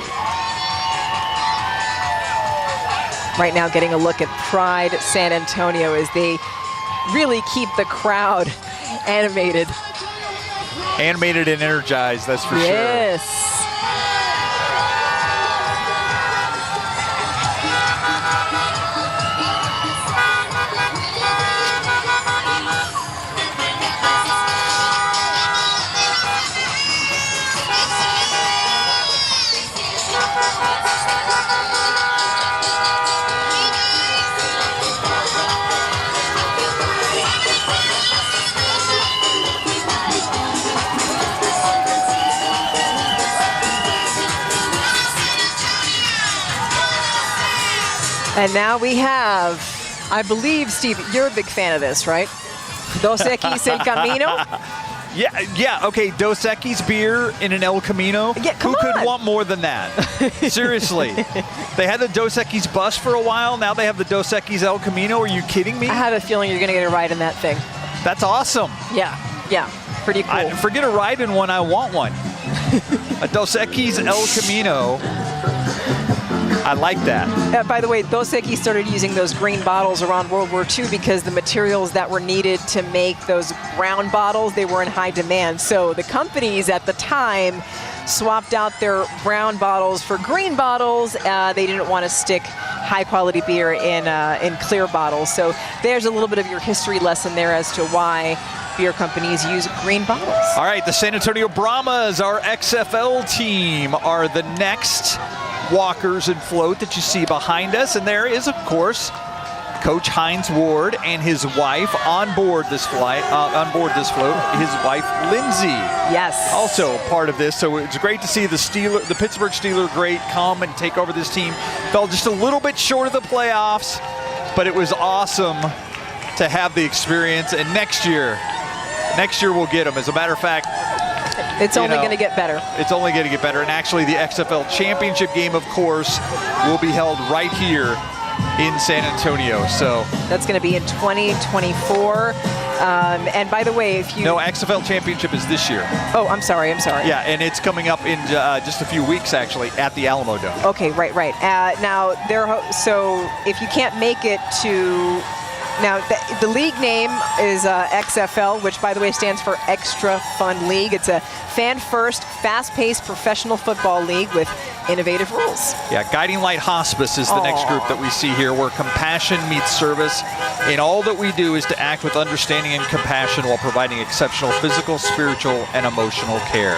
Right now getting a look at Pride San Antonio as they really keep the crowd animated. Animated and energized, that's for sure. Yes. And now we have, I believe, Steve, you're a big fan of this, right? Dos Equis El Camino. Yeah, okay, Dos Equis beer in an El Camino. Yeah, Who could want more than that? Seriously. They had the Dos Equis bus for a while. Now they have the Dos Equis El Camino. Are you kidding me? I have a feeling you're going to get a ride in that thing. That's awesome. Yeah, pretty cool. Forget a ride in one, I want one. A Dos Equis El Camino. I like that. By the way, Dos Equis started using those green bottles around World War II because the materials that were needed to make those brown bottles, they were in high demand. So the companies at the time swapped out their brown bottles for green bottles. They didn't want to stick high quality beer in clear bottles. So there's a little bit of your history lesson there as to why beer companies use green bottles. All right, the San Antonio Brahmas, our XFL team, are the next walkers and float that you see behind us. And there is, of course, Coach Hines Ward and his wife on board this float. His wife, Lindsay. Yes. Also part of this. So it's great to see the Pittsburgh Steelers great come and take over this team. Fell just a little bit short of the playoffs, but it was awesome to have the experience. And next year we'll get them. As a matter of fact, it's only going to get better. It's only going to get better. And actually, the XFL championship game, of course, will be held right here in San Antonio. So that's going to be in 2024. And by the way, if you... No, XFL championship is this year. Oh, I'm sorry. Yeah, and it's coming up in just a few weeks, actually, at the Alamo Dome. Okay, right. Now, so if you can't make it to... Now, the league name is XFL, which, by the way, stands for Extra Fun League. It's a fan-first, fast-paced professional football league with innovative rules. Yeah, Guiding Light Hospice is the next group that we see here, where compassion meets service. And all that we do is to act with understanding and compassion while providing exceptional physical, spiritual, and emotional care.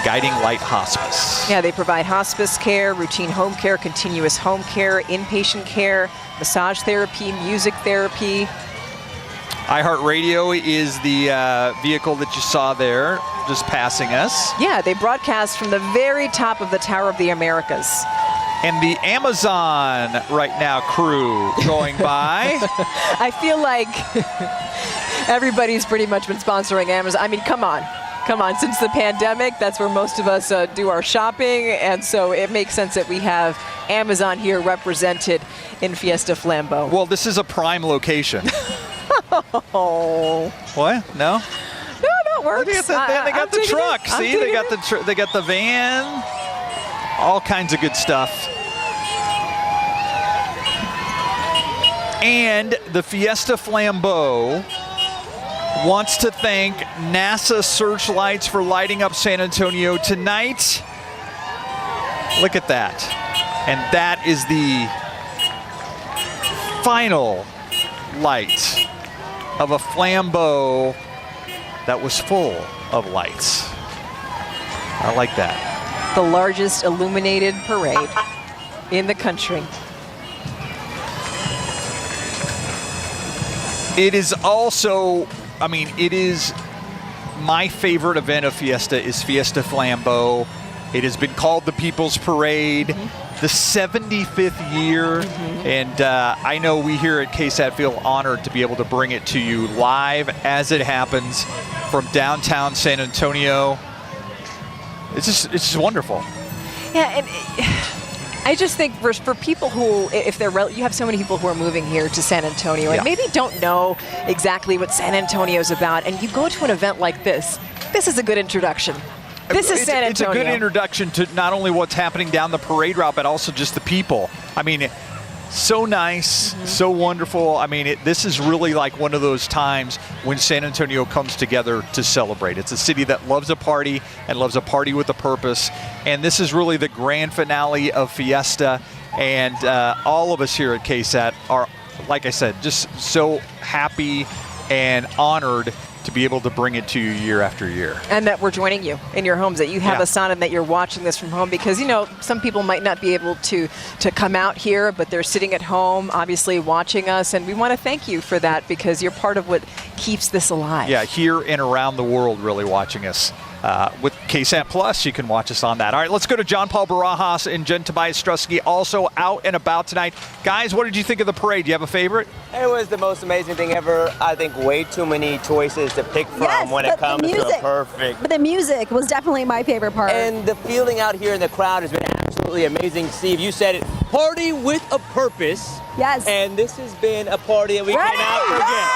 Guiding Light Hospice. Yeah, they provide hospice care, routine home care, continuous home care, inpatient care, massage therapy, music therapy. iHeartRadio is the vehicle that you saw there, just passing us. Yeah, they broadcast from the very top of the Tower of the Americas. And the Amazon right now crew going by. I feel like everybody's pretty much been sponsoring Amazon. I mean, come on. Since the pandemic, that's where most of us do our shopping. And so it makes sense that we have Amazon here represented in Fiesta Flambeau. Well, this is a prime location. Oh. What? No? No, that works. They got the truck. See, they got the van. All kinds of good stuff. And the Fiesta Flambeau wants to thank NASA Searchlights for lighting up San Antonio tonight. Look at that. And that is the final light of a Flambeau that was full of lights. I like that. The largest illuminated parade in the country. It is also, it is my favorite event of Fiesta is Fiesta Flambeau. It has been called the People's Parade, the 75th year. And I know we here at KSAT feel honored to be able to bring it to you live as it happens from downtown San Antonio. It's just wonderful. Yeah, and I just think for people who, if you have so many people who are moving here to San Antonio and maybe don't know exactly what San Antonio is about, and you go to an event like this is a good introduction. This is San Antonio. It's a good introduction to not only what's happening down the parade route, but also just the people. So nice, so wonderful. This is really like one of those times when San Antonio comes together to celebrate. It's a city that loves a party and loves a party with a purpose. And this is really the grand finale of Fiesta. And all of us here at KSAT are, like I said, just so happy and honored to be able to bring it to you year after year. And that we're joining you in your homes, that you have us on and that you're watching this from home, because, some people might not be able to come out here, but they're sitting at home, obviously watching us. And we want to thank you for that, because you're part of what keeps this alive. Yeah, here and around the world really watching us. with KSAT Plus, you can watch us on that. All right, let's go to John Paul Barajas and Jen Tobias Strusky, also out and about tonight. Guys, what did you think of the parade? Do you have a favorite? It was the most amazing thing ever. I think way too many choices to pick from when it comes to a perfect. But the music was definitely my favorite part. And the feeling out here in the crowd has been absolutely amazing. Steve, you said it. Party with a purpose. Yes. And this has been a party that we cannot forget.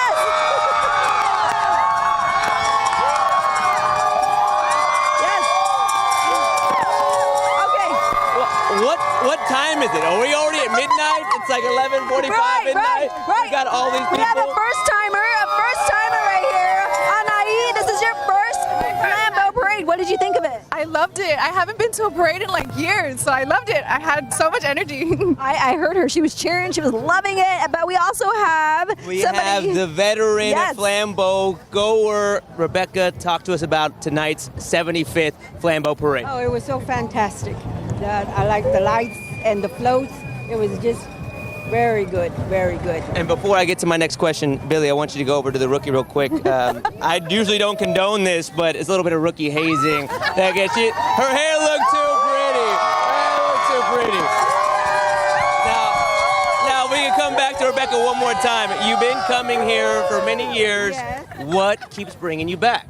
What time is it? Are we already at midnight? It's like 11:45 midnight. Right. We got all these people. We have a first timer right here. Anai, this is your first Flambeau parade. What did you think of it? I loved it. I haven't been to a parade in like years, so I loved it. I had so much energy. I heard her. She was cheering. She was loving it. But we also have have the veteran Flambeau goer, Rebecca. Talk to us about tonight's 75th Flambeau parade. Oh, it was so fantastic. I like the lights and the floats. It was just very good, very good. And before I get to my next question, Billy, I want you to go over to the rookie real quick. I usually don't condone this, but it's a little bit of rookie hazing. That gets you. Her hair looked too pretty. Now we can come back to Rebecca one more time. You've been coming here for many years. Yes. What keeps bringing you back?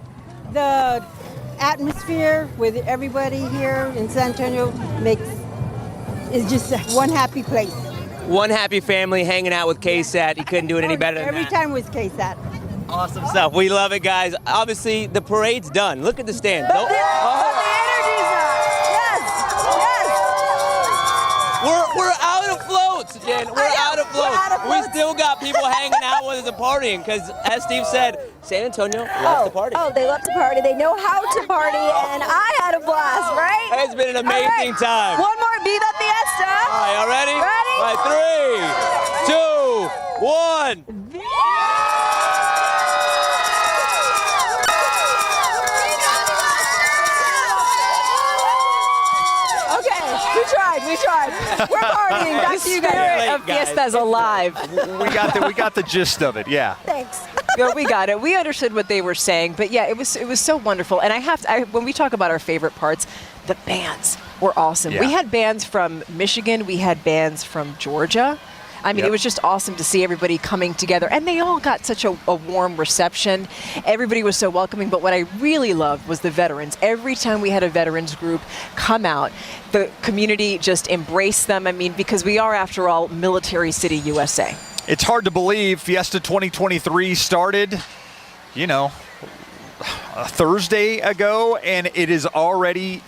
The atmosphere with everybody here in San Antonio is just one happy place. One happy family hanging out with KSAT. You couldn't do it any better than Every that. time was KSAT. Awesome stuff. We love it, guys. Obviously, the parade's done. Look at the stand. But the energy's up. Yes. We're out of floats, Jen. We're out of floats. We still got people hanging out with us and partying because, as Steve said, San Antonio loves to party. Oh, they love to party. They know how to party, and I had a blast, right? It's been an amazing time. One more Viva Fiesta. All right, y'all ready? Ready? All right, 3, 2, 1. We tried. We're partying. Back to you guys. The spirit of Fiesta's alive. We got the gist of it. Yeah. Thanks. No, we got it. We understood what they were saying, but yeah, it was so wonderful. And when we talk about our favorite parts, the bands were awesome. Yeah. We had bands from Michigan. We had bands from Georgia. I mean, It was just awesome to see everybody coming together, and they all got such a warm reception. Everybody was so welcoming, but what I really loved was the veterans. Every time we had a veterans group come out, the community just embraced them. I mean, because we are, after all, Military City, USA. It's hard to believe Fiesta 2023 started, a Thursday ago, and it is already,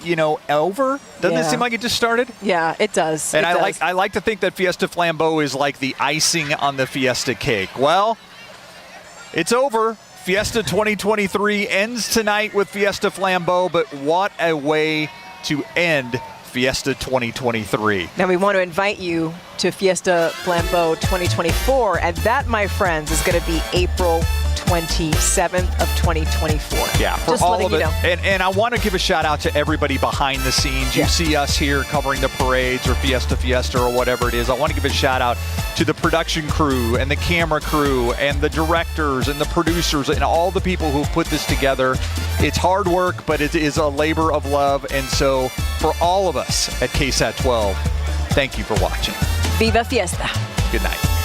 over. Doesn't it seem like it just started? Yeah, it does. And I like to think that Fiesta Flambeau is like the icing on the Fiesta cake. Well, it's over. Fiesta 2023 ends tonight with Fiesta Flambeau, but what a way to end Fiesta 2023. Now we want to invite you to Fiesta Flambeau 2024, and that, my friends, is going to be April 27th of 2024. Yeah, for just all of it. You know. And I want to give a shout out to everybody behind the scenes. You see us here covering the parades or Fiesta or whatever it is. I want to give a shout out to the production crew and the camera crew and the directors and the producers and all the people who put this together. It's hard work, but it is a labor of love. And so for all of us at KSAT 12, thank you for watching. Viva Fiesta. Good night.